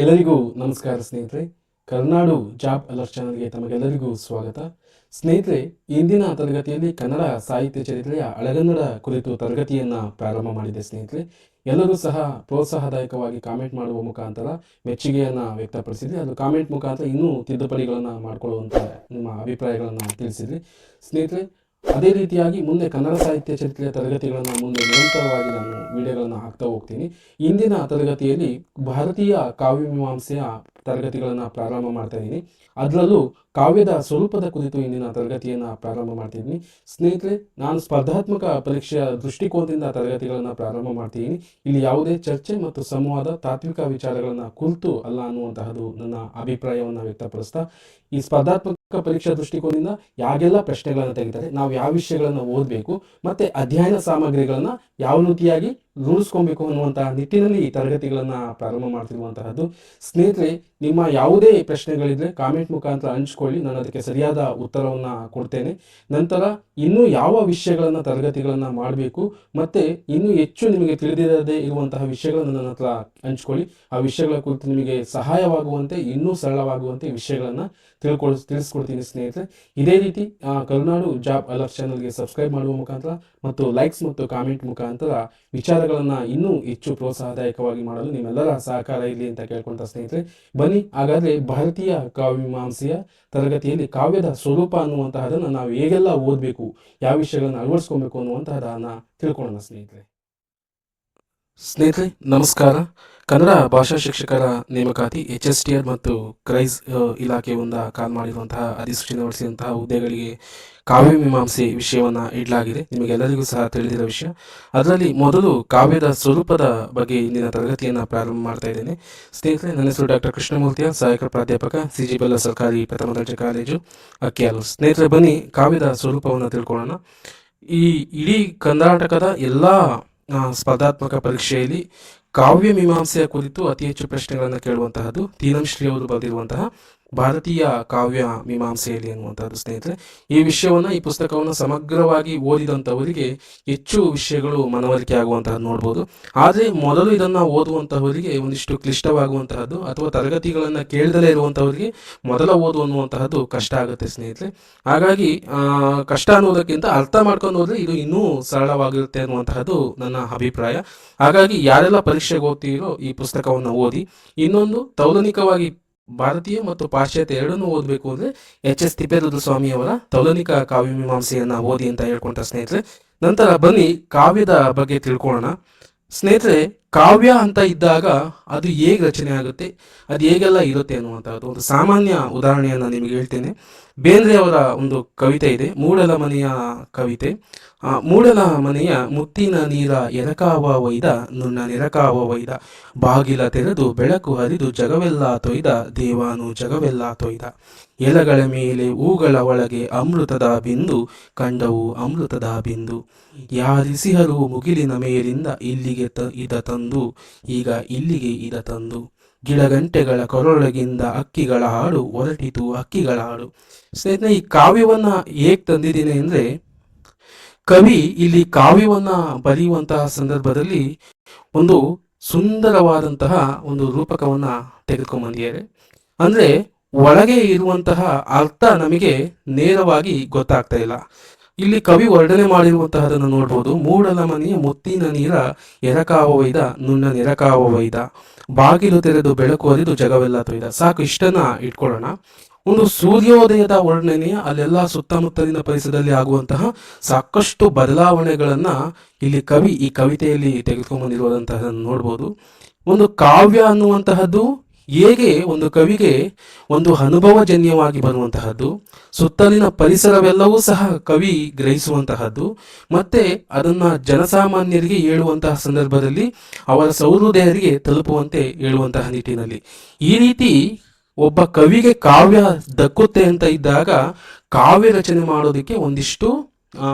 ಎಲ್ಲರಿಗೂ ನಮಸ್ಕಾರ ಸ್ನೇಹಿತರೆ. ಕರ್ನಾಡು ಜಾಬ್ ಅಲರ್ಟ್ ಚಾನಲ್ಗೆ ತಮಗೆಲ್ಲರಿಗೂ ಸ್ವಾಗತ. ಸ್ನೇಹಿತರೆ, ಇಂದಿನ ತರಗತಿಯಲ್ಲಿ ಕನ್ನಡ ಸಾಹಿತ್ಯ ಚರಿತ್ರೆಯ ಹಳೆಗನ್ನಡ ಕುರಿತು ತರಗತಿಯನ್ನು ಪ್ರಾರಂಭ ಮಾಡಿದೆ. ಸ್ನೇಹಿತರೆ, ಎಲ್ಲರೂ ಸಹ ಪ್ರೋತ್ಸಾಹದಾಯಕವಾಗಿ ಕಾಮೆಂಟ್ ಮಾಡುವ ಮುಖಾಂತರ ಮೆಚ್ಚುಗೆಯನ್ನು ವ್ಯಕ್ತಪಡಿಸಿದ್ರಿ. ಅದು ಕಾಮೆಂಟ್ ಮುಖಾಂತರ ಇನ್ನೂ ತಿದ್ದುಪಡಿಗಳನ್ನು ಮಾಡಿಕೊಳ್ಳುವಂಥ ನಿಮ್ಮ ಅಭಿಪ್ರಾಯಗಳನ್ನು ತಿಳಿಸಿದ್ರಿ. ಸ್ನೇಹಿತರೆ, ಅದೇ ರೀತಿಯಾಗಿ ಮುಂದೆ ಕನ್ನಡ ಸಾಹಿತ್ಯ ಚರಿತ್ರೆಯ ತರಗತಿಗಳನ್ನು ಮುಂದೆ ನಿರಂತರವಾಗಿ ನಾನು ವಿಡಿಯೋಗಳನ್ನು ಹಾಕ್ತಾ ಹೋಗ್ತೀನಿ. ಇಂದಿನ ತರಗತಿಯಲ್ಲಿ ಭಾರತೀಯ ಕಾವ್ಯ ಮೀಮಾಂಸೆಯ ತರಗತಿಗಳನ್ನು ಪ್ರಾರಂಭ ಮಾಡ್ತಾ ಇದ್ದೀನಿ. ಅದರಲ್ಲೂ ಕಾವ್ಯದ ಸ್ವರೂಪದ ಕುರಿತು ಇಂದಿನ ತರಗತಿಯನ್ನು ಪ್ರಾರಂಭ ಮಾಡ್ತಿದ್ದೀನಿ. ಸ್ನೇಹಿತರೆ, ನಾನು ಸ್ಪರ್ಧಾತ್ಮಕ ಪರೀಕ್ಷೆಯ ದೃಷ್ಟಿಕೋನದಿಂದ ತರಗತಿಗಳನ್ನು ಪ್ರಾರಂಭ ಮಾಡ್ತಿದ್ದೀನಿ. ಇಲ್ಲಿ ಯಾವುದೇ ಚರ್ಚೆ ಮತ್ತು ಸಂವಾದ ತಾತ್ವಿಕ ವಿಚಾರಗಳನ್ನು ಕುರಿತು ಅಲ್ಲ ಅನ್ನುವಂತಹದ್ದು ನನ್ನ ಅಭಿಪ್ರಾಯವನ್ನು ವ್ಯಕ್ತಪಡಿಸ್ತಾ, ಈ ಸ್ಪರ್ಧಾತ್ಮಕ ಪರೀಕ್ಷಾ ದೃಷ್ಟಿಕೋನದಿಂದ ಯಾವೆಲ್ಲ ಪ್ರಶ್ನೆಗಳನ್ನು ತೆಗಿತಾರೆ, ನಾವು ಯಾವ ವಿಷಯಗಳನ್ನು ಓದಬೇಕು, ಮತ್ತೆ ಅಧ್ಯಯನ ಸಾಮಗ್ರಿಗಳನ್ನು ಯಾವ ರೀತಿಯಾಗಿ ರೂಢಿಸ್ಕೊಬೇಕು ಅನ್ನುವಂತಹ ನಿಟ್ಟಿನಲ್ಲಿ ಈ ತರಗತಿಗಳನ್ನು ಪ್ರಾರಂಭ ಮಾಡ್ತಿರುವಂತಹದ್ದು. ಸ್ನೇಹಿತರೆ, ನಿಮ್ಮ ಯಾವುದೇ ಪ್ರಶ್ನೆಗಳಿದ್ರೆ ಕಾಮೆಂಟ್ ಮುಖಾಂತರ ಹಂಚ್ಕೊಳ್ಳಿ, ನಾನು ಅದಕ್ಕೆ ಸರಿಯಾದ ಉತ್ತರವನ್ನು ಕೊಡ್ತೇನೆ. ನಂತರ ಇನ್ನೂ ಯಾವ ವಿಷಯಗಳನ್ನು ತರಗತಿಗಳನ್ನು ಮಾಡಬೇಕು, ಮತ್ತೆ ಇನ್ನೂ ಹೆಚ್ಚು ನಿಮಗೆ ತಿಳಿದಿರದೇ ಇರುವಂತಹ ವಿಷಯಗಳನ್ನು ನನ್ನ ಹತ್ರ ಹಂಚ್ಕೊಳ್ಳಿ. ಆ ವಿಷಯಗಳ ಕುರಿತು ನಿಮಗೆ ಸಹಾಯವಾಗುವಂತೆ, ಇನ್ನೂ ಸರಳವಾಗುವಂತೆ ವಿಷಯಗಳನ್ನು ತಿಳಿಸ್ಕೊಡ್ತೀನಿ. ಸ್ನೇಹಿತರೆ, ಇದೇ ರೀತಿ ಕರುನಾಡು ಜಾಬ್ ಅಲರ್ಟ್ ಚಾನಲ್ಗೆ ಸಬ್ಸ್ಕ್ರೈಬ್ ಮಾಡುವ ಮುಖಾಂತರ ಮತ್ತು ಲೈಕ್ಸ್ ಮತ್ತು ಕಾಮೆಂಟ್ ಮುಖಾಂತರ ವಿಚಾರಗಳನ್ನು ಇನ್ನೂ ಹೆಚ್ಚು ಪ್ರೋತ್ಸಾಹದಾಯಕವಾಗಿ ಮಾಡಲು ನಿಮ್ಮೆಲ್ಲರ ಸಹಕಾರ ಇರಲಿ ಅಂತ ಕೇಳ್ಕೊಂತ ಸ್ನೇಹಿತರೆ, ಬನ್ನಿ ಹಾಗಾದರೆ ಭಾರತೀಯ ಕಾವ್ಯ ಮೀಮಾಂಸೆಯ ತರಗತಿಯಲ್ಲಿ ಕಾವ್ಯದ ಸ್ವರೂಪ ಅನ್ನುವಂತಹದನ್ನು ನಾವು ಹೇಗೆಲ್ಲ ಓದಬೇಕು, ಯಾವ ವಿಷಯಗಳನ್ನು ಅಳವಡಿಸ್ಕೊಬೇಕು ಅನ್ನುವಂತಹದನ್ನು ತಿಳ್ಕೊಳ್ಳೋಣ. ಸ್ನೇಹಿತರೆ ನಮಸ್ಕಾರ. ಕನ್ನಡ ಭಾಷಾ ಶಿಕ್ಷಕರ ನೇಮಕಾತಿ HSTR ಮತ್ತು ಕ್ರೈಸ್ ಇಲಾಖೆಯಿಂದ ಕಾಲ್ ಮಾಡಿರುವಂತಹ ಅಧಿಸೂಚನೆ ಹೊರಡಿಸಿದಂತಹ ಹುದ್ದೆಗಳಿಗೆ ಕಾವ್ಯ ಮೀಮಾಂಸೆ ವಿಷಯವನ್ನು ಇಡಲಾಗಿದೆ. ನಿಮಗೆಲ್ಲರಿಗೂ ಸಹ ತಿಳಿದಿರೋ ವಿಷಯ. ಅದರಲ್ಲಿ ಮೊದಲು ಕಾವ್ಯದ ಸ್ವರೂಪದ ಬಗ್ಗೆ ಇಂದಿನ ತರಗತಿಯನ್ನು ಪ್ರಾರಂಭ ಮಾಡ್ತಾ ಇದ್ದೇನೆ. ಸ್ನೇಹಿತರೆ, ನನ್ನ ಹೆಸರು ಡಾಕ್ಟರ್ ಕೃಷ್ಣಮೂರ್ತಿಯ, ಸಹಾಯಕ ಪ್ರಾಧ್ಯಾಪಕ, CG ಬೆಲ್ಲ ಸರ್ಕಾರಿ ಪ್ರಥಮ ದರ್ಜೆ ಕಾಲೇಜು, ಅಕ್ಕಿಯಾಲು. ಸ್ನೇಹಿತರೆ, ಬನ್ನಿ ಕಾವ್ಯದ ಸ್ವರೂಪವನ್ನು ತಿಳ್ಕೊಳ್ಳೋಣ. ಈ ಇಡೀ ಕರ್ನಾಟಕದ ಎಲ್ಲ ಸ್ಪರ್ಧಾತ್ಮಕ ಪರೀಕ್ಷೆಯಲ್ಲಿ ಕಾವ್ಯ ಮೀಮಾಂಸೆಯ ಕುರಿತು ಅತಿ ಹೆಚ್ಚು ಪ್ರಶ್ನೆಗಳನ್ನು ಕೇಳುವಂತಹದ್ದು ತೀನಂ ಶ್ರೀ ಅವರು ಬರೆದಿರುವಂತಹ ಭಾರತೀಯ ಕಾವ್ಯ ಮೀಮಾಂಸೆಯಲ್ಲಿ ಅನ್ನುವಂಥದ್ದು. ಸ್ನೇಹಿತರೆ, ಈ ವಿಷಯವನ್ನು, ಈ ಪುಸ್ತಕವನ್ನು ಸಮಗ್ರವಾಗಿ ಓದಿದಂಥವರಿಗೆ ಹೆಚ್ಚು ವಿಷಯಗಳು ಮನವರಿಕೆ ಆಗುವಂತಹದ್ದು ನೋಡ್ಬೋದು. ಆದರೆ ಮೊದಲು ಇದನ್ನು ಓದುವಂತಹವರಿಗೆ ಒಂದಿಷ್ಟು ಕ್ಲಿಷ್ಟವಾಗುವಂತಹದ್ದು, ಅಥವಾ ತರಗತಿಗಳನ್ನು ಕೇಳದಲೇ ಇರುವಂತಹವರಿಗೆ ಮೊದಲ ಓದು ಅನ್ನುವಂತಹದ್ದು ಕಷ್ಟ ಆಗುತ್ತೆ. ಸ್ನೇಹಿತರೆ, ಹಾಗಾಗಿ ಕಷ್ಟ ಅನ್ನೋದಕ್ಕಿಂತ ಅರ್ಥ ಮಾಡ್ಕೊಂಡು ಹೋದ್ರೆ ಇದು ಇನ್ನೂ ಸರಳವಾಗಿರುತ್ತೆ ಅನ್ನುವಂತಹದ್ದು ನನ್ನ ಅಭಿಪ್ರಾಯ. ಹಾಗಾಗಿ ಯಾರೆಲ್ಲ ಪರೀಕ್ಷೆಗೆ ಓದ್ತೀರೋ ಈ ಪುಸ್ತಕವನ್ನು ಓದಿ. ಇನ್ನೊಂದು, ತೌಲನಿಕವಾಗಿ ಭಾರತೀಯ ಮತ್ತು ಪಾಶ್ಚಾತ್ಯ ಎರಡನ್ನೂ ಓದಬೇಕು ಅಂದರೆ HS ತಿಪ್ಪೇರುದ್ರಸ್ವಾಮಿ ಅವರ ತೌಲನಿಕ ಕಾವ್ಯ ಮೀಮಾಂಸೆಯನ್ನು ಓದಿ ಅಂತ ಹೇಳ್ಕೊಂತ ಸ್ನೇಹಿತರೆ. ನಂತರ ಬನ್ನಿ ಕಾವ್ಯದ ಬಗ್ಗೆ ತಿಳ್ಕೊಳ್ಳೋಣ. ಸ್ನೇಹಿತರೆ, ಕಾವ್ಯ ಅಂತ ಇದ್ದಾಗ ಅದು ಹೇಗೆ ರಚನೆ ಆಗುತ್ತೆ, ಅದು ಹೇಗೆಲ್ಲ ಇರುತ್ತೆ ಅನ್ನುವಂಥದ್ದು ಒಂದು ಸಾಮಾನ್ಯ ಉದಾಹರಣೆಯನ್ನು ನಿಮಗೆ ಹೇಳ್ತೇನೆ. ಬೇಂದ್ರೆ ಅವರ ಒಂದು ಕವಿತೆ ಇದೆ, ಮೂಡಲ ಮನೆಯ ಕವಿತೆ. ಮೂಡಲ ಮನೆಯ ಮುತ್ತಿನ ನೀರ ಎರಕಾವ ಒಯ್ದ ನುಣ್ಣ ನೆರಕಾವ ಒಯ್ದ, ಬಾಗಿಲ ತೆರೆದು ಬೆಳಕು ಹರಿದು ಜಗವೆಲ್ಲ ತೊಯ್ದ, ದೇವಾನು ಜಗವೆಲ್ಲ ತೊಯ್ದ, ಎಲೆಗಳ ಮೇಲೆ ಹೂಗಳ ಒಳಗೆ ಅಮೃತದ ಬಿಂದು ಕಂಡವು ಅಮೃತದ ಬಿಂದು, ಯಾರಿಸಿಹರು ಮುಗಿಲಿನ ಮೇಲಿಂದ ಇಲ್ಲಿಗೆ ಇದ ತಂದು, ಈಗ ಇಲ್ಲಿಗೆ ಇದ ತಂದು, ಗಿಡಗಂಟೆಗಳ ಕೊರಳೊಳಗಿಂದ ಅಕ್ಕಿಗಳ ಹಾಡು ಹೊರಟಿತು ಅಕ್ಕಿಗಳ ಹಾಡು. ಸ್ನೇಹಿತರೆ, ಈ ಕಾವ್ಯವನ್ನ ಹೇಗೆ ತಂದಿದ್ದೀನಿ ಅಂದರೆ, ಕವಿ ಇಲ್ಲಿ ಕಾವ್ಯವನ್ನ ಬರೆಯುವಂತಹ ಸಂದರ್ಭದಲ್ಲಿ ಒಂದು ಸುಂದರವಾದಂತಹ ಒಂದು ರೂಪಕವನ್ನ ತೆಗೆದುಕೊಂಡ್ಬಂದಿದ್ದಾರೆ. ಅಂದ್ರೆ ಒಳಗೆ ಇರುವಂತಹ ಅರ್ಥ ನಮಗೆ ನೇರವಾಗಿ ಗೊತ್ತಾಗ್ತಾ ಇಲ್ಲ. ಇಲ್ಲಿ ಕವಿ ವರ್ಣನೆ ಮಾಡಿರುವಂತಹದನ್ನು ನೋಡ್ಬೋದು. ಮೂಡಲ ಮನೆಯ ಮುತ್ತಿನ ನೀರ ಎರಕಾವ ಒಯ್ದ ನುಣ್ಣ ನೆರಕಾವ ಒಯ್ದ, ಬಾಗಿಲು ತೆರೆದು ಬೆಳಕು ಹರಿದು ಜಗವೆಲ್ಲ ತೊಯ್ದ. ಸಾಕು, ಇಷ್ಟನ್ನ ಇಟ್ಕೊಳ್ಳೋಣ. ಒಂದು ಸೂರ್ಯೋದಯದ ವರ್ಣನೆಯ ಅಲ್ಲೆಲ್ಲ ಸುತ್ತಮುತ್ತಲಿನ ಪರಿಸರದಲ್ಲಿ ಆಗುವಂತಹ ಸಾಕಷ್ಟು ಬದಲಾವಣೆಗಳನ್ನ ಇಲ್ಲಿ ಕವಿ ಈ ಕವಿತೆಯಲ್ಲಿ ತೆಗೆದುಕೊಂಡ್ಬಂದಿರುವಂತಹದನ್ನು ನೋಡ್ಬೋದು. ಒಂದು ಕಾವ್ಯ ಅನ್ನುವಂತಹದ್ದು ಹೇಗೆ ಒಂದು ಕವಿಗೆ ಒಂದು ಅನುಭವಜನ್ಯವಾಗಿ ಬರುವಂತಹದ್ದು, ಸುತ್ತಲಿನ ಪರಿಸರವೆಲ್ಲವೂ ಸಹ ಕವಿ ಗ್ರಹಿಸುವಂತಹದ್ದು, ಮತ್ತೆ ಅದನ್ನ ಜನಸಾಮಾನ್ಯರಿಗೆ ಹೇಳುವಂತಹ ಸಂದರ್ಭದಲ್ಲಿ ಅವರ ಸಹೃದಯರಿಗೆ ತಲುಪುವಂತೆ ಹೇಳುವಂತಹ ನಿಟ್ಟಿನಲ್ಲಿ ಈ ರೀತಿ ಒಬ್ಬ ಕವಿಗೆ ಕಾವ್ಯ ದಕ್ಕುತ್ತೆ ಅಂತ ಇದ್ದಾಗ ಕಾವ್ಯ ರಚನೆ ಮಾಡೋದಕ್ಕೆ ಒಂದಿಷ್ಟು ಆ,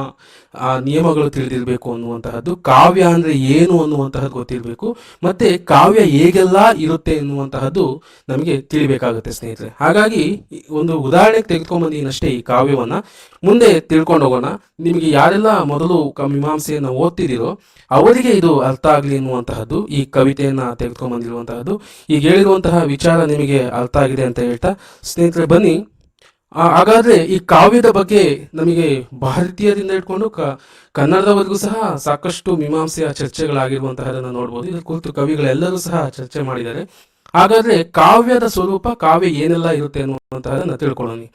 ಆ ನಿಯಮಗಳು ತಿಳಿದಿರಬೇಕು ಅನ್ನುವಂತಹದ್ದು, ಕಾವ್ಯ ಅಂದ್ರೆ ಏನು ಅನ್ನುವಂತಹದ್ದು ಗೊತ್ತಿರಬೇಕು, ಮತ್ತೆ ಕಾವ್ಯ ಹೇಗೆಲ್ಲ ಇರುತ್ತೆ ಎನ್ನುವಂತಹದ್ದು ನಮಗೆ ತಿಳಿಬೇಕಾಗುತ್ತೆ ಸ್ನೇಹಿತರೆ. ಹಾಗಾಗಿ ಒಂದು ಉದಾಹರಣೆಗೆ ತೆಗೆದುಕೊಂಡ್ಬಂದಿನಷ್ಟೇ ಈ ಕಾವ್ಯವನ್ನ, ಮುಂದೆ ತಿಳ್ಕೊಂಡು ಹೋಗೋಣ. ನಿಮಗೆ ಯಾರೆಲ್ಲ ಮೊದಲು ಮೀಮಾಂಸೆಯನ್ನು ಓದ್ತಿದ್ದೀರೋ ಅವರಿಗೆ ಇದು ಅರ್ಥ ಆಗಲಿ ಎನ್ನುವಂತಹದ್ದು ಈ ಕವಿತೆಯನ್ನ ತೆಗೆದುಕೊಂಡ್ಬಂದಿರುವಂತಹದ್ದು. ಈಗ ಹೇಳಿರುವಂತಹ ವಿಚಾರ ನಿಮಗೆ ಅರ್ಥ ಆಗಿದೆ ಅಂತ ಹೇಳ್ತಾ ಸ್ನೇಹಿತರೆ, ಬನ್ನಿ ಹಾಗಾದ್ರೆ ಈ ಕಾವ್ಯದ ಬಗ್ಗೆ ನಮಗೆ ಭಾರತೀಯರಿಂದ ಇಟ್ಕೊಂಡು ಕನ್ನಡದವರೆಗೂ ಸಹ ಸಾಕಷ್ಟು ಮೀಮಾಂಸೆಯ ಚರ್ಚೆಗಳಾಗಿರುವಂತಹದನ್ನ ನೋಡ್ಬೋದು. ಇದರ ಕುರಿತು ಕವಿಗಳೆಲ್ಲರೂ ಸಹ ಚರ್ಚೆ ಮಾಡಿದ್ದಾರೆ. ಹಾಗಾದ್ರೆ ಕಾವ್ಯದ ಸ್ವರೂಪ, ಕಾವ್ಯ ಏನೆಲ್ಲ ಇರುತ್ತೆ ಅನ್ನುವಂತಹದನ್ನ ತಿಳ್ಕೊಳ್ಳೋಣ.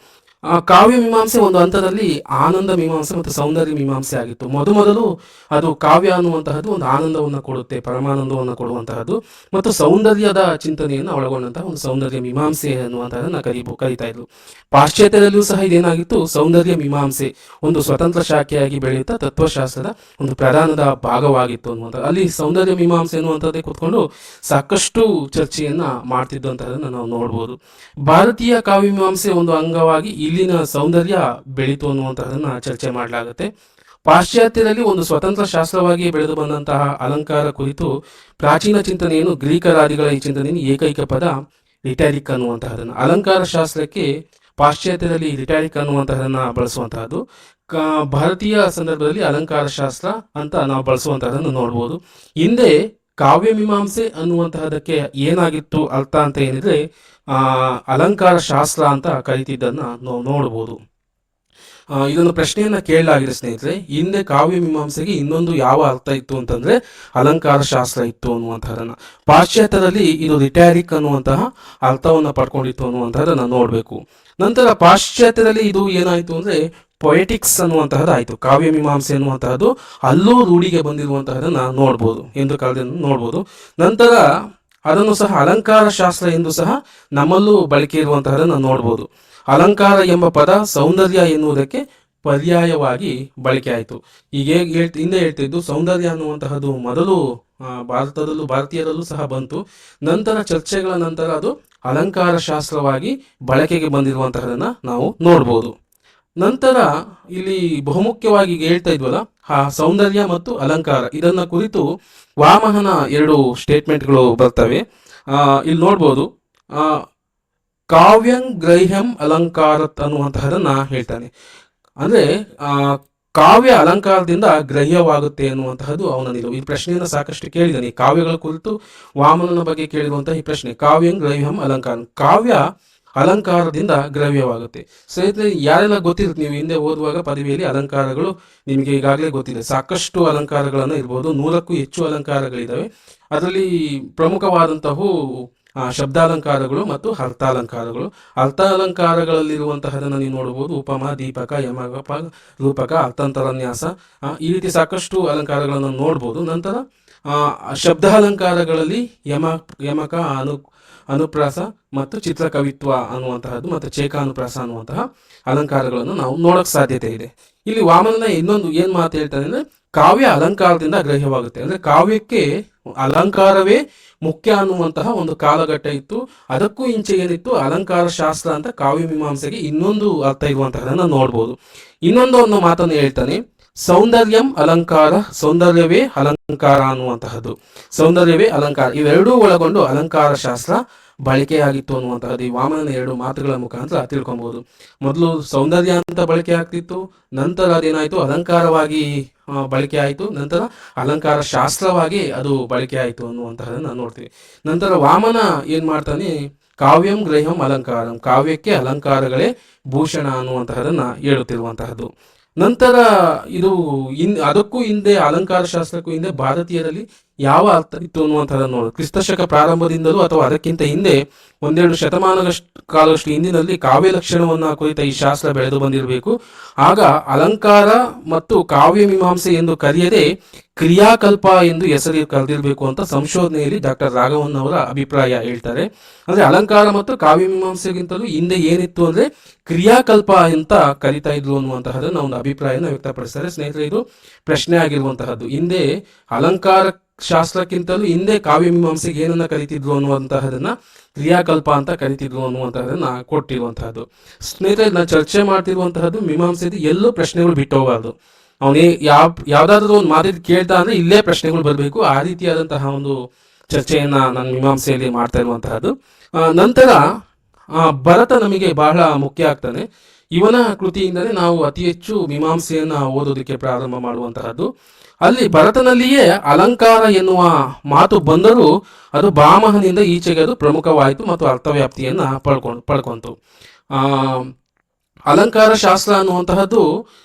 ಕಾವ್ಯ ಮೀಮಾಂಸೆ ಒಂದು ಹಂತದಲ್ಲಿ ಆನಂದ ಮೀಮಾಂಸೆ ಮತ್ತು ಸೌಂದರ್ಯ ಮೀಮಾಂಸೆ ಆಗಿತ್ತು. ಮೊದಲು ಅದು ಕಾವ್ಯ ಅನ್ನುವಂತಹದ್ದು ಒಂದು ಆನಂದವನ್ನು ಕೊಡುತ್ತೆ, ಪರಮಾನಂದವನ್ನು ಕೊಡುವಂತಹದ್ದು ಮತ್ತು ಸೌಂದರ್ಯದ ಚಿಂತನೆಯನ್ನು ಒಳಗೊಂಡಂತಹ ಒಂದು ಸೌಂದರ್ಯ ಮೀಮಾಂಸೆ ಅನ್ನುವಂತಹದನ್ನ ಕರೀತಾ ಇದ್ರು. ಪಾಶ್ಚಾತ್ಯದಲ್ಲಿಯೂ ಸಹ ಇದೇನಾಗಿತ್ತು, ಸೌಂದರ್ಯ ಮೀಮಾಂಸೆ ಒಂದು ಸ್ವತಂತ್ರ ಶಾಖೆಯಾಗಿ ಬೆಳೆಯುತ್ತಾ ತತ್ವಶಾಸ್ತ್ರದ ಒಂದು ಪ್ರಧಾನದ ಭಾಗವಾಗಿತ್ತು ಅನ್ನುವಂಥದ್ದು. ಅಲ್ಲಿ ಸೌಂದರ್ಯ ಮೀಮಾಂಸೆ ಅನ್ನುವಂಥದ್ದೇ ಕೂತ್ಕೊಂಡು ಸಾಕಷ್ಟು ಚರ್ಚೆಯನ್ನ ಮಾಡ್ತಿದ್ದಂತಹದನ್ನ ನಾವು ನೋಡ್ಬೋದು. ಭಾರತೀಯ ಕಾವ್ಯ ಮೀಮಾಂಸೆ ಒಂದು ಅಂಗವಾಗಿ ಇಲ್ಲಿನ ಸೌಂದರ್ಯ ಬೆಳೀತು ಅನ್ನುವಂತಹದನ್ನ ಚರ್ಚೆ ಮಾಡಲಾಗುತ್ತೆ. ಪಾಶ್ಚಾತ್ಯದಲ್ಲಿ ಒಂದು ಸ್ವತಂತ್ರ ಶಾಸ್ತ್ರವಾಗಿ ಬೆಳೆದು ಬಂದಂತಹ ಅಲಂಕಾರ ಕುರಿತು ಪ್ರಾಚೀನ ಚಿಂತನೆಯನ್ನು ಗ್ರೀಕರಾದಿಗಳ ಈ ಚಿಂತನೆಯನ್ನು ಏಕೈಕ ಪದ ರಿಟಾರಿಕ್ ಅನ್ನುವಂತಹದನ್ನ, ಅಲಂಕಾರ ಶಾಸ್ತ್ರಕ್ಕೆ ಪಾಶ್ಚಾತ್ಯದಲ್ಲಿ ರಿಟಾರಿಕ್ ಅನ್ನುವಂತಹದನ್ನ ಬಳಸುವಂತಹದ್ದು, ಭಾರತೀಯ ಸಂದರ್ಭದಲ್ಲಿ ಅಲಂಕಾರ ಶಾಸ್ತ್ರ ಅಂತ ನಾವು ಬಳಸುವಂತಹದನ್ನು ನೋಡ್ಬೋದು. ಹಿಂದೆ ಕಾವ್ಯ ಮೀಮಾಂಸೆ ಅನ್ನುವಂತಹದಕ್ಕೆ ಏನಾಗಿತ್ತು ಅರ್ಥ ಅಂತ ಏನಿದ್ರೆ ಅಲಂಕಾರ ಶಾಸ್ತ್ರ ಅಂತ ಕರಿತಿದ್ದನ್ನ ನಾವು ನೋಡ್ಬೋದು. ಇದೊಂದು ಪ್ರಶ್ನೆಯನ್ನ ಕೇಳಲಾಗಿದೆ ಸ್ನೇಹಿತರೆ, ಹಿಂದೆ ಕಾವ್ಯ ಮೀಮಾಂಸೆಗೆ ಇನ್ನೊಂದು ಯಾವ ಅರ್ಥ ಇತ್ತು ಅಂತಂದ್ರೆ ಅಲಂಕಾರ ಶಾಸ್ತ್ರ ಇತ್ತು ಅನ್ನುವಂತಹದನ್ನ. ಪಾಶ್ಚಾತ್ಯದಲ್ಲಿ ಇದು ರಿಟಾರಿಕ್ ಅನ್ನುವಂತಹ ಅರ್ಥವನ್ನ ಪಡ್ಕೊಂಡಿತ್ತು ಅನ್ನುವಂತಹದನ್ನ ನೋಡ್ಬೇಕು. ನಂತರ ಪಾಶ್ಚಾತ್ಯದಲ್ಲಿ ಇದು ಏನಾಯ್ತು ಅಂದ್ರೆ ಪೊಯೆಟಿಕ್ಸ್ ಅನ್ನುವಂತಹದ್ದು ಆಯ್ತು. ಕಾವ್ಯ ಮೀಮಾಂಸೆ ಅನ್ನುವಂತಹದ್ದು ಅಲ್ಲೂ ರೂಢಿಗೆ ಬಂದಿರುವಂತಹದನ್ನ ನೋಡ್ಬೋದು, ಎಂದು ಕಾಲದಿಂದ ನೋಡ್ಬೋದು. ನಂತರ ಅದನ್ನು ಸಹ ಅಲಂಕಾರ ಶಾಸ್ತ್ರ ಎಂದು ಸಹ ನಮ್ಮಲ್ಲೂ ಬಳಕೆ ಇರುವಂತಹದನ್ನ ನೋಡ್ಬೋದು. ಅಲಂಕಾರ ಎಂಬ ಪದ ಸೌಂದರ್ಯ ಎನ್ನುವುದಕ್ಕೆ ಪರ್ಯಾಯವಾಗಿ ಬಳಕೆ ಆಯಿತು. ಈಗ ಹಿಂದೆ ಹೇಳ್ತಿದ್ದು ಸೌಂದರ್ಯ ಅನ್ನುವಂತಹದ್ದು ಮೊದಲು ಭಾರತೀಯರಲ್ಲೂ ಸಹ ಬಂತು. ನಂತರ ಚರ್ಚೆಗಳ ನಂತರ ಅದು ಅಲಂಕಾರ ಶಾಸ್ತ್ರವಾಗಿ ಬಳಕೆಗೆ ಬಂದಿರುವಂತಹದನ್ನ ನಾವು ನೋಡ್ಬೋದು. ನಂತರ ಇಲ್ಲಿ ಬಹುಮುಖ್ಯವಾಗಿ ಹೇಳ್ತಾ ಇದ್ವಲ್ಲ, ಸೌಂದರ್ಯ ಮತ್ತು ಅಲಂಕಾರ, ಇದನ್ನ ಕುರಿತು ವಾಮಹನ 2 ಸ್ಟೇಟ್ಮೆಂಟ್ಗಳು ಬರ್ತವೆ. ಇಲ್ಲಿ ನೋಡ್ಬೋದು, ಕಾವ್ಯಂ ಗ್ರಹ್ಯಂ ಅಲಂಕಾರತ್ ಅನ್ನುವಂತಹದನ್ನ ಹೇಳ್ತಾನೆ. ಅಂದ್ರೆ ಕಾವ್ಯ ಅಲಂಕಾರದಿಂದ ಗ್ರಹ್ಯವಾಗುತ್ತೆ ಅನ್ನುವಂತಹದ್ದು ಅವನ ನಿಲುವು. ಈ ಪ್ರಶ್ನೆಯನ್ನ ಸಾಕಷ್ಟು ಕೇಳಿದ್ದಾನೆ. ಕಾವ್ಯಗಳ ಕುರಿತು ವಾಮನನ ಬಗ್ಗೆ ಕೇಳಿರುವಂತಹ ಈ ಪ್ರಶ್ನೆ, ಕಾವ್ಯಂ ಗ್ರಹ್ಯಂ ಅಲಂಕಾರ, ಕಾವ್ಯ ಅಲಂಕಾರದಿಂದ ಗ್ರಹ್ಯವಾಗುತ್ತೆ. ಸ್ನೇಹಿತರೆ, ಯಾರೆಲ್ಲ ಗೊತ್ತಿರುತ್ತೆ, ನೀವು ಹಿಂದೆ ಓದುವಾಗ ಪದವಿಯಲ್ಲಿ ಅಲಂಕಾರಗಳು ನಿಮಗೆ ಈಗಾಗಲೇ ಗೊತ್ತಿದೆ. ಸಾಕಷ್ಟು ಅಲಂಕಾರಗಳನ್ನ ಇರ್ಬೋದು, 100ಕ್ಕೂ ಹೆಚ್ಚು ಅಲಂಕಾರಗಳಿದಾವೆ. ಅದರಲ್ಲಿ ಪ್ರಮುಖವಾದಂತಹವು ಶಬ್ದಾಲಂಕಾರಗಳು ಮತ್ತು ಅರ್ಥಾಲಂಕಾರಗಳು. ಅರ್ಥಾಲಂಕಾರಗಳಲ್ಲಿರುವಂತಹದನ್ನು ನೀವು ನೋಡಬಹುದು, ಉಪಮ, ದೀಪಕ, ಯಮಕ, ರೂಪಕ, ಅರ್ಥಾಂತರನ್ಯಾಸ, ಈ ರೀತಿ ಸಾಕಷ್ಟು ಅಲಂಕಾರಗಳನ್ನು ನೋಡ್ಬೋದು. ನಂತರ ಶಬ್ದಾಲಂಕಾರಗಳಲ್ಲಿ ಯಮಕ, ಅನುಪ್ರಾಸ ಮತ್ತು ಚಿತ್ರಕವಿತ್ವ ಅನ್ನುವಂತಹದ್ದು ಮತ್ತು ಚೇಕಾನುಪ್ರಾಸ ಅನ್ನುವಂತಹ ಅಲಂಕಾರಗಳನ್ನು ನಾವು ನೋಡಕ್ ಸಾಧ್ಯತೆ ಇದೆ. ಇಲ್ಲಿ ವಾಮನನ ಇನ್ನೊಂದು ಏನ್ ಮಾತು ಹೇಳ್ತಾನೆ ಅಂದ್ರೆ, ಕಾವ್ಯ ಅಲಂಕಾರದಿಂದ ಗ್ರಹ್ಯವಾಗುತ್ತೆ. ಅಂದ್ರೆ ಕಾವ್ಯಕ್ಕೆ ಅಲಂಕಾರವೇ ಮುಖ್ಯ ಅನ್ನುವಂತಹ ಒಂದು ಕಾಲಘಟ್ಟ ಇತ್ತು. ಅದಕ್ಕೂ ಇಂಚೆ ಏನಿತ್ತು, ಅಲಂಕಾರ ಶಾಸ್ತ್ರ ಅಂತ ಕಾವ್ಯ ಮೀಮಾಂಸೆಗೆ ಇನ್ನೊಂದು ಅರ್ಥ ಇರುವಂತಹದನ್ನ ನೋಡ್ಬೋದು. ಇನ್ನೊಂದು ಮಾತನ್ನು ಹೇಳ್ತಾನೆ, ಸೌಂದರ್ಯಂ ಅಲಂಕಾರ, ಸೌಂದರ್ಯವೇ ಅಲಂಕಾರ ಅನ್ನುವಂತಹದ್ದು. ಸೌಂದರ್ಯವೇ ಅಲಂಕಾರ, ಇವೆರಡೂ ಒಳಗೊಂಡು ಅಲಂಕಾರ ಶಾಸ್ತ್ರ ಬಳಕೆಯಾಗಿತ್ತು ಅನ್ನುವಂತಹದ್ದು ಈ ವಾಮನನ 2 ಮಾತುಗಳ ಮುಖಾಂತರ ತಿಳ್ಕೊಬಹುದು. ಮೊದಲು ಸೌಂದರ್ಯ ಅಂತ ಬಳಕೆ ಆಗ್ತಿತ್ತು, ನಂತರ ಅದೇನಾಯ್ತು ಅಲಂಕಾರವಾಗಿ ಬಳಕೆ ಆಯಿತು, ನಂತರ ಅಲಂಕಾರ ಶಾಸ್ತ್ರವಾಗಿ ಅದು ಬಳಕೆ ಆಯಿತು ಅನ್ನುವಂತಹದನ್ನ ನೋಡ್ತೀವಿ. ನಂತರ ವಾಮನ ಏನ್ ಮಾಡ್ತಾನೆ, ಕಾವ್ಯಂ ಗ್ರಹ್ಯಂ ಅಲಂಕಾರಂ, ಕಾವ್ಯಕ್ಕೆ ಅಲಂಕಾರಗಳೇ ಭೂಷಣ ಅನ್ನುವಂತಹದನ್ನ ಹೇಳುತ್ತಿರುವಂತಹದ್ದು. ನಂತರ ಇದು ಅದಕ್ಕೂ ಹಿಂದೆ, ಅಲಂಕಾರ ಶಾಸ್ತ್ರಕ್ಕೂ ಹಿಂದೆ ಭಾರತೀಯರಲ್ಲಿ ಯಾವ ಅರ್ಥ ಇತ್ತು ಅನ್ನುವಂಥದ್ದನ್ನು ನೋಡು. ಕ್ರಿಸ್ತಶಕ ಪ್ರಾರಂಭದಿಂದಲೂ ಅಥವಾ ಅದಕ್ಕಿಂತ ಹಿಂದೆ 1-2 ಶತಮಾನಗಳ ಕಾಲಷ್ಟು ಹಿಂದಿನಲ್ಲಿ ಕಾವ್ಯ ಲಕ್ಷಣವನ್ನ ಕುರಿತ ಈ ಶಾಸ್ತ್ರ ಬೆಳೆದು ಬಂದಿರಬೇಕು. ಆಗ ಅಲಂಕಾರ ಮತ್ತು ಕಾವ್ಯ ಮೀಮಾಂಸೆ ಎಂದು ಕರೆಯದೆ ಕ್ರಿಯಾಕಲ್ಪ ಎಂದು ಹೆಸರು ಕರೆದಿರಬೇಕು ಅಂತ ಸಂಶೋಧನೆಯಲ್ಲಿ ಡಾಕ್ಟರ್ ರಾಘವನ್ ಅವರ ಅಭಿಪ್ರಾಯ ಹೇಳ್ತಾರೆ. ಅಂದ್ರೆ ಅಲಂಕಾರ ಮತ್ತು ಕಾವ್ಯ ಮೀಮಾಂಸೆಗಿಂತಲೂ ಹಿಂದೆ ಏನಿತ್ತು ಅಂದ್ರೆ ಕ್ರಿಯಾಕಲ್ಪ ಅಂತ ಕರಿತಾ ಇದ್ರು ಅನ್ನುವಂತಹದನ್ನ ಒಂದು ಅಭಿಪ್ರಾಯನ ವ್ಯಕ್ತಪಡಿಸ್ತಾರೆ. ಸ್ನೇಹಿತರೆ, ಇದು ಪ್ರಶ್ನೆ ಆಗಿರುವಂತಹದ್ದು. ಹಿಂದೆ ಅಲಂಕಾರ ಶಾಸ್ತ್ರಕ್ಕಿಂತಲೂ ಹಿಂದೆ ಕಾವ್ಯ ಮೀಮಾಂಸೆಗೆ ಏನನ್ನ ಕರಿತಿದ್ರು ಅನ್ನುವಂತಹದನ್ನ ಕ್ರಿಯಾಕಲ್ಪ ಅಂತ ಕರಿತಿದ್ರು ಅನ್ನುವಂತಹದನ್ನ ಕೊಟ್ಟಿರುವಂತಹದ್ದು. ಸ್ನೇಹಿತರೆ, ನಾನು ಚರ್ಚೆ ಮಾಡ್ತಿರುವಂತಹದ್ದು ಮೀಮಾಂಸೆದು ಎಲ್ಲೂ ಪ್ರಶ್ನೆಗಳು ಬಿಟ್ಟು ಹೋಗಬಾರ್ದು. ಅವನೇ ಯಾವ್ದಾದ್ರು ಒಂದು ಮಾತಿದ್ದು ಕೇಳ್ತಾ ಅಂದ್ರೆ ಇಲ್ಲೇ ಪ್ರಶ್ನೆಗಳು ಬರಬೇಕು. ಆ ರೀತಿಯಾದಂತಹ ಒಂದು ಚರ್ಚೆಯನ್ನ ನಾನು ಮೀಮಾಂಸೆಯಲ್ಲಿ ಮಾಡ್ತಾ ಇರುವಂತಹದ್ದು. ನಂತರ ಭರತ ನಮಗೆ ಬಹಳ ಮುಖ್ಯ ಆಗ್ತಾನೆ. ಇವನ ಕೃತಿಯಿಂದಲೇ ನಾವು ಅತಿ ಹೆಚ್ಚು ಮೀಮಾಂಸೆಯನ್ನ ಓದೋದಕ್ಕೆ ಪ್ರಾರಂಭ ಮಾಡುವಂತಹದ್ದು. ಅಲ್ಲಿ ಭರತನಲ್ಲಿಯೇ ಅಲಂಕಾರ ಎನ್ನುವ ಮಾತು ಬಂದರೂ ಅದು ಭಾಮಹನಿಂದ ಈಚೆಗೆ ಅದು ಪ್ರಮುಖವಾಯಿತು ಮತ್ತು ಅರ್ಥವ್ಯಾಪ್ತಿಯನ್ನ ಪಡ್ಕೊಂತು. ಅಲಂಕಾರ ಶಾಸ್ತ್ರ ಅನ್ನುವಂತಹದ್ದು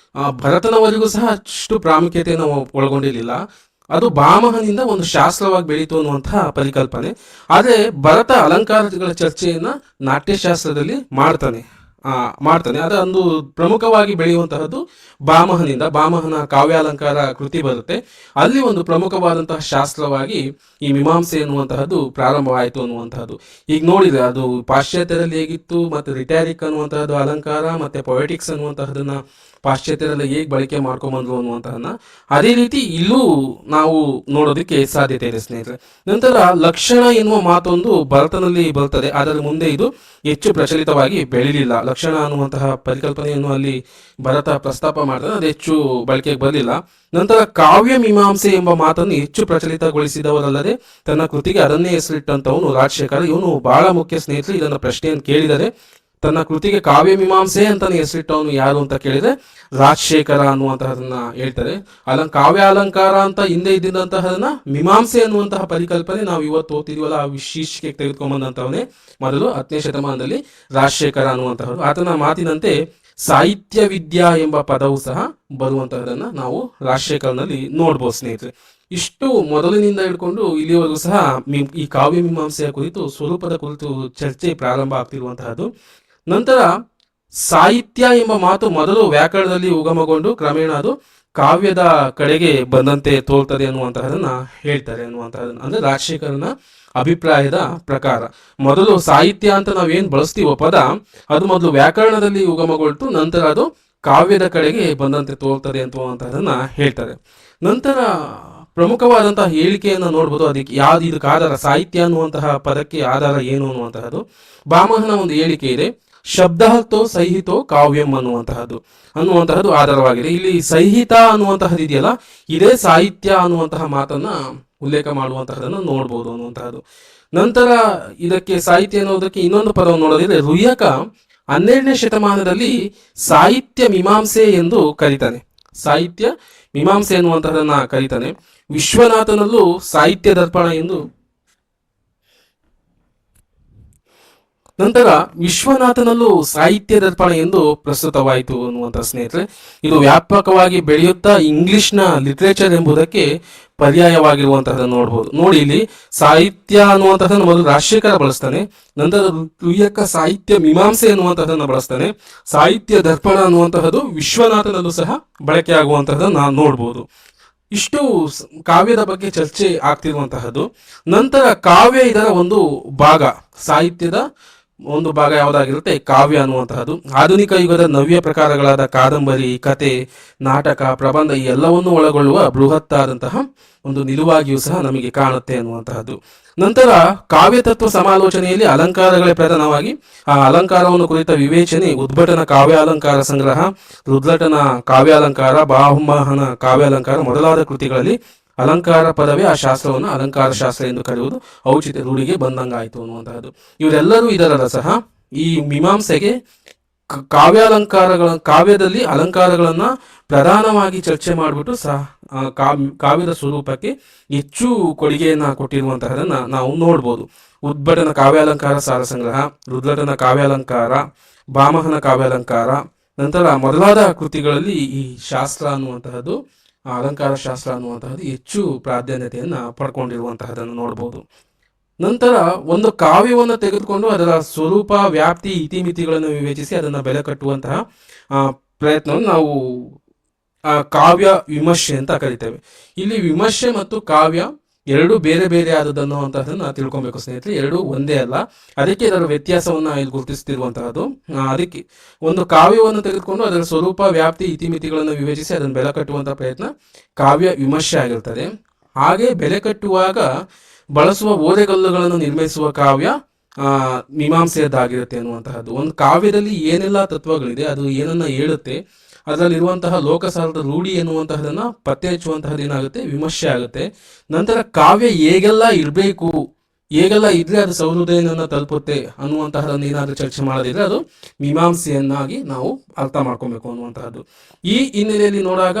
ಭರತನವರೆಗೂ ಸಹ ಅಷ್ಟು ಪ್ರಾಮುಖ್ಯತೆಯನ್ನು ಒಳಗೊಂಡಿರಲಿಲ್ಲ. ಅದು ಭಾಮಹನಿಂದ ಒಂದು ಶಾಸ್ತ್ರವಾಗಿ ಬೆಳೀತು ಅನ್ನುವಂತಹ ಪರಿಕಲ್ಪನೆ. ಆದರೆ ಭರತ ಅಲಂಕಾರಗಳ ಚರ್ಚೆಯನ್ನ ನಾಟ್ಯಶಾಸ್ತ್ರದಲ್ಲಿ ಮಾಡ್ತಾನೆ. ಅದೊಂದು ಪ್ರಮುಖವಾಗಿ ಬೆಳೆಯುವಂತಹದ್ದು ಭಾಮಹನಿಂದ. ಭಾಮಹನ ಕಾವ್ಯಾಲಂಕಾರ ಕೃತಿ ಬರುತ್ತೆ. ಅಲ್ಲಿ ಒಂದು ಪ್ರಮುಖವಾದಂತಹ ಶಾಸ್ತ್ರವಾಗಿ ಈ ಮೀಮಾಂಸೆ ಎನ್ನುವಂತಹದ್ದು ಪ್ರಾರಂಭವಾಯಿತು ಅನ್ನುವಂತಹದ್ದು. ಈಗ ನೋಡಿದ್ರೆ ಅದು ಪಾಶ್ಚಾತ್ಯರಲ್ಲಿ ಹೇಗಿತ್ತು, ಮತ್ತೆ ರಿಟ್ಯಾರಿಕ್ ಅನ್ನುವಂತಹದ್ದು ಅಲಂಕಾರ, ಮತ್ತೆ ಪೊಯೆಟಿಕ್ಸ್ ಅನ್ನುವಂತಹದನ್ನ ಪಾಶ್ಚಾತ್ಯರಲ್ಲಿ ಹೇಗೆ ಬಳಕೆ ಮಾಡ್ಕೊಂಡ್ಬಂದ್ರು ಅನ್ನುವಂತಹನ್ನ ಅದೇ ರೀತಿ ಇಲ್ಲೂ ನಾವು ನೋಡೋದಕ್ಕೆ ಸಾಧ್ಯತೆ ಇದೆ ಸ್ನೇಹಿತರೆ. ನಂತರ ಲಕ್ಷಣ ಎನ್ನುವ ಮಾತೊಂದು ಭರತನಲ್ಲಿ ಬರ್ತದೆ, ಅದರ ಮುಂದೆ ಇದು ಹೆಚ್ಚು ಪ್ರಚಲಿತವಾಗಿ ಬೆಳಿಲಿಲ್ಲ. ಲಕ್ಷಣ ಅನ್ನುವಂತಹ ಪರಿಕಲ್ಪನೆಯನ್ನು ಅಲ್ಲಿ ಭರತ ಪ್ರಸ್ತಾಪ ಮಾಡ್ತಾನೆ, ಅದು ಹೆಚ್ಚು ಬಳಕೆಗೆ ಬರಲಿಲ್ಲ. ನಂತರ ಕಾವ್ಯ ಮೀಮಾಂಸೆ ಎಂಬ ಮಾತನ್ನು ಹೆಚ್ಚು ಪ್ರಚಲಿತಗೊಳಿಸಿದವರಲ್ಲದೆ ತನ್ನ ಕೃತಿಗೆ ಅದನ್ನೇ ಹೆಸರಿಟ್ಟಂತವನು ರಾಜಶೇಖರ. ಇವನು ಬಹಳ ಮುಖ್ಯ ಸ್ನೇಹಿತರೆ. ಇದನ್ನ ಪ್ರಶ್ನೆಯನ್ನು ಕೇಳಿದರೆ ತನ್ನ ಕೃತಿಗೆ ಕಾವ್ಯ ಮೀಮಾಂಸೆ ಅಂತಾನೆ ಹೆಸರಿಟ್ಟವನು ಯಾರು ಅಂತ ಕೇಳಿದ್ರೆ ರಾಜಶೇಖರ ಅನ್ನುವಂತಹದನ್ನ ಹೇಳ್ತಾರೆ. ಕಾವ್ಯ ಅಲಂಕಾರ ಅಂತ ಹಿಂದೆ ಇದ್ದಿದ್ದಂತಹದನ್ನ ಮೀಮಾಂಸೆ ಅನ್ನುವಂತಹ ಪರಿಕಲ್ಪನೆ ನಾವು ಇವತ್ತು ಓದ್ತಿದೀವಲ್ಲ, ಆ ಶೀರ್ಷಿಕೆ ತೆಗೆದುಕೊಂಡ್ಬಂದಂತವನೇ ಮೊದಲು 10ನೇ ಶತಮಾನದಲ್ಲಿ ರಾಜಶೇಖರ ಅನ್ನುವಂತಹದ್ದು. ಆತನ ಮಾತಿನಂತೆ ಸಾಹಿತ್ಯ ವಿದ್ಯಾ ಎಂಬ ಪದವು ಸಹ ಬರುವಂತಹದನ್ನ ನಾವು ರಾಜಶೇಖರನಲ್ಲಿ ನೋಡ್ಬೋದು ಸ್ನೇಹಿತರೆ. ಇಷ್ಟು ಮೊದಲಿನಿಂದ ಹಿಡ್ಕೊಂಡು ಇಲ್ಲಿವರೆಗೂ ಸಹ ಈ ಕಾವ್ಯ ಮೀಮಾಂಸೆಯ ಕುರಿತು ಸ್ವರೂಪದ ಕುರಿತು ಚರ್ಚೆ ಪ್ರಾರಂಭ ಆಗ್ತಿರುವಂತಹದ್ದು. ನಂತರ ಸಾಹಿತ್ಯ ಎಂಬ ಮಾತು ಮೊದಲು ವ್ಯಾಕರಣದಲ್ಲಿ ಉಗಮಗೊಂಡು ಕ್ರಮೇಣ ಅದು ಕಾವ್ಯದ ಕಡೆಗೆ ಬಂದಂತೆ ತೋರ್ತದೆ ಅನ್ನುವಂತಹದನ್ನ ಹೇಳ್ತಾರೆ ಅನ್ನುವಂತಹದನ್ನ. ಅಂದ್ರೆ ರಾಜಶೇಖರನ ಅಭಿಪ್ರಾಯದ ಪ್ರಕಾರ ಮೊದಲು ಸಾಹಿತ್ಯ ಅಂತ ನಾವೇನ್ ಬಳಸ್ತೀವೋ ಪದ, ಅದು ಮೊದಲು ವ್ಯಾಕರಣದಲ್ಲಿ ಉಗಮಗೊಳ್ತು, ನಂತರ ಅದು ಕಾವ್ಯದ ಕಡೆಗೆ ಬಂದಂತೆ ತೋರ್ತದೆ ಅನ್ನುವಂತಹದನ್ನ ಹೇಳ್ತಾರೆ. ನಂತರ ಪ್ರಮುಖವಾದಂತಹ ಹೇಳಿಕೆಯನ್ನು ನೋಡ್ಬೋದು. ಇದಕ್ಕೆ ಆಧಾರ ಸಾಹಿತ್ಯ ಅನ್ನುವಂತಹ ಪದಕ್ಕೆ ಆಧಾರ ಏನು ಅನ್ನುವಂತಹದ್ದು ಭಾಮಹನ ಒಂದು ಹೇಳಿಕೆ ಇದೆ. ಶಬ್ದಹತ್ತೋ ಸಹಿತೋ ಕಾವ್ಯಂ ಅನ್ನುವಂತಹದ್ದು ಆಧಾರವಾಗಿದೆ. ಇಲ್ಲಿ ಸಹಿತ ಅನ್ನುವಂತಹದ್ದು ಇದೆಯಲ್ಲ, ಇದೇ ಸಾಹಿತ್ಯ ಅನ್ನುವಂತಹ ಮಾತನ್ನ ಉಲ್ಲೇಖ ಮಾಡುವಂತಹದನ್ನು ನೋಡ್ಬೋದು ಅನ್ನುವಂತಹದ್ದು. ನಂತರ ಇದಕ್ಕೆ ಸಾಹಿತ್ಯ ಅನ್ನೋದಕ್ಕೆ ಇನ್ನೊಂದು ಪದವನ್ನು ನೋಡೋದಿದ್ರೆ ರುಯ್ಯಕ 12ನೇ ಶತಮಾನದಲ್ಲಿ ಸಾಹಿತ್ಯ ಮೀಮಾಂಸೆ ಎಂದು ಕರೀತಾನೆ. ಸಾಹಿತ್ಯ ಮೀಮಾಂಸೆ ಎನ್ನುವಂತಹದನ್ನ ಕರೀತಾನೆ. ವಿಶ್ವನಾಥನಲ್ಲೂ ಸಾಹಿತ್ಯ ದರ್ಪಣ ಎಂದು, ನಂತರ ವಿಶ್ವನಾಥನಲ್ಲೂ ಸಾಹಿತ್ಯ ದರ್ಪಣ ಎಂದು ಪ್ರಸ್ತುತವಾಯಿತು ಅನ್ನುವಂಥ ಸ್ನೇಹಿತರೆ. ಇದು ವ್ಯಾಪಕವಾಗಿ ಬೆಳೆಯುತ್ತಾ ಇಂಗ್ಲಿಷ್ನ ಲಿಟ್ರೇಚರ್ ಎಂಬುದಕ್ಕೆ ಪರ್ಯಾಯವಾಗಿರುವಂತಹದನ್ನು ನೋಡ್ಬೋದು. ನೋಡಿ, ಇಲ್ಲಿ ಸಾಹಿತ್ಯ ಅನ್ನುವಂತಹದನ್ನು ಮೊದಲು ರಾಜಶೇಖರ ಬಳಸ್ತಾನೆ, ನಂತರ ರುಯ್ಯಕ ಸಾಹಿತ್ಯ ಮೀಮಾಂಸೆ ಅನ್ನುವಂತಹದನ್ನ ಬಳಸ್ತಾನೆ. ಸಾಹಿತ್ಯ ದರ್ಪಣ ಅನ್ನುವಂತಹದ್ದು ವಿಶ್ವನಾಥನಲ್ಲೂ ಸಹ ಬಳಕೆ ಆಗುವಂತಹದನ್ನ ನಾವು ನೋಡ್ಬೋದು. ಇಷ್ಟು ಕಾವ್ಯದ ಬಗ್ಗೆ ಚರ್ಚೆ ಆಗ್ತಿರುವಂತಹದ್ದು. ನಂತರ ಕಾವ್ಯ ಇದರ ಒಂದು ಭಾಗ, ಸಾಹಿತ್ಯದ ಒಂದು ಭಾಗ ಯಾವುದಾಗಿರುತ್ತೆ ಕಾವ್ಯ ಅನ್ನುವಂತಹದ್ದು. ಆಧುನಿಕ ಯುಗದ ನವ್ಯ ಪ್ರಕಾರಗಳಾದ ಕಾದಂಬರಿ, ಕತೆ, ನಾಟಕ, ಪ್ರಬಂಧ ಈ ಎಲ್ಲವನ್ನೂ ಒಳಗೊಳ್ಳುವ ಬೃಹತ್ತಾದಂತಹ ಒಂದು ನಿಲುವಾಗಿಯೂ ಸಹ ನಮಗೆ ಕಾಣುತ್ತೆ ಅನ್ನುವಂತಹದ್ದು. ನಂತರ ಕಾವ್ಯ ತತ್ವ ಸಮಾಲೋಚನೆಯಲ್ಲಿ ಅಲಂಕಾರಗಳೇ ಪ್ರಧಾನವಾಗಿ, ಆ ಅಲಂಕಾರವನ್ನು ಕುರಿತ ವಿವೇಚನೆ ಉದ್ಭಟನ ಕಾವ್ಯಾಲಂಕಾರ ಸಂಗ್ರಹ, ರುದ್ರಟನ ಕಾವ್ಯಾಲಂಕಾರ, ಭಾಮಹನ ಕಾವ್ಯಾಲಂಕಾರ ಮೊದಲಾದ ಕೃತಿಗಳಲ್ಲಿ ಅಲಂಕಾರ ಪದವೇ ಆ ಶಾಸ್ತ್ರವನ್ನು ಅಲಂಕಾರ ಶಾಸ್ತ್ರ ಎಂದು ಕರೆಯುವುದು ಔಚಿತ್ಯ ರೂಢಿಗೆ ಬಂದಂಗಾಯಿತು ಅನ್ನುವಂತಹದ್ದು. ಇವರೆಲ್ಲರೂ ಇದರ ಸಹ ಈ ಮೀಮಾಂಸೆಗೆ ಕಾವ್ಯದಲ್ಲಿ ಅಲಂಕಾರಗಳನ್ನ ಪ್ರಧಾನವಾಗಿ ಚರ್ಚೆ ಮಾಡಿಬಿಟ್ಟು ಸಹ ಕಾವ್ಯದ ಸ್ವರೂಪಕ್ಕೆ ಹೆಚ್ಚು ಕೊಡುಗೆಯನ್ನ ಕೊಟ್ಟಿರುವಂತಹದನ್ನ ನಾವು ನೋಡ್ಬೋದು. ಉದ್ಭಟನ ಕಾವ್ಯಾಲಂಕಾರ ಸಾರ ಸಂಗ್ರಹ, ರುದ್ರಟನ ಕಾವ್ಯಾಲಂಕಾರ, ಭಾಮಹನ ಕಾವ್ಯಾಲಂಕಾರ, ನಂತರ ಮೊದಲಾದ ಕೃತಿಗಳಲ್ಲಿ ಈ ಶಾಸ್ತ್ರ ಅನ್ನುವಂತಹದ್ದು, ಅಲಂಕಾರ ಶಾಸ್ತ್ರ ಅನ್ನುವಂತಹದ್ದು ಹೆಚ್ಚು ಪ್ರಾಧಾನ್ಯತೆಯನ್ನ ಪಡ್ಕೊಂಡಿರುವಂತಹದನ್ನು ನೋಡ್ಬೋದು. ನಂತರ ಒಂದು ಕಾವ್ಯವನ್ನು ತೆಗೆದುಕೊಂಡು ಅದರ ಸ್ವರೂಪ, ವ್ಯಾಪ್ತಿ, ಇತಿಮಿತಿಗಳನ್ನು ವಿವೇಚಿಸಿ ಅದನ್ನು ಬೆಲೆ ಕಟ್ಟುವಂತಹ ಪ್ರಯತ್ನವನ್ನು ನಾವು ಕಾವ್ಯ ವಿಮರ್ಶೆ ಅಂತ ಕರಿತೇವೆ. ಇಲ್ಲಿ ವಿಮರ್ಶೆ ಮತ್ತು ಕಾವ್ಯ ಎರಡು ಬೇರೆ ಬೇರೆ ಆದದನ್ನು ಅಂತಹದನ್ನ ತಿಳ್ಕೊಬೇಕು ಸ್ನೇಹಿತರೆ. ಎರಡು ಒಂದೇ ಅಲ್ಲ, ಅದಕ್ಕೆ ಇದರ ವ್ಯತ್ಯಾಸವನ್ನ ಇಲ್ಲಿ ಗುರುತಿಸ್ತಿರುವಂತಹದ್ದು. ಅದಕ್ಕೆ ಒಂದು ಕಾವ್ಯವನ್ನು ತೆಗೆದುಕೊಂಡು ಅದರ ಸ್ವರೂಪ, ವ್ಯಾಪ್ತಿ, ಇತಿಮಿತಿಗಳನ್ನು ವಿವೇಚಿಸಿ ಅದನ್ನು ಬೆಲೆ ಕಟ್ಟುವಂತಹ ಪ್ರಯತ್ನ ಕಾವ್ಯ ವಿಮರ್ಶೆ ಆಗಿರ್ತದೆ. ಹಾಗೆ ಬೆಲೆ ಕಟ್ಟುವಾಗ ಬಳಸುವ ಓರೆಗಲ್ಲುಗಳನ್ನು ನಿರ್ಮಿಸುವ ಕಾವ್ಯ ಮೀಮಾಂಸೆಯದ್ದಾಗಿರುತ್ತೆ ಅನ್ನುವಂತಹದ್ದು. ಒಂದು ಕಾವ್ಯದಲ್ಲಿ ಏನೆಲ್ಲ ತತ್ವಗಳಿದೆ, ಅದು ಏನನ್ನ ಹೇಳುತ್ತೆ, ಅದರಲ್ಲಿರುವಂತಹ ಲೋಕಸಾರದ ರೂಢಿ ಎನ್ನುವಂತಹದನ್ನ ಪತ್ತೆ ಹಚ್ಚುವಂತಹದ್ದು ಏನಾಗುತ್ತೆ, ವಿಮರ್ಶೆ ಆಗುತ್ತೆ. ನಂತರ ಕಾವ್ಯ ಹೇಗೆಲ್ಲ ಇರಬೇಕು, ಹೇಗೆಲ್ಲ ಇದ್ರೆ ಅದು ಸಹೃದಯನನ್ನ ತಲುಪುತ್ತೆ ಅನ್ನುವಂತಹದನ್ನು ಏನಾದರೂ ಚರ್ಚೆ ಮಾಡೋದಿದ್ರೆ ಅದು ಮೀಮಾಂಸೆಯನ್ನಾಗಿ ನಾವು ಅರ್ಥ ಮಾಡ್ಕೊಬೇಕು ಅನ್ನುವಂತಹದ್ದು. ಈ ಹಿನ್ನೆಲೆಯಲ್ಲಿ ನೋಡಾಗ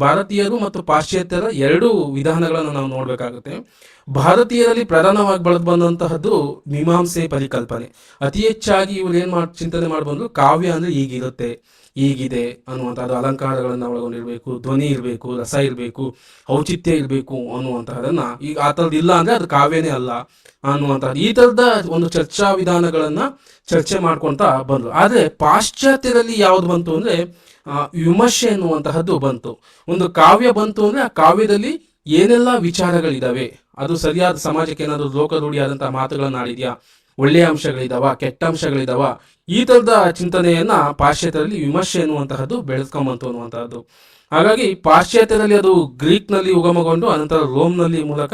ಭಾರತೀಯರು ಮತ್ತು ಪಾಶ್ಚಾತ್ಯರ ಎರಡು ವಿಧಾನಗಳನ್ನು ನಾವು ನೋಡ್ಬೇಕಾಗುತ್ತೆ. ಭಾರತೀಯರಲ್ಲಿ ಪ್ರಧಾನವಾಗಿ ಬೆಳೆದು ಬಂದಂತಹದ್ದು ಮೀಮಾಂಸೆ ಪರಿಕಲ್ಪನೆ. ಅತಿ ಹೆಚ್ಚಾಗಿ ಇವ್ರು ಚಿಂತನೆ ಮಾಡ್ಬಂದ್ರು ಕಾವ್ಯ ಅಂದ್ರೆ ಹೀಗಿರುತ್ತೆ, ಹೀಗಿದೆ ಅನ್ನುವಂಥದ್ದು, ಅಲಂಕಾರಗಳನ್ನ ಒಳಗೊಂಡಿರ್ಬೇಕು, ಧ್ವನಿ ಇರಬೇಕು, ರಸ ಇರಬೇಕು, ಔಚಿತ್ಯ ಇರಬೇಕು ಅನ್ನುವಂತಹದನ್ನ, ಈಗ ಆ ಥರದ್ದು ಇಲ್ಲ ಅಂದ್ರೆ ಅದು ಕಾವ್ಯನೇ ಅಲ್ಲ ಅನ್ನುವಂಥದ್ದು. ಈ ತರದ ಒಂದು ಚರ್ಚಾ ವಿಧಾನಗಳನ್ನ ಚರ್ಚೆ ಮಾಡ್ಕೊಂತ ಬಂದ್ರು. ಆದ್ರೆ ಪಾಶ್ಚಾತ್ಯರಲ್ಲಿ ಯಾವ್ದು ಬಂತು ಅಂದ್ರೆ ವಿಮರ್ಶೆ ಎನ್ನುವಂತಹದ್ದು ಬಂತು. ಒಂದು ಕಾವ್ಯ ಬಂತು ಅಂದ್ರೆ ಆ ಕಾವ್ಯದಲ್ಲಿ ಏನೆಲ್ಲ ವಿಚಾರಗಳಿದಾವೆ, ಅದು ಸರಿಯಾದ ಸಮಾಜಕ್ಕೆ ಏನಾದ್ರು ಲೋಕರೂಢಿಯಾದಂತಹ ಮಾತುಗಳನ್ನ ಆಡಿದ್ಯಾ, ಒಳ್ಳೆಯ ಅಂಶಗಳಿದಾವ, ಕೆಟ್ಟ ಅಂಶಗಳಿದಾವ, ಈ ತರದ ಚಿಂತನೆಯನ್ನ ಪಾಶ್ಚಾತ್ಯರಲ್ಲಿ ವಿಮರ್ಶೆ ಎನ್ನುವಂತಹದ್ದು ಬೆಳೆಸ್ಕೊಂಬಂತು ಅನ್ನುವಂತಹದ್ದು. ಹಾಗಾಗಿ ಪಾಶ್ಚಾತ್ಯದಲ್ಲಿ ಅದು ಗ್ರೀಕ್ ನಲ್ಲಿ ಉಗಮಗೊಂಡು ಅನಂತರ ರೋಮ್ ನಲ್ಲಿ ಮೂಲಕ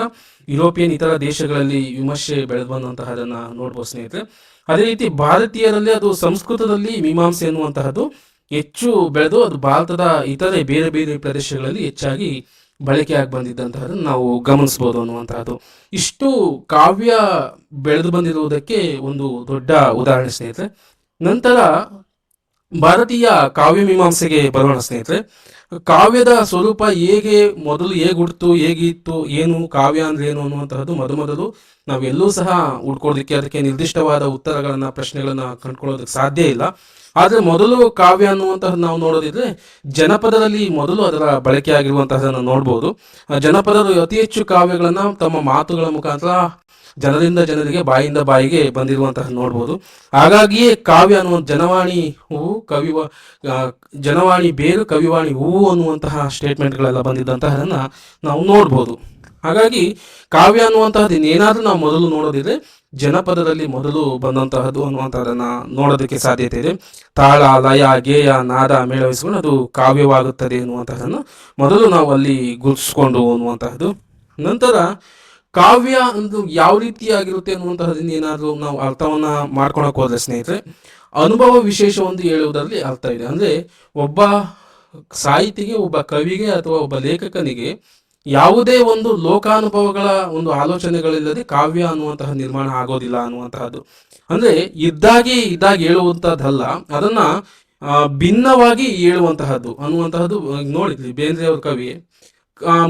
ಯುರೋಪಿಯನ್ ಇತರ ದೇಶಗಳಲ್ಲಿ ವಿಮರ್ಶೆ ಬೆಳೆದು ಬಂದಂತಹದನ್ನ ನೋಡ್ಬೋದು ಸ್ನೇಹಿತರೆ. ಅದೇ ರೀತಿ ಭಾರತೀಯರಲ್ಲಿ ಅದು ಸಂಸ್ಕೃತದಲ್ಲಿ ಮೀಮಾಂಸೆ ಎನ್ನುವಂತಹದ್ದು ಹೆಚ್ಚು ಬೆಳೆದು ಅದು ಭಾರತದ ಇತರೆ ಬೇರೆ ಬೇರೆ ಪ್ರದೇಶಗಳಲ್ಲಿ ಹೆಚ್ಚಾಗಿ ಬಳಕೆಯಾಗಿ ಬಂದಿದ್ದಂತಹದನ್ನು ನಾವು ಗಮನಿಸಬಹುದು ಅನ್ನುವಂತಹದ್ದು. ಇಷ್ಟು ಕಾವ್ಯ ಬೆಳೆದು ಬಂದಿರುವುದಕ್ಕೆ ಒಂದು ದೊಡ್ಡ ಉದಾಹರಣೆ ಸ್ನೇಹಿತರೆ. ನಂತರ ಭಾರತೀಯ ಕಾವ್ಯ ಮೀಮಾಂಸೆಗೆ ಬರೋಣ ಸ್ನೇಹಿತರೆ. ಕಾವ್ಯದ ಸ್ವರೂಪ ಮೊದಲು ಹೇಗೆ ಹುಡ್ತು, ಹೇಗಿತ್ತು, ಏನು ಕಾವ್ಯ ಅಂದ್ರೆ ಏನು ಅನ್ನುವಂತಹದ್ದು ಮೊದಲು ನಾವೆಲ್ಲೂ ಸಹ ಹುಡ್ಕೊಳ್ಳೋದಕ್ಕೆ ಅದಕ್ಕೆ ನಿರ್ದಿಷ್ಟವಾದ ಉತ್ತರಗಳನ್ನ, ಪ್ರಶ್ನೆಗಳನ್ನ ಕಂಡುಕೊಳ್ಳೋದಕ್ಕೆ ಸಾಧ್ಯ ಇಲ್ಲ. ಆದ್ರೆ ಮೊದಲು ಕಾವ್ಯ ಅನ್ನುವಂತಹದ್ದು ನಾವು ನೋಡೋದಿದ್ರೆ ಜನಪದರಲ್ಲಿ ಮೊದಲು ಅದರ ಬಳಕೆ ಆಗಿರುವಂತಹದನ್ನು ನೋಡ್ಬೋದು. ಜನಪದರು ಅತಿ ಹೆಚ್ಚು ಕಾವ್ಯಗಳನ್ನ ತಮ್ಮ ಮಾತುಗಳ ಮುಖಾಂತರ ಜನರಿಂದ ಜನರಿಗೆ, ಬಾಯಿಂದ ಬಾಯಿಗೆ ಬಂದಿರುವಂತಹ ನೋಡ್ಬೋದು. ಹಾಗಾಗಿಯೇ ಕಾವ್ಯ ಅನ್ನುವ ಜನವಾಣಿ ಹೂವು ಜನವಾಣಿ ಬೇರು, ಕವಿವಾಣಿ ಹೂವು ಅನ್ನುವಂತಹ ಸ್ಟೇಟ್ಮೆಂಟ್ಗಳೆಲ್ಲ ಬಂದಿದ್ದಂತಹದನ್ನ ನಾವು ನೋಡ್ಬೋದು. ಹಾಗಾಗಿ ಕಾವ್ಯ ಅನ್ನುವಂತಹದ್ದು ಇನ್ನೇನಾದ್ರೂ ನಾವು ಮೊದಲು ನೋಡೋದಿದ್ರೆ ಜನಪದದಲ್ಲಿ ಮೊದಲು ಬಂದಂತಹದ್ದು ಅನ್ನುವಂತಹದನ್ನ ನೋಡೋದಕ್ಕೆ ಸಾಧ್ಯತೆ ಇದೆ. ತಾಳ, ಲಯ, ಗೇಯ, ನಾದ ಮೇಳವಿಸಿಕೊಂಡು ಅದು ಕಾವ್ಯವಾಗುತ್ತದೆ ಅನ್ನುವಂತಹದನ್ನು ಮೊದಲು ನಾವು ಅಲ್ಲಿ ಗುರುತಿಸ್ಕೊಂಡು ಅನ್ನುವಂತಹದ್ದು. ನಂತರ ಕಾವ್ಯ ಅಂದು ಯಾವ ರೀತಿಯಾಗಿರುತ್ತೆ ಅನ್ನುವಂತಹದನ್ನ ಏನಾದ್ರೂ ನಾವು ಅರ್ಥವನ್ನ ಮಾಡ್ಕೊಳಕ್ ಹೋದ್ರೆ ಸ್ನೇಹಿತರೆ, ಅನುಭವ ವಿಶೇಷ ಒಂದು ಹೇಳುವುದರಲ್ಲಿ ಅರ್ಥ ಇದೆ. ಅಂದ್ರೆ ಒಬ್ಬ ಸಾಹಿತಿಗೆ, ಒಬ್ಬ ಕವಿಗೆ ಅಥವಾ ಒಬ್ಬ ಲೇಖಕನಿಗೆ ಯಾವುದೇ ಒಂದು ಲೋಕಾನುಭವಗಳ ಒಂದು ಆಲೋಚನೆಗಳಿಲ್ಲದೆ ಕಾವ್ಯ ಅನ್ನುವಂತಹ ನಿರ್ಮಾಣ ಆಗೋದಿಲ್ಲ ಅನ್ನುವಂತಹದ್ದು. ಅಂದ್ರೆ ಇದ್ದಾಗಿ ಹೇಳುವಂತಹದ್ದಲ್ಲ, ಅದನ್ನ ಭಿನ್ನವಾಗಿ ಹೇಳುವಂತಹದ್ದು ಅನ್ನುವಂತಹದ್ದು. ನೋಡಿದ್ವಿ ಬೇಂದ್ರೆ ಅವ್ರ ಕವಿ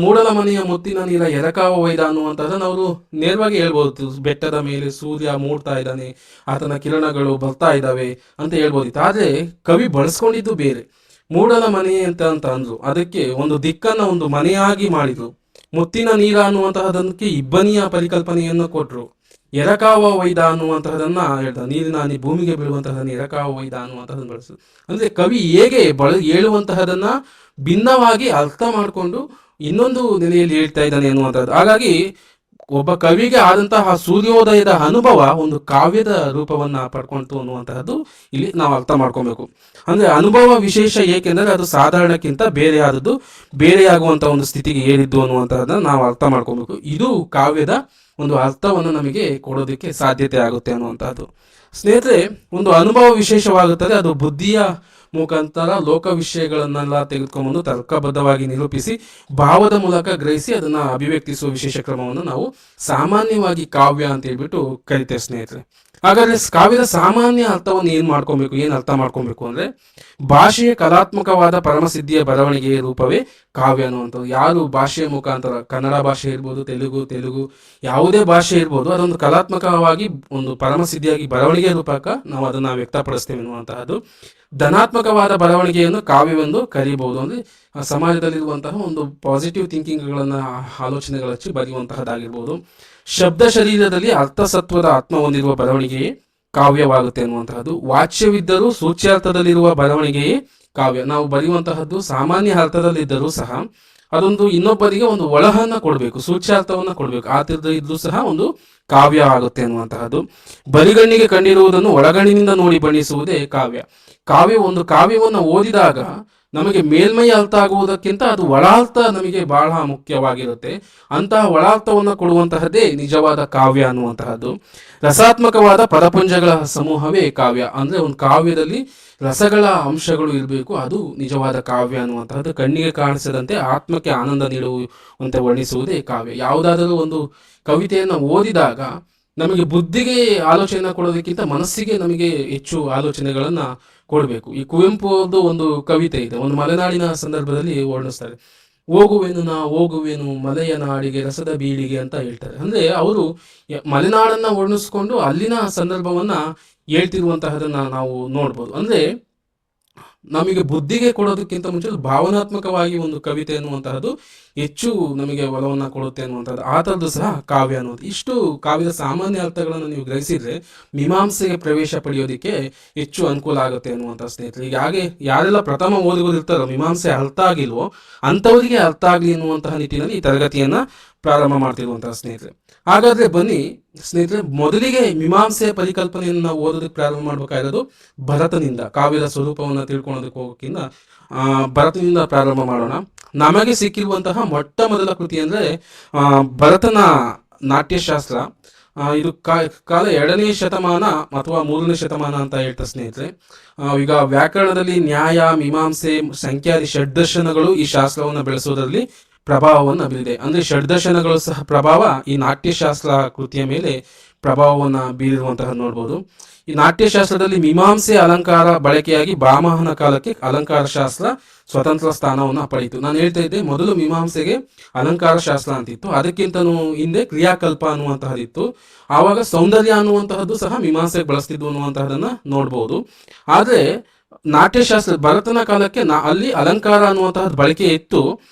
ಮೂಡಲ ಮನೆಯ ಮುತ್ತಿನ ನೀರ ಎರಕಾವ ಒಯ್ದ ಅನ್ನುವಂಥದ್ದನ್ನು ಅವರು ನೇರವಾಗಿ ಹೇಳ್ಬೋದು. ಬೆಟ್ಟದ ಮೇಲೆ ಸೂರ್ಯ ಮೂಡ್ತಾ ಇದ್ದಾನೆ, ಆತನ ಕಿರಣಗಳು ಬರ್ತಾ ಇದ್ದಾವೆ ಅಂತ ಹೇಳ್ಬೋದಿತ್ತು. ಆದ್ರೆ ಕವಿ ಬಳಸ್ಕೊಂಡಿದ್ದು ಬೇರೆ. ಮೂಡಲ ಮನೆ ಅಂತ ಅಂದ್ರು, ಅದಕ್ಕೆ ಒಂದು ದಿಕ್ಕನ್ನ ಒಂದು ಮನೆಯಾಗಿ ಮಾಡಿದ್ರು. ಮುತ್ತಿನ ನೀರ ಅನ್ನುವಂತಹದಕ್ಕೆ ಇಬ್ಬನಿಯ ಪರಿಕಲ್ಪನೆಯನ್ನು ಕೊಟ್ರು. ಎರಕಾವ ವೈದ ಅನ್ನುವಂತಹದನ್ನ ಹೇಳ್ದ, ನೀರಿನ ಭೂಮಿಗೆ ಬೀಳುವಂತಹದನ್ನ ಎರಕಾವ ವೈದ ಅನ್ನುವಂತಹದನ್ನ ಬಳಸು. ಅಂದ್ರೆ ಕವಿ ಹೇಗೆ ಹೇಳುವಂತಹದನ್ನ ಭಿನ್ನವಾಗಿ ಅರ್ಥ ಮಾಡಿಕೊಂಡು ಇನ್ನೊಂದು ನೆಲೆಯಲ್ಲಿ ಹೇಳ್ತಾ ಇದ್ದಾನೆ ಅನ್ನುವಂಥದ್ದು. ಹಾಗಾಗಿ ಒಬ್ಬ ಕವಿಗೆ ಆದಂತಹ ಸೂರ್ಯೋದಯದ ಅನುಭವ ಒಂದು ಕಾವ್ಯದ ರೂಪವನ್ನ ಪಡ್ಕೊಂತು ಅನ್ನುವಂತಹದ್ದು ಇಲ್ಲಿ ನಾವು ಅರ್ಥ ಮಾಡ್ಕೊಬೇಕು. ಅಂದ್ರೆ ಅನುಭವ ವಿಶೇಷ ಏಕೆಂದರೆ ಅದು ಸಾಧಾರಣಕ್ಕಿಂತ ಬೇರೆಯಾಗುವಂತ ಒಂದು ಸ್ಥಿತಿಗೆ ಏರಿದ್ದು ಅನ್ನುವಂತಹದನ್ನ ನಾವು ಅರ್ಥ ಮಾಡ್ಕೊಬೇಕು. ಇದು ಕಾವ್ಯದ ಒಂದು ಅರ್ಥವನ್ನು ನಮಗೆ ಕೊಡೋದಕ್ಕೆ ಸಾಧ್ಯತೆ ಆಗುತ್ತೆ ಅನ್ನುವಂತಹದ್ದು. ಸ್ನೇಹಿತರೆ, ಒಂದು ಅನುಭವ ವಿಶೇಷವಾಗುತ್ತದೆ, ಅದು ಬುದ್ಧಿಯ ಮುಖಾಂತರ ಲೋಕ ವಿಷಯಗಳನ್ನೆಲ್ಲ ತೆಗೆದುಕೊಂಡು ತರ್ಕಬದ್ಧವಾಗಿ ನಿರೂಪಿಸಿ ಭಾವದ ಮೂಲಕ ಗ್ರಹಿಸಿ ಅದನ್ನ ಅಭಿವ್ಯಕ್ತಿಸುವ ವಿಶೇಷ ಕ್ರಮವನ್ನು ನಾವು ಸಾಮಾನ್ಯವಾಗಿ ಕಾವ್ಯ ಅಂತ ಹೇಳ್ಬಿಟ್ಟು ಕರಿತೇವೆ ಸ್ನೇಹಿತರೆ. ಹಾಗಾದ್ರೆ ಕಾವ್ಯದ ಸಾಮಾನ್ಯ ಅರ್ಥವನ್ನು ಏನ್ ಅರ್ಥ ಮಾಡ್ಕೊಬೇಕು ಅಂದ್ರೆ, ಭಾಷೆಯ ಕಲಾತ್ಮಕವಾದ ಪರಮಸಿದ್ಧಿಯ ಬರವಣಿಗೆಯ ರೂಪವೇ ಕಾವ್ಯ ಅನ್ನುವಂಥದ್ದು. ಯಾರು ಭಾಷೆಯ ಮುಖಾಂತರ, ಕನ್ನಡ ಭಾಷೆ ಇರ್ಬೋದು, ತೆಲುಗು ಯಾವುದೇ ಭಾಷೆ ಇರ್ಬೋದು, ಅದೊಂದು ಕಲಾತ್ಮಕವಾಗಿ ಒಂದು ಪರಮಸಿದ್ಧಿಯಾಗಿ ಬರವಣಿಗೆಯ ರೂಪಕ ನಾವು ಅದನ್ನ ವ್ಯಕ್ತಪಡಿಸ್ತೇವೆ ಅನ್ನುವಂತಹದ್ದು. ಧನಾತ್ಮಕವಾದ ಬರವಣಿಗೆಯನ್ನು ಕಾವ್ಯವೆಂದು ಕರೀಬಹುದು. ಅಂದ್ರೆ ಸಮಾಜದಲ್ಲಿರುವಂತಹ ಒಂದು ಪಾಸಿಟಿವ್ ಥಿಂಕಿಂಗ್ಗಳನ್ನ, ಆಲೋಚನೆಗಳ ಹಚ್ಚಿ ಬರೆಯುವಂತಹದ್ದಾಗಿರ್ಬೋದು. ಶಬ್ದ ಶರೀರದಲ್ಲಿ ಅರ್ಥಸತ್ವದ ಆತ್ಮ ಹೊಂದಿರುವ ಬರವಣಿಗೆಯೇ ಕಾವ್ಯವಾಗುತ್ತೆ ಅನ್ನುವಂತಹದ್ದು. ವಾಚ್ಯವಿದ್ದರೂ ಸೂಚ್ಯಾರ್ಥದಲ್ಲಿರುವ ಬರವಣಿಗೆಯೇ ಕಾವ್ಯ. ನಾವು ಬರೆಯುವಂತಹದ್ದು ಸಾಮಾನ್ಯ ಅರ್ಥದಲ್ಲಿದ್ದರೂ ಸಹ ಅದೊಂದು ಇನ್ನೊಬ್ಬರಿಗೆ ಒಂದು ಒಳಹನ್ನ ಕೊಡಬೇಕು, ಸೂಚ್ಯಾರ್ಥವನ್ನ ಕೊಡಬೇಕು. ಆ ಇದ್ರೂ ಸಹ ಒಂದು ಕಾವ್ಯ ಆಗುತ್ತೆ ಅನ್ನುವಂತಹದ್ದು. ಬರಿಗಣ್ಣಿಗೆ ಕಂಡಿರುವುದನ್ನು ಒಳಗಣ್ಣಿನಿಂದ ನೋಡಿ ಬಣ್ಣಿಸುವುದೇ ಕಾವ್ಯ. ಒಂದು ಕಾವ್ಯವನ್ನು ಓದಿದಾಗ ನಮಗೆ ಮೇಲ್ಮೈ ಅರ್ಥ ಆಗುವುದಕ್ಕಿಂತ ಅದು ಒಳಾರ್ಥ ನಮಗೆ ಬಹಳ ಮುಖ್ಯವಾಗಿರುತ್ತೆ. ಅಂತಹ ಒಳಾರ್ಥವನ್ನು ಕೊಡುವಂತಹದ್ದೇ ನಿಜವಾದ ಕಾವ್ಯ ಅನ್ನುವಂತಹದ್ದು. ರಸಾತ್ಮಕವಾದ ಪದಪುಂಜಗಳ ಸಮೂಹವೇ ಕಾವ್ಯ. ಅಂದ್ರೆ ಒಂದು ಕಾವ್ಯದಲ್ಲಿ ರಸಗಳ ಅಂಶಗಳು ಇರಬೇಕು, ಅದು ನಿಜವಾದ ಕಾವ್ಯ ಅನ್ನುವಂತಹದ್ದು. ಕಣ್ಣಿಗೆ ಕಾಣಿಸದಂತೆ ಆತ್ಮಕ್ಕೆ ಆನಂದ ನೀಡುವಂತೆ ವರ್ಣಿಸುವುದೇ ಕಾವ್ಯ. ಯಾವುದಾದರೂ ಒಂದು ಕವಿತೆಯನ್ನು ಓದಿದಾಗ ನಮಗೆ ಬುದ್ಧಿಗೆ ಆಲೋಚನೆ ಕೊಡೋದಕ್ಕಿಂತ ಮನಸ್ಸಿಗೆ ನಮಗೆ ಹೆಚ್ಚು ಆಲೋಚನೆಗಳನ್ನ ಕೊಡಬೇಕು. ಈ ಕುವೆಂಪು ಒಂದು ಕವಿತೆ ಇದೆ, ಒಂದು ಮಲೆನಾಡಿನ ಸಂದರ್ಭದಲ್ಲಿ ವರ್ಣಿಸ್ತಾರೆ. ಹೋಗುವೆನು ಮಲೆಯ ನಾಡಿಗೆ ರಸದ ಬೀಳಿಗೆ ಅಂತ ಹೇಳ್ತಾರೆ. ಅಂದ್ರೆ ಅವರು ಮಲೆನಾಡನ್ನ ವರ್ಣಿಸ್ಕೊಂಡು ಅಲ್ಲಿನ ಸಂದರ್ಭವನ್ನ ಹೇಳ್ತಿರುವಂತಹದನ್ನ ನಾವು ನೋಡ್ಬೋದು. ಅಂದ್ರೆ ನಮಗೆ ಬುದ್ಧಿಗೆ ಕೊಡೋದಕ್ಕಿಂತ ಮುಂಚೆ ಭಾವನಾತ್ಮಕವಾಗಿ ಒಂದು ಕವಿತೆ ಅನ್ನುವಂತಹದ್ದು ಹೆಚ್ಚು ನಮಗೆ ಒಲವನ್ನ ಕೊಡುತ್ತೆ ಅನ್ನುವಂಥದ್ದು. ಆ ಥರದ್ದು ಸಹ ಕಾವ್ಯ ಅನ್ನೋದು. ಇಷ್ಟು ಕಾವ್ಯದ ಸಾಮಾನ್ಯ ಅರ್ಥಗಳನ್ನು ನೀವು ಗ್ರಹಿಸಿದ್ರೆ ಮೀಮಾಂಸೆಗೆ ಪ್ರವೇಶ ಪಡೆಯೋದಕ್ಕೆ ಹೆಚ್ಚು ಅನುಕೂಲ ಆಗುತ್ತೆ ಅನ್ನುವಂಥ ಸ್ನೇಹಿತರೆ. ಈಗ ಹಾಗೆ ಯಾರೆಲ್ಲ ಪ್ರಥಮ ಓದುಗರು ಇರ್ತಾರೋ ಮೀಮಾಂಸೆ ಅರ್ಥ ಆಗಿಲ್ವೋ ಅಂಥವರಿಗೆ ಅರ್ಥ ಆಗಲಿ ಎನ್ನುವಂತಹ ನಿಟ್ಟಿನಲ್ಲಿ ಈ ತರಗತಿಯನ್ನ ಪ್ರಾರಂಭ ಮಾಡ್ತಿರುವಂತಹ ಸ್ನೇಹಿತರೆ. ಹಾಗಾದ್ರೆ ಬನ್ನಿ ಸ್ನೇಹಿತರೆ, ಮೊದಲಿಗೆ ಮೀಮಾಂಸೆಯ ಪರಿಕಲ್ಪನೆಯನ್ನು ನಾವು ಓದೋದಕ್ಕೆ ಪ್ರಾರಂಭ ಮಾಡಬೇಕಾಗಿರೋದು ಭರತನಿಂದ. ಕಾವ್ಯದ ಸ್ವರೂಪವನ್ನು ತಿಳ್ಕೊಳ್ಳೋದಕ್ಕೆ ಹೋಗೋಕ್ಕಿಂತ ಭರತನಿಂದ ಪ್ರಾರಂಭ ಮಾಡೋಣ. ನಮಗೆ ಸಿಕ್ಕಿರುವಂತಹ ಮೊಟ್ಟ ಮೊದಲ ಕೃತಿ ಅಂದ್ರೆ ಭರತನ ನಾಟ್ಯಶಾಸ್ತ್ರ. ಇದು ಕಾಲ 2ನೇ ಶತಮಾನ ಅಥವಾ 3ನೇ ಶತಮಾನ ಅಂತ ಹೇಳ್ತಾರೆ ಸ್ನೇಹಿತರೆ. ಈಗ ವ್ಯಾಕರಣದಲ್ಲಿ ನ್ಯಾಯ, ಮೀಮಾಂಸೆ, ಸಂಖ್ಯಾದಿ ಷಡ್ದರ್ಶನಗಳು ಈ ಶಾಸ್ತ್ರವನ್ನು ಬೆಳೆಸೋದ್ರಲ್ಲಿ ಪ್ರಭಾವವನ್ನು ಬೀರಿದೆ. ಅಂದ್ರೆ ಷಡ್ದರ್ಶನಗಳು ಸಹ ಪ್ರಭಾವ ಈ ನಾಟ್ಯಶಾಸ್ತ್ರ ಕೃತಿಯ ಮೇಲೆ ಪ್ರಭಾವವನ್ನು ಬೀರಿರುವಂತಹ ನೋಡ್ಬೋದು. ಈ ನಾಟ್ಯಶಾಸ್ತ್ರದಲ್ಲಿ ಮೀಮಾಂಸೆ ಅಲಂಕಾರ ಬಳಕೆಯಾಗಿ ಭಾಮಹನ ಕಾಲಕ್ಕೆ ಅಲಂಕಾರ ಶಾಸ್ತ್ರ ಸ್ವತಂತ್ರ ಸ್ಥಾನವನ್ನು ಪಡೆಯಿತು. ನಾನು ಹೇಳ್ತಾ ಇದ್ದೆ, ಮೊದಲು ಮೀಮಾಂಸೆಗೆ ಅಲಂಕಾರ ಶಾಸ್ತ್ರ ಅಂತಿತ್ತು, ಅದಕ್ಕಿಂತನೂ ಹಿಂದೆ ಕ್ರಿಯಾಕಲ್ಪ ಅನ್ನುವಂತಹದಿತ್ತು. ಆವಾಗ ಸೌಂದರ್ಯ ಅನ್ನುವಂತಹದ್ದು ಸಹ ಮೀಮಾಂಸೆಗೆ ಬಳಸ್ತಿದ್ವು ಅನ್ನುವಂತಹದನ್ನ ನೋಡ್ಬೋದು. ಆದ್ರೆ ನಾಟ್ಯಶಾಸ್ತ್ರ ಭರತನ ಕಾಲಕ್ಕೆ ಅಲ್ಲಿ ಅಲಂಕಾರ ಅನ್ನುವಂತಹದ್ದು ಬಳಕೆ ಇತ್ತು,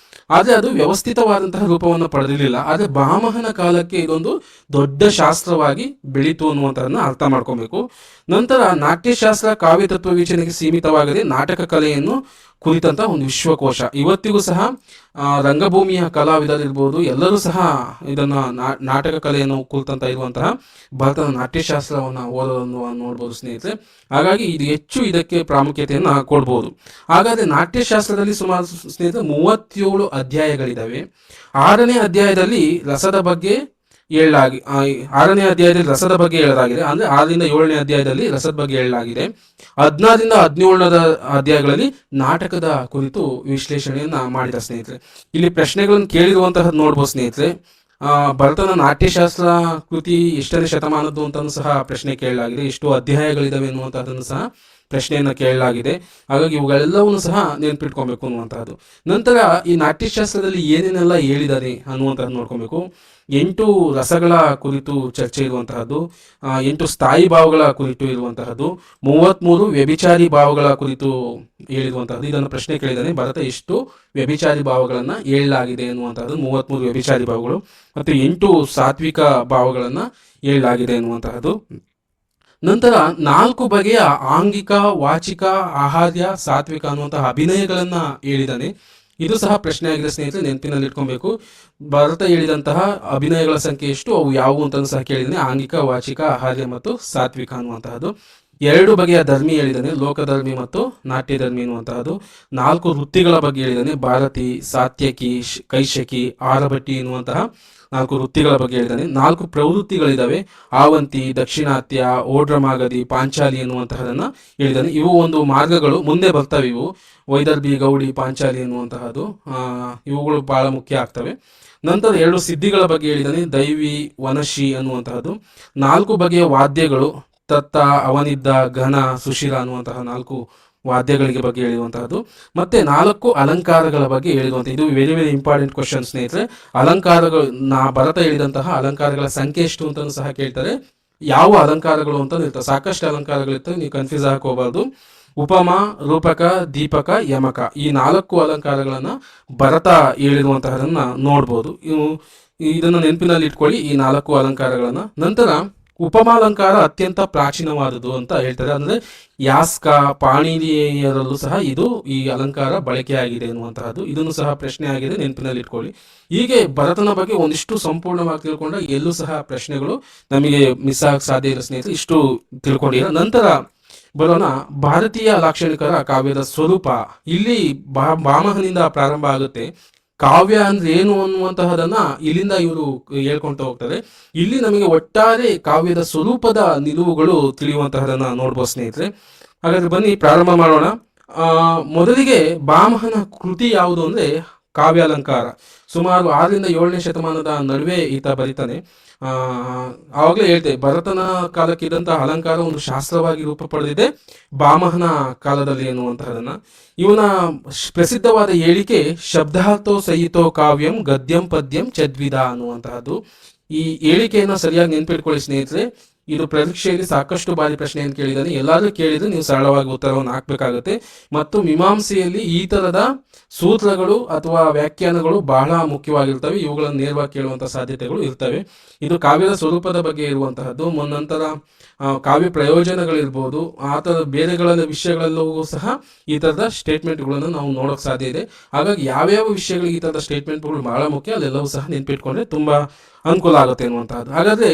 ಆದರೆ ಅದು ವ್ಯವಸ್ಥಿತವಾದಂತಹ ರೂಪವನ್ನು ಪಡೆದಿರಲಿಲ್ಲ. ಆದರೆ ಭಾಮಹನ ಕಾಲಕ್ಕೆ ಇದೊಂದು ದೊಡ್ಡ ಶಾಸ್ತ್ರವಾಗಿ ಬೆಳೀತು ಅನ್ನುವಂಥದ್ದನ್ನ ಅರ್ಥ ಮಾಡ್ಕೊಬೇಕು. ನಂತರ ನಾಟ್ಯಶಾಸ್ತ್ರ ಕಾವ್ಯ ತತ್ವ ವೀಕ್ಷಣೆಗೆ ಸೀಮಿತವಾಗದೆ ನಾಟಕ ಕಲೆಯನ್ನು ಕುರಿತಂತಹ ಒಂದು ವಿಶ್ವಕೋಶ. ಇವತ್ತಿಗೂ ಸಹ ರಂಗಭೂಮಿಯ ಕಲಾವಿದರಿರ್ಬೋದು, ಎಲ್ಲರೂ ಸಹ ಇದನ್ನ ನಾಟಕ ಕಲೆಯನ್ನು ಕುರಿತಂತ ಇರುವಂತಹ ಭಾರತದ ನಾಟ್ಯಶಾಸ್ತ್ರವನ್ನು ಓದೋದನ್ನು ನೋಡ್ಬೋದು ಸ್ನೇಹಿತರೆ. ಹಾಗಾಗಿ ಇದು ಹೆಚ್ಚು ಇದಕ್ಕೆ ಪ್ರಾಮುಖ್ಯತೆಯನ್ನು ಕೊಡ್ಬೋದು. ಹಾಗಾದ್ರೆ ನಾಟ್ಯಶಾಸ್ತ್ರದಲ್ಲಿ ಸುಮಾರು ಸ್ನೇಹಿತರೆ 37 ಅಧ್ಯಾಯಗಳಿದಾವೆ. 6ನೇ ಅಧ್ಯಾಯದಲ್ಲಿ ರಸದ ಬಗ್ಗೆ ಹೇಳಲಾಗಿ 6ನೇ ಅಧ್ಯಾಯದಲ್ಲಿ ರಸದ ಬಗ್ಗೆ ಹೇಳಲಾಗಿದೆ. ಅಂದ್ರೆ 6ರಿಂದ 7ನೇ ಅಧ್ಯಾಯದಲ್ಲಿ ರಸದ ಬಗ್ಗೆ ಹೇಳಲಾಗಿದೆ. 16ರಿಂದ 17ನೇ ಅಧ್ಯಾಯಗಳಲ್ಲಿ ನಾಟಕದ ಕುರಿತು ವಿಶ್ಲೇಷಣೆಯನ್ನ ಮಾಡಿದ ಸ್ನೇಹಿತರೆ. ಇಲ್ಲಿ ಪ್ರಶ್ನೆಗಳನ್ನು ಕೇಳಿರುವಂತಹದ್ದು ನೋಡ್ಬೋದು ಸ್ನೇಹಿತರೆ. ಭರತನ ನಾಟ್ಯಶಾಸ್ತ್ರ ಕೃತಿ ಎಷ್ಟನೇ ಶತಮಾನದ್ದು ಅಂತ ಸಹ ಪ್ರಶ್ನೆ ಕೇಳಲಾಗಿದೆ. ಎಷ್ಟು ಅಧ್ಯಾಯಗಳಿದಾವೆ ಎನ್ನುವಂತಹದನ್ನು ಸಹ ಪ್ರಶ್ನೆಯನ್ನ ಕೇಳಲಾಗಿದೆ. ಹಾಗಾಗಿ ಇವುಗಳೆಲ್ಲವನ್ನು ಸಹ ನೆನ್ಪಿಟ್ಕೊಬೇಕು ಅನ್ನುವಂತಹದ್ದು. ನಂತರ ಈ ನಾಟ್ಯಶಾಸ್ತ್ರದಲ್ಲಿ ಏನೇನೆಲ್ಲ ಹೇಳಿದ್ದಾರೆ ಅನ್ನುವಂಥದ್ದು ನೋಡ್ಕೊಬೇಕು. 8 ರಸಗಳ ಕುರಿತು ಚರ್ಚೆ ಇರುವಂತಹದ್ದು, 8 ಸ್ಥಾಯಿ ಭಾವಗಳ ಕುರಿತು ಇರುವಂತಹದ್ದು, 33 ವ್ಯಭಿಚಾರಿ ಭಾವಗಳ ಕುರಿತು ಹೇಳಿರುವಂತಹದ್ದು. ಇದನ್ನು ಪ್ರಶ್ನೆ ಕೇಳಿದ್ದಾನೆ, ಭರತ ಎಷ್ಟು ವ್ಯಭಿಚಾರಿ ಭಾವಗಳನ್ನ ಹೇಳಲಾಗಿದೆ ಎನ್ನುವಂತಹದ್ದು 33 ವ್ಯಭಿಚಾರಿ ಭಾವಗಳು, ಮತ್ತು 8 ಸಾತ್ವಿಕ ಭಾವಗಳನ್ನ ಹೇಳಲಾಗಿದೆ ಎನ್ನುವಂತಹದ್ದು. ನಂತರ 4 ಬಗೆಯ ಆಂಗಿಕ, ವಾಚಿಕ, ಆಹಾರ್ಯ, ಸಾತ್ವಿಕ ಅನ್ನುವಂತಹ ಅಭಿನಯಗಳನ್ನ ಹೇಳಿದ್ದಾನೆ. ಇದು ಸಹ ಪ್ರಶ್ನೆ ಆಗಿದೆ ಸ್ನೇಹಿತರೆ, ನೆನಪಿನಲ್ಲಿ ಇಟ್ಕೊಬೇಕು. ಭರತ ಹೇಳಿದಂತಹ ಅಭಿನಯಗಳ ಸಂಖ್ಯೆ ಎಷ್ಟು, ಅವು ಯಾವುವು ಅಂತ ಸಹ ಕೇಳಿದ್ದಾನೆ. ಆಂಗಿಕ, ವಾಚಿಕ, ಆಹಾರ್ಯ ಮತ್ತು ಸಾತ್ವಿಕ ಅನ್ನುವಂತಹದ್ದು. 2 ಬಗೆಯ ಧರ್ಮಿ ಹೇಳಿದ್ದಾನೆ, ಲೋಕಧರ್ಮಿ ಮತ್ತು ನಾಟ್ಯಧರ್ಮಿ ಎನ್ನುವಂತಹದ್ದು. 4 ವೃತ್ತಿಗಳ ಬಗ್ಗೆ ಹೇಳಿದ್ದಾನೆ, ಭಾರತಿ, ಸಾತ್ಯಕಿ, ಕೈಶಕಿ, ಆರಭಟಿ ಎನ್ನುವಂತಹ 4 ವೃತ್ತಿಗಳ ಬಗ್ಗೆ ಹೇಳಿದ್ದಾನೆ. 4 ಪ್ರವೃತ್ತಿಗಳಿದಾವೆ, ಆವಂತಿ, ದಕ್ಷಿಣಾತ್ಯ, ಓಡ್ರಮಾಗದಿ, ಪಾಂಚಾಲಿ ಎನ್ನುವಂತಹದನ್ನ ಹೇಳಿದ್ದಾನೆ. ಇವು ಒಂದು ಮಾರ್ಗಗಳು ಮುಂದೆ ಬರ್ತವೆ. ಇವು ವೈದರ್ಭಿ, ಗೌಡಿ, ಪಾಂಚಾಲಿ ಎನ್ನುವಂತಹದ್ದು ಇವುಗಳು ಬಹಳ ಮುಖ್ಯ ಆಗ್ತವೆ. ನಂತರ 2 ಸಿದ್ಧಿಗಳ ಬಗ್ಗೆ ಹೇಳಿದ್ದಾನೆ, ದೈವಿ, ವನಶಿ ಅನ್ನುವಂತಹದ್ದು. 4 ಬಗೆಯ ವಾದ್ಯಗಳು, ತತ್ತ, ಅವನಿದ್ದ, ಘನ, ಸುಶೀಲ ಅನ್ನುವಂತಹ 4 ವಾದ್ಯಗಳಿಗೆ ಬಗ್ಗೆ ಹೇಳಿರುವಂತಹದ್ದು. ಮತ್ತೆ 4 ಅಲಂಕಾರಗಳ ಬಗ್ಗೆ ಹೇಳಿರುವಂತಹ, ಇದು ವೆರಿ ವೆರಿ ಇಂಪಾರ್ಟೆಂಟ್ ಕ್ವಶನ್ ಸ್ನೇಹಿತರೆ. ಅಲಂಕಾರಗಳು, ಭರತ ಹೇಳಿದಂತಹ ಅಲಂಕಾರಗಳ ಸಂಖ್ಯೆ ಎಷ್ಟು ಅಂತ ಸಹ ಕೇಳ್ತಾರೆ. ಯಾವ ಅಲಂಕಾರಗಳು ಅಂತ ಇರ್ತವೆ, ಸಾಕಷ್ಟು ಅಲಂಕಾರಗಳಿರ್ತವೆ, ನೀವು ಕನ್ಫ್ಯೂಸ್ ಆಗಕ್ಕೆ ಹೋಗಬಾರ್ದು. ಉಪಮ, ರೂಪಕ, ದೀಪಕ, ಯಮಕ, ಈ 4 ಅಲಂಕಾರಗಳನ್ನ ಭರತ ಹೇಳಿರುವಂತಹದನ್ನ ನೋಡ್ಬೋದು. ಇದನ್ನ ನೆನಪಿನಲ್ಲಿ ಇಟ್ಕೊಳ್ಳಿ, ಈ 4 ಅಲಂಕಾರಗಳನ್ನ. ನಂತರ ಉಪಮಾಲಂಕಾರ ಅತ್ಯಂತ ಪ್ರಾಚೀನವಾದುದು ಅಂತ ಹೇಳ್ತಾರೆ. ಅಂದ್ರೆ ಯಾಸ್ಕ, ಪಾಣಿನಿಯರಲ್ಲೂ ಸಹ ಇದು ಈ ಅಲಂಕಾರ ಬಳಕೆಯಾಗಿದೆ ಎನ್ನುವಂತಹದ್ದು. ಇದನ್ನು ಸಹ ಪ್ರಶ್ನೆ ಆಗಿದೆ, ನೆನಪಿನಲ್ಲಿ ಇಟ್ಕೊಳ್ಳಿ. ಹೀಗೆ ಭರತನ ಬಗ್ಗೆ ಒಂದಿಷ್ಟು ಸಂಪೂರ್ಣವಾಗಿ ತಿಳ್ಕೊಂಡ ಎಲ್ಲೂ ಸಹ ಪ್ರಶ್ನೆಗಳು ನಮಗೆ ಮಿಸ್ ಆಗಕ್ಕೆ ಸಾಧ್ಯ ಇಲ್ಲ ಸ್ನೇಹಿತರೆ. ಇಷ್ಟು ತಿಳ್ಕೊಂಡಿರ ನಂತರ ಬರೋಣ ಭಾರತೀಯ ಲಾಕ್ಷಣಿಕರ ಕಾವ್ಯದ ಸ್ವರೂಪ. ಇಲ್ಲಿ ಭಾಮಹನಿಂದ ಪ್ರಾರಂಭ ಆಗುತ್ತೆ. ಕಾವ್ಯ ಅಂದ್ರೆ ಏನು ಅನ್ನುವಂತಹದನ್ನ ಇಲ್ಲಿಂದ ಇವರು ಹೇಳ್ಕೊಂತ ಹೋಗ್ತಾರೆ. ಇಲ್ಲಿ ನಮಗೆ ಒಟ್ಟಾರೆ ಕಾವ್ಯದ ಸ್ವರೂಪದ ನಿಲುವುಗಳು ತಿಳಿಯುವಂತಹದನ್ನ ನೋಡ್ಬೋದು ಸ್ನೇಹಿತರೆ. ಹಾಗಾದ್ರೆ ಬನ್ನಿ ಪ್ರಾರಂಭ ಮಾಡೋಣ. ಮೊದಲಿಗೆ ಭಾಮಹನ ಕೃತಿ ಯಾವುದು ಅಂದ್ರೆ ಕಾವ್ಯಾಲಂಕಾರ. ಸುಮಾರು 6ರಿಂದ 7ನೇ ಶತಮಾನದ ನಡುವೆ ಈತ ಬರೀತಾನೆ. ಆವಾಗಲೇ ಹೇಳ್ತೆ, ಭರತನ ಕಾಲಕ್ಕಿದ್ದಂತಹ ಅಲಂಕಾರ ಒಂದು ಶಾಸ್ತ್ರವಾಗಿ ರೂಪ ಪಡೆದಿದೆ ಭಾಮಹನ ಕಾಲದಲ್ಲಿ ಎನ್ನುವಂತಹದನ್ನ. ಇವನ ಪ್ರಸಿದ್ಧವಾದ ಹೇಳಿಕೆ ಶಬ್ದಾರ್ಥೋ ಸಹಿತೋ ಕಾವ್ಯಂ ಗದ್ಯಂ ಪದ್ಯಂ ಚದ್ವಿಧ ಅನ್ನುವಂತಹದ್ದು. ಈ ಹೇಳಿಕೆಯನ್ನ ಸರಿಯಾಗಿ ನೆನ್ಪಿಟ್ಕೊಳ್ಳಿ ಸ್ನೇಹಿತರೆ. ಇದು ಪರೀಕ್ಷೆಯಲ್ಲಿ ಸಾಕಷ್ಟು ಬಾರಿ ಪ್ರಶ್ನೆಯನ್ನು ಕೇಳಿದ್ದಾನೆ. ಎಲ್ಲಾದ್ರೂ ಕೇಳಿದ್ರೆ ನೀವು ಸರಳವಾಗಿ ಉತ್ತರವನ್ನು ಹಾಕ್ಬೇಕಾಗುತ್ತೆ. ಮತ್ತು ಮೀಮಾಂಸೆಯಲ್ಲಿ ಈ ತರದ ಸೂತ್ರಗಳು ಅಥವಾ ವ್ಯಾಖ್ಯಾನಗಳು ಬಹಳ ಮುಖ್ಯವಾಗಿರ್ತವೆ. ಇವುಗಳನ್ನು ನೇರವಾಗಿ ಕೇಳುವಂತಹ ಸಾಧ್ಯತೆಗಳು ಇರ್ತವೆ. ಇದು ಕಾವ್ಯದ ಸ್ವರೂಪದ ಬಗ್ಗೆ ಇರುವಂತಹದ್ದು. ನಂತರ ಕಾವ್ಯ ಪ್ರಯೋಜನಗಳಿರ್ಬೋದು, ಆ ಥರದ ಬೇರೆಗಳ ವಿಷಯಗಳಲ್ಲೂ ಸಹ ಈ ಥರದ ಸ್ಟೇಟ್ಮೆಂಟ್ಗಳನ್ನು ನಾವು ನೋಡೋಕೆ ಸಾಧ್ಯ ಇದೆ. ಹಾಗಾಗಿ ಯಾವ್ಯಾವ ವಿಷಯಗಳಿಗೆ ಈ ಥರದ ಸ್ಟೇಟ್ಮೆಂಟ್ಗಳು ಬಹಳ ಮುಖ್ಯ, ಅಲ್ಲೆಲ್ಲವೂ ಸಹ ನೆನ್ಪಿಟ್ಕೊಂಡ್ರೆ ತುಂಬಾ ಅನುಕೂಲ ಆಗುತ್ತೆ ಅನ್ನುವಂತಹದ್ದು. ಹಾಗಾದ್ರೆ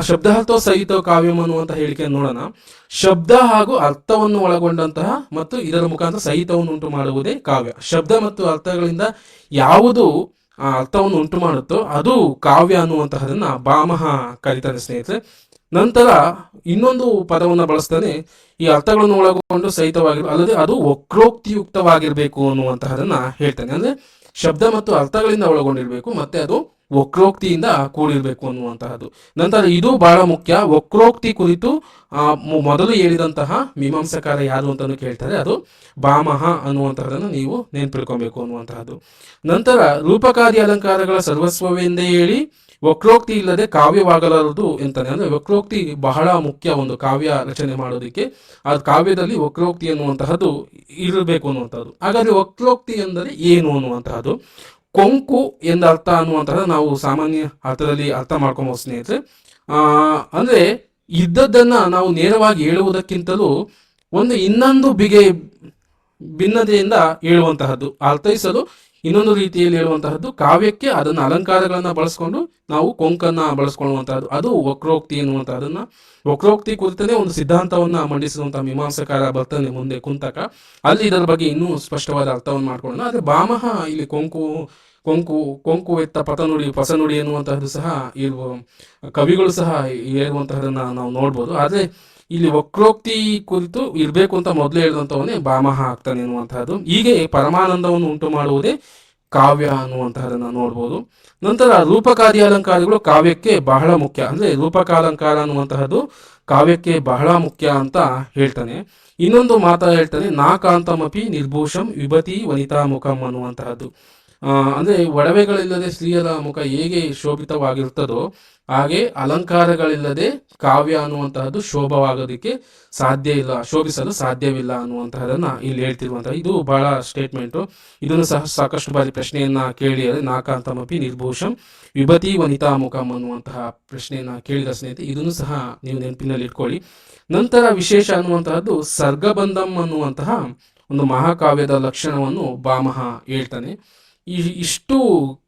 ಶಬ್ದಾರ್ಥೋ ಸಹಿತ ಕಾವ್ಯಂ ಅನ್ನುವಂತಹ ಹೇಳಿಕೆಯನ್ನು ನೋಡೋಣ. ಶಬ್ದ ಹಾಗೂ ಅರ್ಥವನ್ನು ಒಳಗೊಂಡಂತಹ ಮತ್ತು ಇದರ ಮುಖಾಂತರ ಸಹಿತವನ್ನು ಉಂಟು ಮಾಡುವುದೇ ಕಾವ್ಯ. ಶಬ್ದ ಮತ್ತು ಅರ್ಥಗಳಿಂದ ಯಾವುದು ಅರ್ಥವನ್ನು ಉಂಟು ಮಾಡುತ್ತೋ ಅದು ಕಾವ್ಯ ಅನ್ನುವಂತಹದನ್ನ ಭಾಮಹ ಕರೀತಾನೆ ಸ್ನೇಹಿತರೆ. ನಂತರ ಇನ್ನೊಂದು ಪದವನ್ನು ಬಳಸ್ತಾನೆ. ಈ ಅರ್ಥಗಳನ್ನು ಒಳಗೊಂಡು ಅಲ್ಲದೆ ಅದು ವಕ್ರೋಕ್ತಿಯುಕ್ತವಾಗಿರ್ಬೇಕು ಅನ್ನುವಂತಹದನ್ನ ಹೇಳ್ತಾನೆ. ಅಂದ್ರೆ ಶಬ್ದ ಮತ್ತು ಅರ್ಥಗಳಿಂದ ಒಳಗೊಂಡಿರ್ಬೇಕು, ಮತ್ತೆ ಅದು ವಕ್ರೋಕ್ತಿಯಿಂದ ಕೂಡಿರ್ಬೇಕು ಅನ್ನುವಂತಹದ್ದು. ನಂತರ ಇದು ಬಹಳ ಮುಖ್ಯ. ವಕ್ರೋಕ್ತಿ ಕುರಿತು ಮೊದಲು ಹೇಳಿದಂತಹ ಮೀಮಾಂಸಕಾರ ಯಾರು ಅಂತಾನು ಕೇಳ್ತಾರೆ, ಅದು ಭಾಮಹ ಅನ್ನುವಂತಹದನ್ನು ನೀವು ನೆನ್ಪಿಡ್ಕೊಬೇಕು ಅನ್ನುವಂತಹದ್ದು. ನಂತರ ರೂಪಕಾದಿ ಅಲಂಕಾರಗಳ ಸರ್ವಸ್ವವೆಂದೇ ಹೇಳಿ ವಕ್ರೋಕ್ತಿ ಇಲ್ಲದೆ ಕಾವ್ಯವಾಗಲಾರದು ಎಂತಾನೆ. ಅಂದ್ರೆ ವಕ್ರೋಕ್ತಿ ಬಹಳ ಮುಖ್ಯ ಒಂದು ಕಾವ್ಯ ರಚನೆ ಮಾಡೋದಕ್ಕೆ. ಆ ಕಾವ್ಯದಲ್ಲಿ ವಕ್ರೋಕ್ತಿ ಅನ್ನುವಂತಹದ್ದು ಇರಬೇಕು ಅನ್ನುವಂಥದ್ದು. ಹಾಗಾದ್ರೆ ವಕ್ರೋಕ್ತಿ ಎಂದರೆ ಏನು ಅನ್ನುವಂತಹದ್ದು. ಕೊಂಕು ಎಂದ ಅರ್ಥ ಅನ್ನುವಂತಹ ನಾವು ಸಾಮಾನ್ಯ ಅರ್ಥದಲ್ಲಿ ಅರ್ಥ ಮಾಡ್ಕೊಬಹುದು ಸ್ನೇಹಿತರೆ. ಅಂದ್ರೆ ಇದ್ದದ್ದನ್ನ ನಾವು ನೇರವಾಗಿ ಹೇಳುವುದಕ್ಕಿಂತಲೂ ಒಂದು ಇನ್ನೊಂದು ಭಿನ್ನತೆಯಿಂದ ಹೇಳುವಂತಹದ್ದು, ಅರ್ಥೈಸಲು ಇನ್ನೊಂದು ರೀತಿಯಲ್ಲಿ ಹೇಳುವಂತಹದ್ದು. ಕಾವ್ಯಕ್ಕೆ ಅದನ್ನ ಅಲಂಕಾರಗಳನ್ನ ಬಳಸ್ಕೊಂಡು ನಾವು ಕೊಂಕನ್ನ ಬಳಸ್ಕೊಳ್ಳುವಂತಹದ್ದು, ಅದು ವಕ್ರೋಕ್ತಿ ಎನ್ನುವಂತಹದನ್ನ. ವಕ್ರೋಕ್ತಿ ಕುರಿತಂತೆ ಒಂದು ಸಿದ್ಧಾಂತವನ್ನ ಮಂಡಿಸುವಂತಹ ಮೀಮಾಂಸಕಾರ ಬರ್ತಾನೆ ಮುಂದೆ ಕುಂತಕ. ಅಲ್ಲಿ ಇದರ ಬಗ್ಗೆ ಇನ್ನೂ ಸ್ಪಷ್ಟವಾದ ಅರ್ಥವನ್ನು ಮಾಡ್ಕೊಳ್ಳೋಣ. ಆದ್ರೆ ಭಾಮಹ ಇಲ್ಲಿ ಕೊಂಕು ಎತ್ತ ಪಸನುಡಿ ಎನ್ನುವಂತಹದ್ದು ಸಹ ಇರುವ ಕವಿಗಳು ಸಹ ಹೇಳುವಂತಹದನ್ನ ನಾವು ನೋಡ್ಬೋದು. ಆದ್ರೆ ಇಲ್ಲಿ ವಕ್ರೋಕ್ತಿ ಕುರಿತು ಇರಬೇಕು ಅಂತ ಮೊದಲು ಹೇಳಿದಂಥವನ್ನೇ ಭಾಮಹ ಆಗ್ತಾನೆ ಎನ್ನುವಂತಹದ್ದು. ಹೀಗೆ ಪರಮಾನಂದವನ್ನು ಉಂಟು ಮಾಡುವುದೇ ಕಾವ್ಯ ಅನ್ನುವಂತಹದನ್ನ ನೋಡ್ಬೋದು. ನಂತರ ರೂಪಕಾದಿ ಅಲಂಕಾರಗಳು ಕಾವ್ಯಕ್ಕೆ ಬಹಳ ಮುಖ್ಯ. ಅಂದ್ರೆ ರೂಪಕಾಲಂಕಾರ ಅನ್ನುವಂತಹದ್ದು ಕಾವ್ಯಕ್ಕೆ ಬಹಳ ಮುಖ್ಯ ಅಂತ ಹೇಳ್ತಾನೆ. ಇನ್ನೊಂದು ಹೇಳ್ತಾನೆ, ನಾಕಾಂತಮಪಿ ನಿರ್ಭೂಷಂ ವಿಭತಿ ವನಿತಾ ಮುಖಂ ಅನ್ನುವಂತಹದ್ದು. ಅಂದ್ರೆ ಒಡವೆಗಳಿಲ್ಲದೆ ಸ್ತ್ರೀಯರ ಮುಖ ಹೇಗೆ ಶೋಭಿತವಾಗಿರ್ತದೋ ಹಾಗೆ ಅಲಂಕಾರಗಳಿಲ್ಲದೆ ಕಾವ್ಯ ಅನ್ನುವಂತಹದ್ದು ಶೋಭವಾಗೋದಕ್ಕೆ ಸಾಧ್ಯ ಇಲ್ಲ, ಶೋಭಿಸಲು ಸಾಧ್ಯವಿಲ್ಲ ಅನ್ನುವಂತಹದನ್ನ ಇಲ್ಲಿ ಹೇಳ್ತಿರುವಂತಹ ಇದು ಬಹಳ ಸ್ಟೇಟ್ಮೆಂಟು. ಇದನ್ನು ಸಹ ಸಾಕಷ್ಟು ಬಾರಿ ಪ್ರಶ್ನೆಯನ್ನ ಕೇಳಿದರೆ, ನಾಕಾಂತಮಪಿ ನಿರ್ಭೂಷಂ ವಿಭತಿ ವನಿತಾ ಮುಖಂ ಅನ್ನುವಂತಹ ಪ್ರಶ್ನೆಯನ್ನ ಕೇಳಿದ ಸ್ನೇಹಿತರೆ, ಇದನ್ನು ಸಹ ನೀವು ನೆನಪಿನಲ್ಲಿ ಇಟ್ಕೊಳ್ಳಿ. ನಂತರ ವಿಶೇಷ ಅನ್ನುವಂತಹದ್ದು ಸರ್ಗಬಂಧಂ ಅನ್ನುವಂತಹ ಒಂದು ಮಹಾಕಾವ್ಯದ ಲಕ್ಷಣವನ್ನು ಭಾಮಹ ಹೇಳ್ತಾನೆ. ಇಷ್ಟು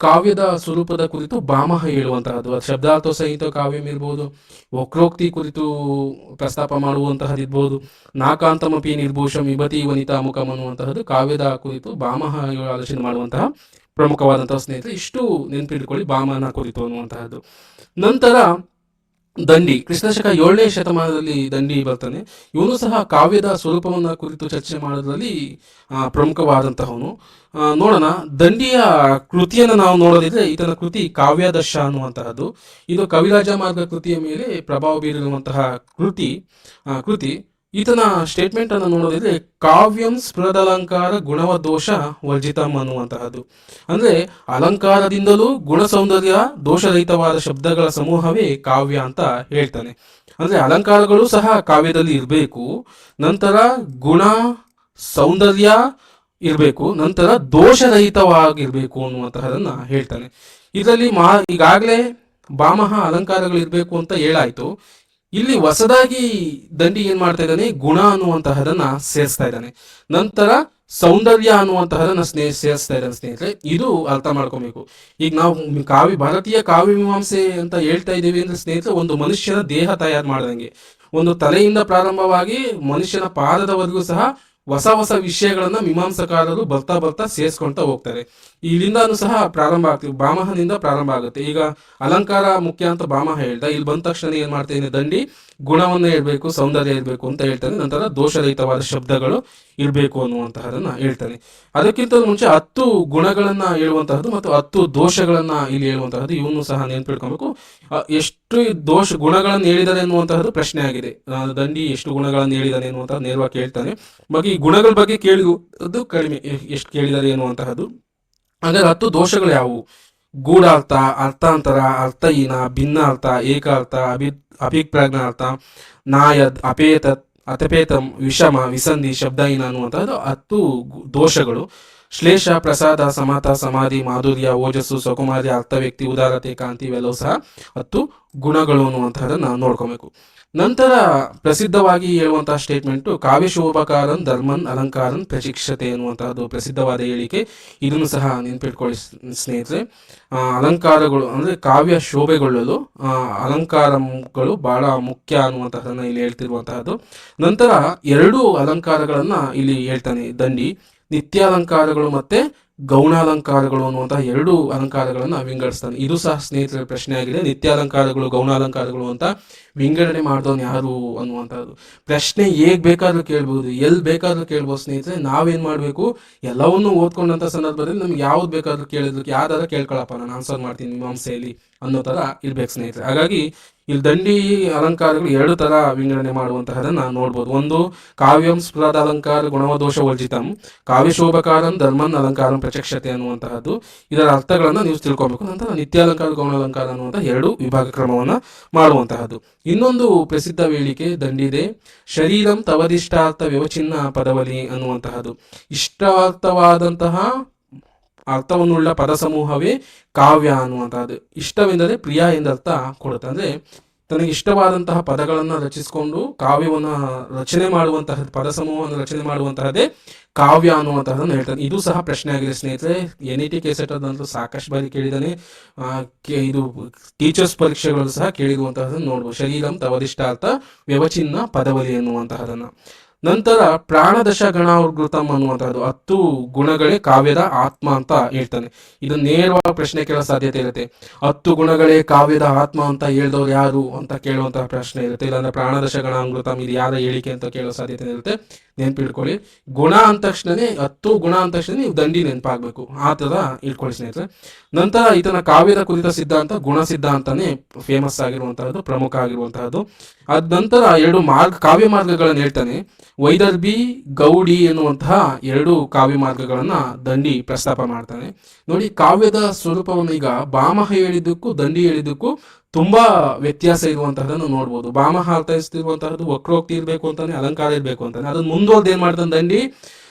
ಕಾವ್ಯದ ಸ್ವರೂಪದ ಕುರಿತು ಭಾಮಹ ಹೇಳುವಂತಹದ್ದು. ಶಬ್ದಾರ್ಥ ಸಹಿತ ಕಾವ್ಯಂ ಇರ್ಬೋದು, ವಕ್ರೋಕ್ತಿ ಕುರಿತು ಪ್ರಸ್ತಾಪ ಮಾಡುವಂತಹದಿರ್ಬೋದು, ನಾಕಾಂತಮಪಿ ನಿರ್ಭೂಷಂ ವಿಭತಿ ವನಿತಾ ಮುಖಂ ಅನ್ನುವಂತಹದ್ದು ಕಾವ್ಯದ ಕುರಿತು ಭಾಮಹ ಆಲೋಚನೆ ಮಾಡುವಂತಹ ಪ್ರಮುಖವಾದಂತಹ ಸ್ನೇಹಿತರೆ. ಇಷ್ಟು ನೆನಪಿಟ್ಕೊಳ್ಳಿ ಭಾಮಹನ ಕುರಿತು ಅನ್ನುವಂತಹದ್ದು. ನಂತರ ದಂಡಿ, ಕ್ರಿಸ್ತಶಕ 7ನೇ ಶತಮಾನದಲ್ಲಿ ದಂಡಿ ಬರ್ತಾನೆ. ಇವನು ಸಹ ಕಾವ್ಯದ ಸ್ವರೂಪವನ್ನ ಕುರಿತು ಚರ್ಚೆ ಮಾಡೋದ್ರಲ್ಲಿ ಪ್ರಮುಖವಾದಂತಹವನು. ನೋಡೋಣ, ದಂಡಿಯ ಕೃತಿಯನ್ನು ನಾವು ನೋಡೋದಿದ್ರೆ ಈತನ ಕೃತಿ ಕಾವ್ಯಾದರ್ಶ ಅನ್ನುವಂತಹದ್ದು. ಇದು ಕವಿರಾಜ ಮಾರ್ಗ ಕೃತಿಯ ಮೇಲೆ ಪ್ರಭಾವ ಬೀರಿರುವಂತಹ ಕೃತಿ. ಈತನ ಸ್ಟೇಟ್ಮೆಂಟ್ ಅನ್ನು ನೋಡೋದಿದ್ರೆ ಕಾವ್ಯಂ ಸ್ಫುರದಲಂಕಾರ ಗುಣವದೋಷ ವರ್ಜಿತಂ ಅನ್ನುವಂತಹದ್ದು. ಅಂದ್ರೆ ಅಲಂಕಾರದಿಂದಲೂ ಗುಣ ಸೌಂದರ್ಯ ದೋಷರಹಿತವಾದ ಶಬ್ದಗಳ ಸಮೂಹವೇ ಕಾವ್ಯ ಅಂತ ಹೇಳ್ತಾನೆ. ಅಂದ್ರೆ ಅಲಂಕಾರಗಳು ಸಹ ಕಾವ್ಯದಲ್ಲಿ ಇರಬೇಕು, ನಂತರ ಗುಣ ಸೌಂದರ್ಯ ಇರಬೇಕು, ನಂತರ ದೋಷರಹಿತವಾಗಿರ್ಬೇಕು ಅನ್ನುವಂತಹದನ್ನ ಹೇಳ್ತಾನೆ. ಇದರಲ್ಲಿ ಈಗಾಗಲೇ ಭಾಮಹ ಅಲಂಕಾರಗಳು ಇರಬೇಕು ಅಂತ ಹೇಳಾಯ್ತು. ಇಲ್ಲಿ ಹೊಸದಾಗಿ ದಂಡಿ ಏನ್ ಮಾಡ್ತಾ ಇದ್ದಾನೆ, ಗುಣ ಅನ್ನುವಂತಹದನ್ನ ಸೇರಿಸ್ತಾ ಇದ್ದಾನೆ. ನಂತರ ಸೌಂದರ್ಯ ಅನ್ನುವಂತಹದನ್ನ ಸೇರಿಸ್ತಾ ಇದ್ದಾನೆ ಸ್ನೇಹಿತರೆ. ಇದು ಅರ್ಥ ಮಾಡ್ಕೊಬೇಕು. ಈಗ ನಾವು ಭಾರತೀಯ ಕಾವ್ಯ ಮೀಮಾಂಸೆ ಅಂತ ಹೇಳ್ತಾ ಇದೀವಿ ಅಂದ್ರೆ ಸ್ನೇಹಿತರೆ, ಒಂದು ಮನುಷ್ಯನ ದೇಹ ತಯಾರು ಮಾಡ್ದಂಗೆ, ಒಂದು ತಲೆಯಿಂದ ಪ್ರಾರಂಭವಾಗಿ ಮನುಷ್ಯನ ಪಾದದವರೆಗೂ ಸಹ ಹೊಸ ಹೊಸ ವಿಷಯಗಳನ್ನ ಮೀಮಾಂಸಕಾರರು ಬರ್ತಾ ಬರ್ತಾ ಸೇರಿಸ್ಕೊಂತ ಹೋಗ್ತಾರೆ. ಇಲ್ಲಿಂದಾನು ಸಹ ಪ್ರಾರಂಭ ಆಗ್ತೀವಿ, ಭಾಮಹನಿಂದ ಪ್ರಾರಂಭ ಆಗುತ್ತೆ. ಈಗ ಅಲಂಕಾರ ಮುಖ್ಯ ಅಂತ ಭಾಮಹ ಹೇಳ್ದ, ಇಲ್ಲಿ ಬಂದ ತಕ್ಷಣ ಏನ್ ಮಾಡ್ತೇನೆ, ದಂಡಿ ಗುಣವನ್ನ ಇರಬೇಕು, ಸೌಂದರ್ಯ ಇರಬೇಕು ಅಂತ ಹೇಳ್ತಾನೆ. ನಂತರ ದೋಷರಹಿತವಾದ ಶಬ್ದಗಳು ಇರಬೇಕು ಅನ್ನುವಂತಹದನ್ನ ಹೇಳ್ತಾನೆ. ಅದಕ್ಕಿಂತ ಮುಂಚೆ 10 ಗುಣಗಳನ್ನ ಹೇಳುವಂತಹದ್ದು ಮತ್ತು 10 ದೋಷಗಳನ್ನ ಇಲ್ಲಿ ಹೇಳುವಂತಹದ್ದು, ಇವನು ಸಹ ನೆನ್ಪಿಟ್ಕೊಬೇಕು. ಎಷ್ಟು ಗುಣಗಳನ್ನು ಹೇಳಿದಾನೆ ಎನ್ನುವಂತಹದ್ದು ಪ್ರಶ್ನೆ ಆಗಿದೆ. ದಂಡಿ ಎಷ್ಟು ಗುಣಗಳನ್ನು ಹೇಳಿದಾನೆ ಎನ್ನುವಂತಹ ನೇರವಾಗಿ ಕೇಳ್ತಾನೆ. ಈ ಗುಣಗಳ ಬಗ್ಗೆ ಕೇಳುವುದು ಕಡಿಮೆ, ಎಷ್ಟು ಕೇಳಿದಾರೆ ಎನ್ನುವಂತಹದ್ದು. ಹಾಗಾದ್ರೆ 10 ದೋಷಗಳು ಯಾವುವು? ಗೂಢಾರ್ಥ, ಅರ್ಥಾಂತರ, ಅರ್ಥಹೀನ, ಭಿನ್ನ ಅರ್ಥ, ಏಕಾರ್ಥ, ಅಭಿಪ್ರಾಜ್ಞಾರ್ಥ, ನಾಯದ್, ಅಪೇತತ್, ಅತಪೇತಂ, ವಿಷಮ, ವಿಸಂಧಿ, ಶಬ್ದಹೀನ ಅನ್ನುವಂತಹದ್ದು 10 ದೋಷಗಳು. ಶ್ಲೇಷ, ಪ್ರಸಾದ, ಸಮತ, ಸಮಾಧಿ, ಮಾಧುರ್ಯ, ಓಜಸ್ಸು, ಸಕುಮಾರಿ, ಅರ್ಥವ್ಯಕ್ತಿ, ಉದಾರತೆ, ಕಾಂತಿ ಇವೆಲ್ಲವೂ ಸಹ 10 ಗುಣಗಳು ಅನ್ನುವಂತಹದನ್ನ ನೋಡ್ಕೋಬೇಕು. ನಂತರ ಪ್ರಸಿದ್ಧವಾಗಿ ಹೇಳುವಂತಹ ಸ್ಟೇಟ್ಮೆಂಟ್, ಕಾವ್ಯಶೋಭಕಾರನ್ ಧರ್ಮನ್ ಅಲಂಕಾರನ್ ಪ್ರಶಿಕ್ಷತೆ ಎನ್ನುವಂತಹದ್ದು ಪ್ರಸಿದ್ಧವಾದ ಹೇಳಿಕೆ. ಇದನ್ನು ಸಹ ನೆನ್ಪಿಟ್ಕೊಳ್ಳಿ ಸ್ನೇಹಿತರೆ. ಅಲಂಕಾರಗಳು ಅಂದ್ರೆ ಕಾವ್ಯ ಶೋಭೆಗೊಳ್ಳಲು ಅಲಂಕಾರಗಳು ಬಹಳ ಮುಖ್ಯ ಅನ್ನುವಂತಹದನ್ನ ಇಲ್ಲಿ ಹೇಳ್ತಿರುವಂತಹದ್ದು. ನಂತರ 2 ಅಲಂಕಾರಗಳನ್ನ ಇಲ್ಲಿ ಹೇಳ್ತಾನೆ ದಂಡಿ, ನಿತ್ಯಾಲಂಕಾರಗಳು ಮತ್ತೆ ಗೌಣಾಲಂಕಾರಗಳು ಅನ್ನುವಂತಹ 2 ಅಲಂಕಾರಗಳನ್ನ ವಿಂಗಡಿಸ್ತಾನೆ. ಇದು ಸಹ ಸ್ನೇಹಿತರ ಪ್ರಶ್ನೆ ಆಗಿದೆ. ನಿತ್ಯಾಲಂಕಾರಗಳು, ಗೌಣಾಲಂಕಾರಗಳು ಅಂತ ವಿಂಗಡಣೆ ಮಾಡಿದವನು ಯಾರು ಅನ್ನುವಂಥದ್ದು ಪ್ರಶ್ನೆ ಹೇಗ್ ಬೇಕಾದ್ರೂ ಕೇಳ್ಬೋದು, ಎಲ್ಲಿ ಬೇಕಾದ್ರೂ ಕೇಳ್ಬೋದು ಸ್ನೇಹಿತರೆ. ನಾವೇನ್ ಮಾಡ್ಬೇಕು, ಎಲ್ಲವನ್ನೂ ಓದ್ಕೊಂಡಂತ ಸಂದರ್ಭದಲ್ಲಿ ನಮ್ಗೆ ಯಾವ್ದು ಬೇಕಾದ್ರೂ ಕೇಳಿದ್ರು ಯಾವ್ದಾರ ಕೇಳ್ಕೊಳಪ್ಪ, ನಾನು ಆನ್ಸರ್ ಮಾಡ್ತೀನಿ ಮೀಮಾಂಸೆಯಲ್ಲಿ ಅನ್ನೋ ತರ ಇರ್ಬೇಕು ಸ್ನೇಹಿತರೆ. ಹಾಗಾಗಿ ಇಲ್ಲಿ ದಂಡಿ ಅಲಂಕಾರಗಳು 2 ತರ ವಿಂಗಡಣೆ ಮಾಡುವಂತಹದನ್ನ ನೋಡ್ಬೋದು. ಒಂದು, ಕಾವ್ಯಂ ಸ್ಫುರದ ಅಲಂಕಾರ ಗುಣವದೋಷ ವರ್ಜಿತಂ, ಕಾವ್ಯಶೋಭಕಾರಂ ಧರ್ಮನ್ ಅಲಂಕಾರಂ ಪ್ರಚಕ್ಷತೆ ಅನ್ನುವಂತಹದ್ದು. ಇದರ ಅರ್ಥಗಳನ್ನ ನೀವು ತಿಳ್ಕೊಬೇಕು. ನಂತರ ನಿತ್ಯಾಲಂಕಾರ, ಗೌಣಾಲಂಕಾರ ಅನ್ನುವಂತಹ 2 ವಿಭಾಗ ಕ್ರಮವನ್ನ ಮಾಡುವಂತಹದ್ದು. ಇನ್ನೊಂದು ಪ್ರಸಿದ್ಧ ವೇಳಿಕೆ ದಂಡಿದೆ, ಶರೀರಂ ತವದಿಷ್ಟಾರ್ಥ ವ್ಯವಚಿನ್ನ ಪದವಲಿ ಅನ್ನುವಂತಹದ್ದು. ಇಷ್ಟಾರ್ಥವಾದಂತಹ ಅರ್ಥವನ್ನುಳ್ಳ ಪದ ಸಮೂಹವೇ ಕಾವ್ಯ ಅನ್ನುವಂತಹದ್ದು. ಇಷ್ಟವೆಂದರೆ ಪ್ರಿಯ ಎಂದರ್ಥ ಕೊಡುತ್ತೆ. ಅಂದ್ರೆ ತನಗೆ ಇಷ್ಟವಾದಂತಹ ಪದಗಳನ್ನ ರಚಿಸಿಕೊಂಡು ಕಾವ್ಯವನ್ನ ರಚನೆ ಮಾಡುವಂತಹ ಪದ ಸಮೂಹವನ್ನು ರಚನೆ ಮಾಡುವಂತಹದೇ ಕಾವ್ಯ ಅನ್ನುವಂತಹದನ್ನು ಹೇಳ್ತಾನೆ. ಇದು ಸಹ ಪ್ರಶ್ನೆ ಆಗಿದೆ ಸ್ನೇಹಿತರೆ. NET ಕೆಸೆಟ್ ಅದಂತೂ ಸಾಕಷ್ಟು ಬಾರಿ ಕೇಳಿದಾನೆ. ಇದು ಟೀಚರ್ಸ್ ಪರೀಕ್ಷೆಗಳು ಸಹ ಕೇಳಿರುವಂತಹದನ್ನು ನೋಡ್ಬೋದು. ಶರೀರಂ ತವದಿಷ್ಟಾರ್ಥ ವ್ಯವಚಿನ್ನ ಪದವಲಿ ಎನ್ನುವಂತಹದನ್ನ. ನಂತರ ಪ್ರಾಣದಶ ಗಣಾವೃತಂ ಅನ್ನುವಂತಹದ್ದು 10 ಗುಣಗಳೇ ಕಾವ್ಯದ ಆತ್ಮ ಅಂತ ಹೇಳ್ತಾನೆ. ಇದು ನೇರವಾಗಿ ಪ್ರಶ್ನೆ ಕೇಳೋ ಸಾಧ್ಯತೆ ಇರುತ್ತೆ. 10 ಗುಣಗಳೇ ಕಾವ್ಯದ ಆತ್ಮ ಅಂತ ಹೇಳ್ದವ್ರು ಯಾರು ಅಂತ ಕೇಳುವಂತಹ ಪ್ರಶ್ನೆ ಇರುತ್ತೆ. ಇಲ್ಲಾಂದ್ರೆ ಪ್ರಾಣದಶ ಗಣಾವೃತಂ ಇದು ಯಾರ ಹೇಳಿಕೆ ಅಂತ ಕೇಳೋ ಸಾಧ್ಯತೆ ಇರುತ್ತೆ. ನೆನ್ಪಿಟ್ಕೊಳ್ಳಿ, ಗುಣ ಅಂದ ತಕ್ಷಣನೇ 10 ಗುಣ ಅಂದ ತಕ್ಷಣ ನೀವು ದಂಡಿ ನೆನಪಾಗಬೇಕು, ಆ ತರ ಇಟ್ಕೊಳ್ಳಿ ಸ್ನೇಹಿತರೆ. ನಂತರ ಈತನ ಕಾವ್ಯದ ಕುರಿತ ಸಿದ್ಧಾಂತ ಗುಣ ಸಿದ್ಧಾಂತನೇ ಫೇಮಸ್ ಆಗಿರುವಂತಹದ್ದು, ಪ್ರಮುಖ ಆಗಿರುವಂತಹದ್ದು. ಅದ ನಂತರ 2 ಕಾವ್ಯ ಮಾರ್ಗಗಳನ್ನು ಹೇಳ್ತಾನೆ. ವೈದರ್ಭಿ, ಗೌಡಿ ಎನ್ನುವಂತಹ 2 ಕಾವ್ಯ ಮಾರ್ಗಗಳನ್ನ ದಂಡಿ ಪ್ರಸ್ತಾಪ ಮಾಡ್ತಾನೆ. ನೋಡಿ, ಕಾವ್ಯದ ಸ್ವರೂಪವನ್ನು ಈಗ ಭಾಮಹ ಹೇಳಿದ್ದಕ್ಕೂ ದಂಡಿ ಹೇಳಿದ್ದಕ್ಕೂ ತುಂಬಾ ವ್ಯತ್ಯಾಸ ಇರುವಂತಹದನ್ನು ನೋಡ್ಬೋದು. ಭಾಮಹ ಅರ್ಥೈಸ್ತಿರುವಂತಹದ್ದು ವಕ್ರೋಕ್ತಿ ಇರ್ಬೇಕು ಅಂತಾನೆ, ಅಲಂಕಾರ ಇರ್ಬೇಕು ಅಂತಾನೆ. ಅದನ್ನ ಮುಂದುವರೆದು ಏನ್ ಮಾಡ್ತಾನೆ ದಂಡಿ,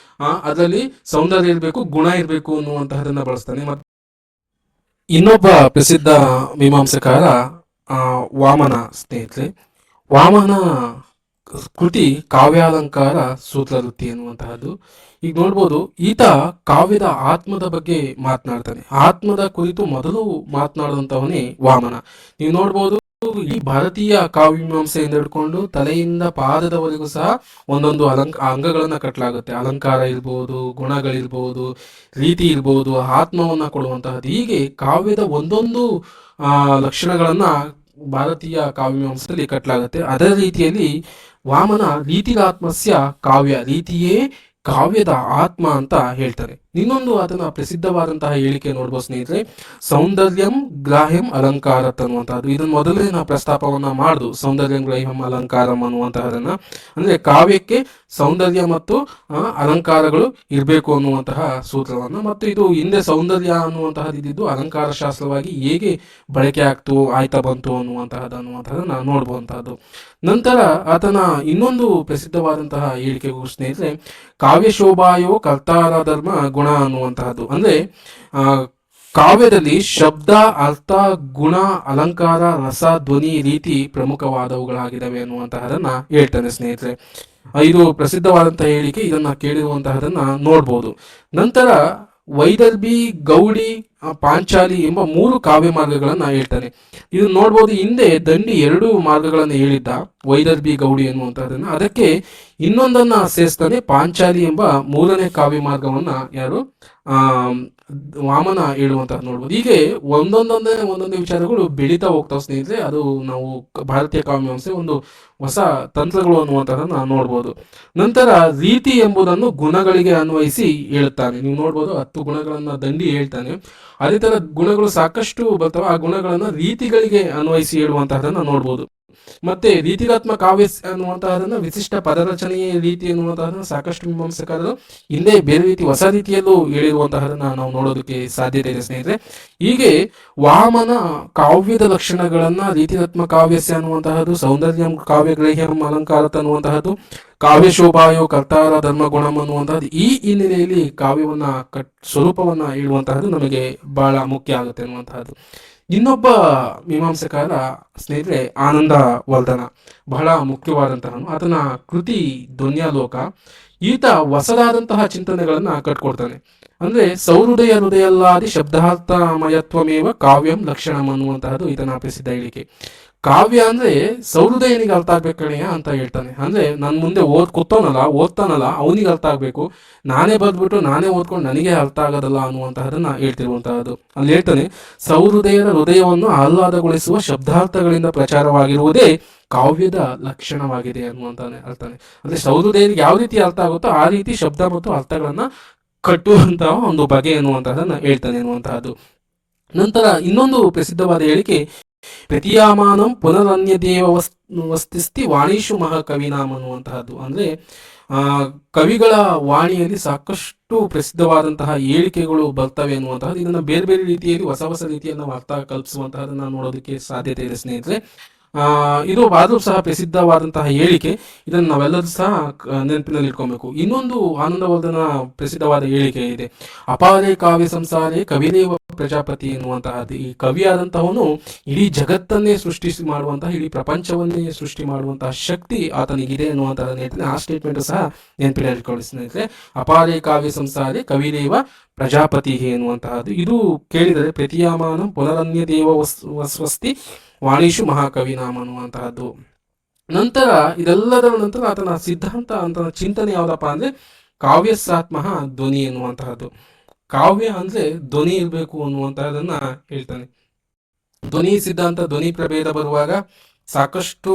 ಅದರಲ್ಲಿ ಸೌಂದರ್ಯ ಇರ್ಬೇಕು, ಗುಣ ಇರ್ಬೇಕು ಅನ್ನುವಂತಹದನ್ನ ಬಳಸ್ತಾನೆ. ಮತ್ತೆ ಇನ್ನೊಬ್ಬ ಪ್ರಸಿದ್ಧ ಮೀಮಾಂಸಕಾರ ವಾಮನ ಸ್ನೇಹಿತರೆ. ವಾಮನ ಕೃತಿ ಕಾವ್ಯಾಲಂಕಾರ ಸೂತ್ರವೃತ್ತಿ ಎನ್ನುವಂತಹದ್ದು. ಈಗ ನೋಡ್ಬೋದು, ಈತ ಕಾವ್ಯದ ಆತ್ಮದ ಬಗ್ಗೆ ಮಾತನಾಡ್ತಾನೆ. ಆತ್ಮದ ಕುರಿತು ಮೊದಲು ಮಾತನಾಡುವಂತವನೇ ವಾಮನ. ನೀವು ನೋಡ್ಬೋದು, ಈ ಭಾರತೀಯ ಕಾವ್ಯ ಮೀಮಾಂಸೆಯಿಂದ ಹಿಡ್ಕೊಂಡು ತಲೆಯಿಂದ ಪಾದದವರೆಗೂ ಸಹ ಒಂದೊಂದು ಅಂಗಗಳನ್ನ ಕಟ್ಟಲಾಗುತ್ತೆ. ಅಲಂಕಾರ ಇರ್ಬೋದು, ಗುಣಗಳಿರ್ಬೋದು, ರೀತಿ ಇರ್ಬೋದು, ಆತ್ಮವನ್ನ ಕೊಡುವಂತಹದ್ದು. ಹೀಗೆ ಕಾವ್ಯದ ಒಂದೊಂದು ಲಕ್ಷಣಗಳನ್ನ ಭಾರತೀಯ ಕಾವ್ಯ ಮೀಮಾಂಸೆಯಲ್ಲಿ ಕಟ್ಟಲಾಗುತ್ತೆ. ಅದರ ರೀತಿಯಲ್ಲಿ ವಾಮನ ರೀತಿರಾತ್ಮಸ್ಯ ಕಾವ್ಯ, ರೀತಿಯೇ ಕಾವ್ಯದ ಆತ್ಮ ಅಂತ ಹೇಳ್ತಾರೆ. ಇನ್ನೊಂದು ಆತನ ಪ್ರಸಿದ್ಧವಾದಂತಹ ಹೇಳಿಕೆ ನೋಡ್ಬೋದು ಸ್ನೇಹಿತರೆ, ಸೌಂದರ್ಯಂ ಗ್ರಾಹ್ಯಂ ಅಲಂಕಾರತ್ ಅನ್ನುವಂತಹದ್ದು. ಇದನ್ನ ಮೊದಲೇ ನಾವು ಪ್ರಸ್ತಾಪವನ್ನ ಮಾಡುದು, ಸೌಂದರ್ಯಂ ಗ್ರಾಹ್ಯಂ ಅಲಂಕಾರಂ ಅನ್ನುವಂತಹದನ್ನ. ಅಂದ್ರೆ ಕಾವ್ಯಕ್ಕೆ ಸೌಂದರ್ಯ ಮತ್ತು ಅಲಂಕಾರಗಳು ಇರಬೇಕು ಅನ್ನುವಂತಹ ಸೂತ್ರವನ್ನ. ಮತ್ತು ಇದು ಹಿಂದೆ ಸೌಂದರ್ಯ ಅನ್ನುವಂತಹದ್ದು ಇದ್ದಿದ್ದು ಅಲಂಕಾರ ಶಾಸ್ತ್ರವಾಗಿ ಹೇಗೆ ಬಳಕೆ ಆಯ್ತಾ ಬಂತು ಅನ್ನುವಂತಹದನ್ನ ನೋಡುವಂತಹದ್ದು. ನಂತರ ಆತನ ಇನ್ನೊಂದು ಪ್ರಸಿದ್ಧವಾದಂತಹ ಹೇಳಿಕೆಗೂ ಸ್ನೇಹಿತರೆ, ಕಾವ್ಯ ಶೋಭಾಯೋ ಕರ್ತಾರ ಧರ್ಮ ಗುಣ ಅನ್ನುವಂತಹದ್ದು. ಅಂದ್ರೆ ಕಾವ್ಯದಲ್ಲಿ ಶಬ್ದ, ಅರ್ಥ, ಗುಣ, ಅಲಂಕಾರ, ರಸ, ಧ್ವನಿ, ರೀತಿ ಪ್ರಮುಖವಾದವುಗಳಾಗಿದ್ದಾವೆ ಅನ್ನುವಂತಹದನ್ನ ಹೇಳ್ತಾನೆ ಸ್ನೇಹಿತರೆ. ಇದು ಪ್ರಸಿದ್ಧವಾದಂತಹ ಹೇಳಿಕೆ. ಇದನ್ನ ಕೇಳಿರುವಂತಹದನ್ನ ನೋಡ್ಬೋದು. ನಂತರ ವೈದರ್ಭಿ, ಗೌಡಿ, ಪಾಂಚಾಲಿ ಎಂಬ 3 ಕಾವ್ಯ ಮಾರ್ಗಗಳನ್ನ ಹೇಳ್ತಾನೆ. ಇದು ನೋಡ್ಬೋದು. ಹಿಂದೆ ದಂಡಿ 2 ಮಾರ್ಗಗಳನ್ನು ಹೇಳಿದ್ದ, ವೈದರ್ಭಿ, ಗೌಡಿ ಎನ್ನುವಂತಹದನ್ನ. ಅದಕ್ಕೆ ಇನ್ನೊಂದನ್ನ ಸೇರಿಸ್ತಾನೆ, ಪಾಂಚಾಲಿ ಎಂಬ 3ನೇ ಕಾವ್ಯ ಮಾರ್ಗವನ್ನ ಯಾರು ಆ ವಾಮನ ಹೇಳುವಂತಹ ನೋಡ್ಬೋದು. ಹೀಗೆ ಒಂದೊಂದೇ ವಿಚಾರಗಳು ಬೆಳೀತಾ ಹೋಗ್ತಾವ ಸ್ನೇಹಿತರೆ. ಅದು ನಾವು ಭಾರತೀಯ ಕಾವ್ಯಮೀಮಾಂಸೆ ಒಂದು ಹೊಸ ತಂತ್ರಗಳು ಅನ್ನುವಂಥದ್ದನ್ನ ನೋಡ್ಬೋದು. ನಂತರ ರೀತಿ ಎಂಬುದನ್ನು ಗುಣಗಳಿಗೆ ಅನ್ವಯಿಸಿ ಹೇಳುತ್ತಾನೆ. ನೀವು ನೋಡ್ಬೋದು 10 ಗುಣಗಳನ್ನ ದಂಡಿ ಹೇಳ್ತಾನೆ. ಅದೇ ತರ ಗುಣಗಳು ಸಾಕಷ್ಟು ಬರ್ತಾವ. ಆ ಗುಣಗಳನ್ನ ರೀತಿಗಳಿಗೆ ಅನ್ವಯಿಸಿ ಹೇಳುವಂತಹದನ್ನ ನೋಡ್ಬೋದು. ಮತ್ತೆ ರೀತಿಗಾತ್ಮಕ ಕಾವ್ಯ ಅನ್ನುವಂತಹದನ್ನ ವಿಶಿಷ್ಟ ಪದರಚನೆಯ ರೀತಿ ಎನ್ನುವಂತಹದನ್ನ ಸಾಕಷ್ಟು ಮೀಮಾಂಸಕರು ಹಿಂದೆ ಬೇರೆ ರೀತಿ ಹೊಸ ರೀತಿಯಲ್ಲೂ ಹೇಳಿರುವಂತಹದನ್ನ ನಾವು ನೋಡೋದಕ್ಕೆ ಸಾಧ್ಯತೆ ಇದೆ ಸ್ನೇಹಿತರೆ. ಹೀಗೆ ವಾಮನ ಕಾವ್ಯದ ಲಕ್ಷಣಗಳನ್ನ ರೀತಿಗಾತ್ಮಕ ಕಾವ್ಯಸ್ಯ ಅನ್ನುವಂತಹದ್ದು, ಸೌಂದರ್ಯಂ ಕಾವ್ಯಗ್ರಹ್ಯಂ ಅಲಂಕಾರತ ಅನ್ನುವಂತಹದ್ದು, ಕಾವ್ಯ ಶೋಭಾಯೋ ಕರ್ತಾರ ಧರ್ಮ ಗುಣಂ ಅನ್ನುವಂತಹದ್ದು, ಈ ಹಿನ್ನೆಲೆಯಲ್ಲಿ ಕಾವ್ಯವನ್ನ ಸ್ವರೂಪವನ್ನ ಹೇಳುವಂತಹದ್ದು ನಮಗೆ ಬಹಳ ಮುಖ್ಯ ಆಗುತ್ತೆ ಅನ್ನುವಂತಹದ್ದು. ಇನ್ನೊಬ್ಬ ಮೀಮಾಂಸಕಾರ ಸ್ನೇಹಿತರೆ ಆನಂದ ವರ್ಧನ, ಬಹಳ ಮುಖ್ಯವಾದಂತಹ. ಆತನ ಕೃತಿ ಧ್ವನ್ಯಾಲೋಕ. ಈತ ಹೊಸದಾದಂತಹ ಚಿಂತನೆಗಳನ್ನ ಕಟ್ಕೊಡ್ತಾನೆ. ಅಂದ್ರೆ ಸೌಹೃದಯ ಹೃದಯಲ್ಲಾದಿ ಶಬ್ದಾರ್ಥಮಯತ್ವಮೇವ ಕಾವ್ಯಂ ಲಕ್ಷಣಂ ಅನ್ನುವಂತಹದ್ದು ಈತನ ಪ್ರಸಿದ್ಧ ಹೇಳಿಕೆ. ಕಾವ್ಯ ಅಂದ್ರೆ ಸೌಹೃದಯನಿಗೆ ಅರ್ಥ ಆಗ್ಬೇಕು ಕಣೆಯ ಅಂತ ಹೇಳ್ತಾನೆ. ಅಂದ್ರೆ ನನ್ ಮುಂದೆ ಓದ್ತಾನಲ್ಲ ಅವನಿಗೆ ಅರ್ಥ ಆಗ್ಬೇಕು, ನಾನೇ ಬರ್ದ್ಬಿಟ್ಟು ನಾನೇ ಓದ್ಕೊಂಡು ನನಗೆ ಅರ್ಥ ಆಗೋದಲ್ಲ ಅನ್ನುವಂತಹದನ್ನ ಹೇಳ್ತಿರುವಂತಹದ್ದು. ಅಲ್ಲಿ ಹೇಳ್ತಾನೆ, ಸೌಹೃದಯದ ಹೃದಯವನ್ನು ಆಹ್ಲಾದಗೊಳಿಸುವ ಶಬ್ದಾರ್ಥಗಳಿಂದ ಪ್ರಚಾರವಾಗಿರುವುದೇ ಕಾವ್ಯದ ಲಕ್ಷಣವಾಗಿದೆ ಅನ್ನುವಂತಾನೆ ಅರ್ಥನೆ. ಅಂದ್ರೆ ಸೌಹೃದಯನಿಗೆ ಯಾವ ರೀತಿ ಅರ್ಥ ಆಗುತ್ತೋ ಆ ರೀತಿ ಶಬ್ದ ಮತ್ತು ಅರ್ಥಗಳನ್ನ ಕಟ್ಟುವಂತಹ ಒಂದು ಬಗೆ ಎನ್ನುವಂತಹದನ್ನ ಹೇಳ್ತಾನೆ ಎನ್ನುವಂತಹದ್ದು. ನಂತರ ಇನ್ನೊಂದು ಪ್ರಸಿದ್ಧವಾದ ಹೇಳಿಕೆ, ಪ್ರತಿಯಾಮಾನಂ ಪುನರನ್ಯದೇವ ವಸ್ತಿಸ್ತಿ ವಾಣೀಶು ಮಹಾಕವಿನಾಮ್ ಅನ್ನುವಂತಹದ್ದು. ಅಂದ್ರೆ ಕವಿಗಳ ವಾಣಿಯಲ್ಲಿ ಸಾಕಷ್ಟು ಪ್ರಸಿದ್ಧವಾದಂತಹ ಹೇಳಿಕೆಗಳು ಬರ್ತವೆ ಅನ್ನುವಂತಹದ್ದು. ಇದನ್ನ ಬೇರೆ ಬೇರೆ ರೀತಿಯಲ್ಲಿ ಹೊಸ ರೀತಿಯನ್ನು ಅರ್ಥ ಕಲ್ಪಿಸುವಂತಹದನ್ನ ನೋಡೋದಕ್ಕೆ ಸಾಧ್ಯತೆ ಇದೆ ಸ್ನೇಹಿತರೆ. ಇದು ಆದರೂ ಸಹ ಪ್ರಸಿದ್ಧವಾದಂತಹ ಹೇಳಿಕೆ. ಇದನ್ನು ನಾವೆಲ್ಲರೂ ಸಹ ನೆನಪಿನಲ್ಲಿ ಇಟ್ಕೊಬೇಕು. ಇನ್ನೊಂದು ಆನಂದವರ್ಧನ ಪ್ರಸಿದ್ಧವಾದ ಹೇಳಿಕೆ ಇದೆ, ಅಪಾರೆ ಕಾವ್ಯ ಸಂಸಾರೇ ಕವಿರೇವ ಪ್ರಜಾಪತಿ ಎನ್ನುವಂತಹದ್ದು. ಈ ಕವಿಯಾದಂತಹವನು ಇಡೀ ಜಗತ್ತನ್ನೇ ಸೃಷ್ಟಿ ಮಾಡುವಂತಹ, ಇಡೀ ಪ್ರಪಂಚವನ್ನೇ ಸೃಷ್ಟಿ ಮಾಡುವಂತಹ ಶಕ್ತಿ ಆತನಿಗಿದೆ ಎನ್ನುವಂತಹ ಹೇಳ್ತಾನೆ. ಆ ಸ್ಟೇಟ್ಮೆಂಟ್ ಸಹ ನೆನಪಿನಲ್ಲಿ ಇಟ್ಕೊಳ್ಳಿ ಸ್ನೇಹಿತರೆ. ಅಪಾರೆ ಕಾವ್ಯ ಸಂಸಾರೇ ಕವಿರೇವ ಪ್ರಜಾಪತಿ ಎನ್ನುವಂತಹದ್ದು. ಇದು ಕೇಳಿದರೆ ಪ್ರತಿಯಾಮಾನ ಪುನರನ್ಯ ದೇವ ಸ್ವಸ್ತಿ ವಾಣೀಶು ಮಹಾಕವಿನಾಮ ಅನ್ನುವಂತಹದ್ದು. ನಂತರ ಇದೆಲ್ಲದರ ನಂತರ ಆತನ ಸಿದ್ಧಾಂತ ಅಂತ ಚಿಂತನೆ ಯಾವ್ದಪ್ಪ ಅಂದ್ರೆ ಕಾವ್ಯಸಾತ್ಮ ಧ್ವನಿ ಎನ್ನುವಂತಹದ್ದು. ಕಾವ್ಯ ಅಂದ್ರೆ ಧ್ವನಿ ಇರಬೇಕು ಅನ್ನುವಂತಹದನ್ನ ಹೇಳ್ತಾನೆ. ಧ್ವನಿ ಸಿದ್ಧಾಂತ, ಧ್ವನಿ ಪ್ರಭೇದ ಬರುವಾಗ ಸಾಕಷ್ಟು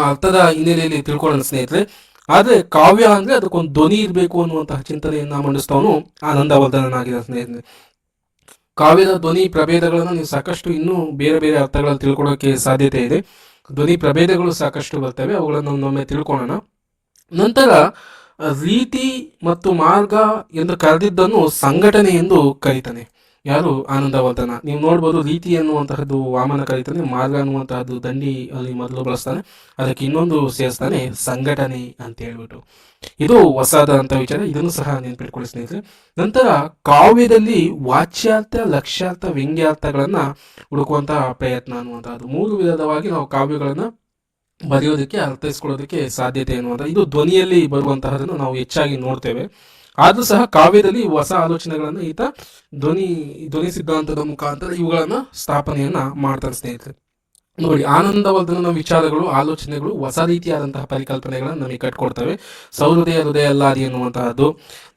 ಅರ್ಥದ ಹಿನ್ನೆಲೆಯಲ್ಲಿ ತಿಳ್ಕೊಳ್ಳೋಣ ಸ್ನೇಹಿತರೆ. ಆದ್ರೆ ಕಾವ್ಯ ಅಂದ್ರೆ ಅದಕ್ಕೊಂದು ಧ್ವನಿ ಇರಬೇಕು ಅನ್ನುವಂತಹ ಚಿಂತನೆಯನ್ನ ಮಂಡಿಸ್ತವನು ಆನಂದವರ್ಧನನಾಗಿದ್ದ ಸ್ನೇಹಿತರೆ. ಕಾವ್ಯದ ಧ್ವನಿ ಪ್ರಭೇದಗಳನ್ನು ನೀವು ಸಾಕಷ್ಟು ಇನ್ನೂ ಬೇರೆ ಬೇರೆ ಅರ್ಥಗಳಲ್ಲಿ ತಿಳ್ಕೊಳ್ಳೋಕೆ ಸಾಧ್ಯತೆ ಇದೆ. ಧ್ವನಿ ಪ್ರಭೇದಗಳು ಸಾಕಷ್ಟು ಬರ್ತವೆ, ಅವುಗಳನ್ನು ಒಮ್ಮೆ ತಿಳ್ಕೊಳ್ಳೋಣ. ನಂತರ ರೀತಿ ಮತ್ತು ಮಾರ್ಗ ಎಂದು ಕರೆದಿದ್ದನ್ನು ಸಂಘಟನೆ ಎಂದು ಕರೀತಾನೆ. ಯಾರು? ಆನಂದವರ್ಧನ. ನೀವು ನೋಡ್ಬೋದು, ರೀತಿ ಅನ್ನುವಂತಹದ್ದು ವಾಮನ ಕರೀತಾನೆ, ಮಾರ್ಗ ಅನ್ನುವಂತಹದ್ದು ದಂಡಿ ಅಲ್ಲಿ ಮೊದಲು ಬಳಸ್ತಾನೆ, ಅದಕ್ಕೆ ಇನ್ನೊಂದು ಸೇರಿಸ್ತಾನೆ ಸಂಘಟನೆ ಅಂತ ಹೇಳ್ಬಿಟ್ಟು. ಇದು ಹೊಸದಂತ ವಿಚಾರ, ಇದನ್ನು ಸಹ ನೆನ್ಪಿಟ್ಕೊಳ್ಳಿ ಸ್ನೇಹಿತರೆ. ನಂತರ ಕಾವ್ಯದಲ್ಲಿ ವಾಚ್ಯಾರ್ಥ, ಲಕ್ಷ್ಯಾರ್ಥ, ವ್ಯಂಗ್ಯಾರ್ಥಗಳನ್ನ ಹುಡುಕುವಂತಹ ಪ್ರಯತ್ನ ಅನ್ನುವಂತಹದ್ದು. 3 ವಿಧವಾಗಿ ನಾವು ಕಾವ್ಯಗಳನ್ನ ಬರೆಯೋದಕ್ಕೆ, ಅರ್ಥೈಸ್ಕೊಳ್ಳೋದಕ್ಕೆ ಸಾಧ್ಯತೆ ಅನ್ನುವಂಥ. ಇದು ಧ್ವನಿಯಲ್ಲಿ ಬರುವಂತಹದನ್ನು ನಾವು ಹೆಚ್ಚಾಗಿ ನೋಡ್ತೇವೆ. ಆದ್ರೂ ಸಹ ಕಾವ್ಯದಲ್ಲಿ ಹೊಸ ಆಲೋಚನೆಗಳನ್ನ ಈತ ಧ್ವನಿ ಸಿದ್ಧಾಂತದ ಮುಖಾಂತರ ಇವುಗಳನ್ನ ಸ್ಥಾಪನೆಯನ್ನ ಮಾಡ್ತಾನೆ ಸ್ನೇಹಿತರೆ. ನೋಡಿ, ಆನಂದವರ್ಧನ ವಿಚಾರಗಳು, ಆಲೋಚನೆಗಳು ಹೊಸ ರೀತಿಯಾದಂತಹ ಪರಿಕಲ್ಪನೆಗಳನ್ನು ನಮಗೆ ಕಟ್ಕೊಡ್ತವೆ. ಹೃದಯ ಅಲ್ಲಾದಿ ಎನ್ನುವಂತಹದ್ದು.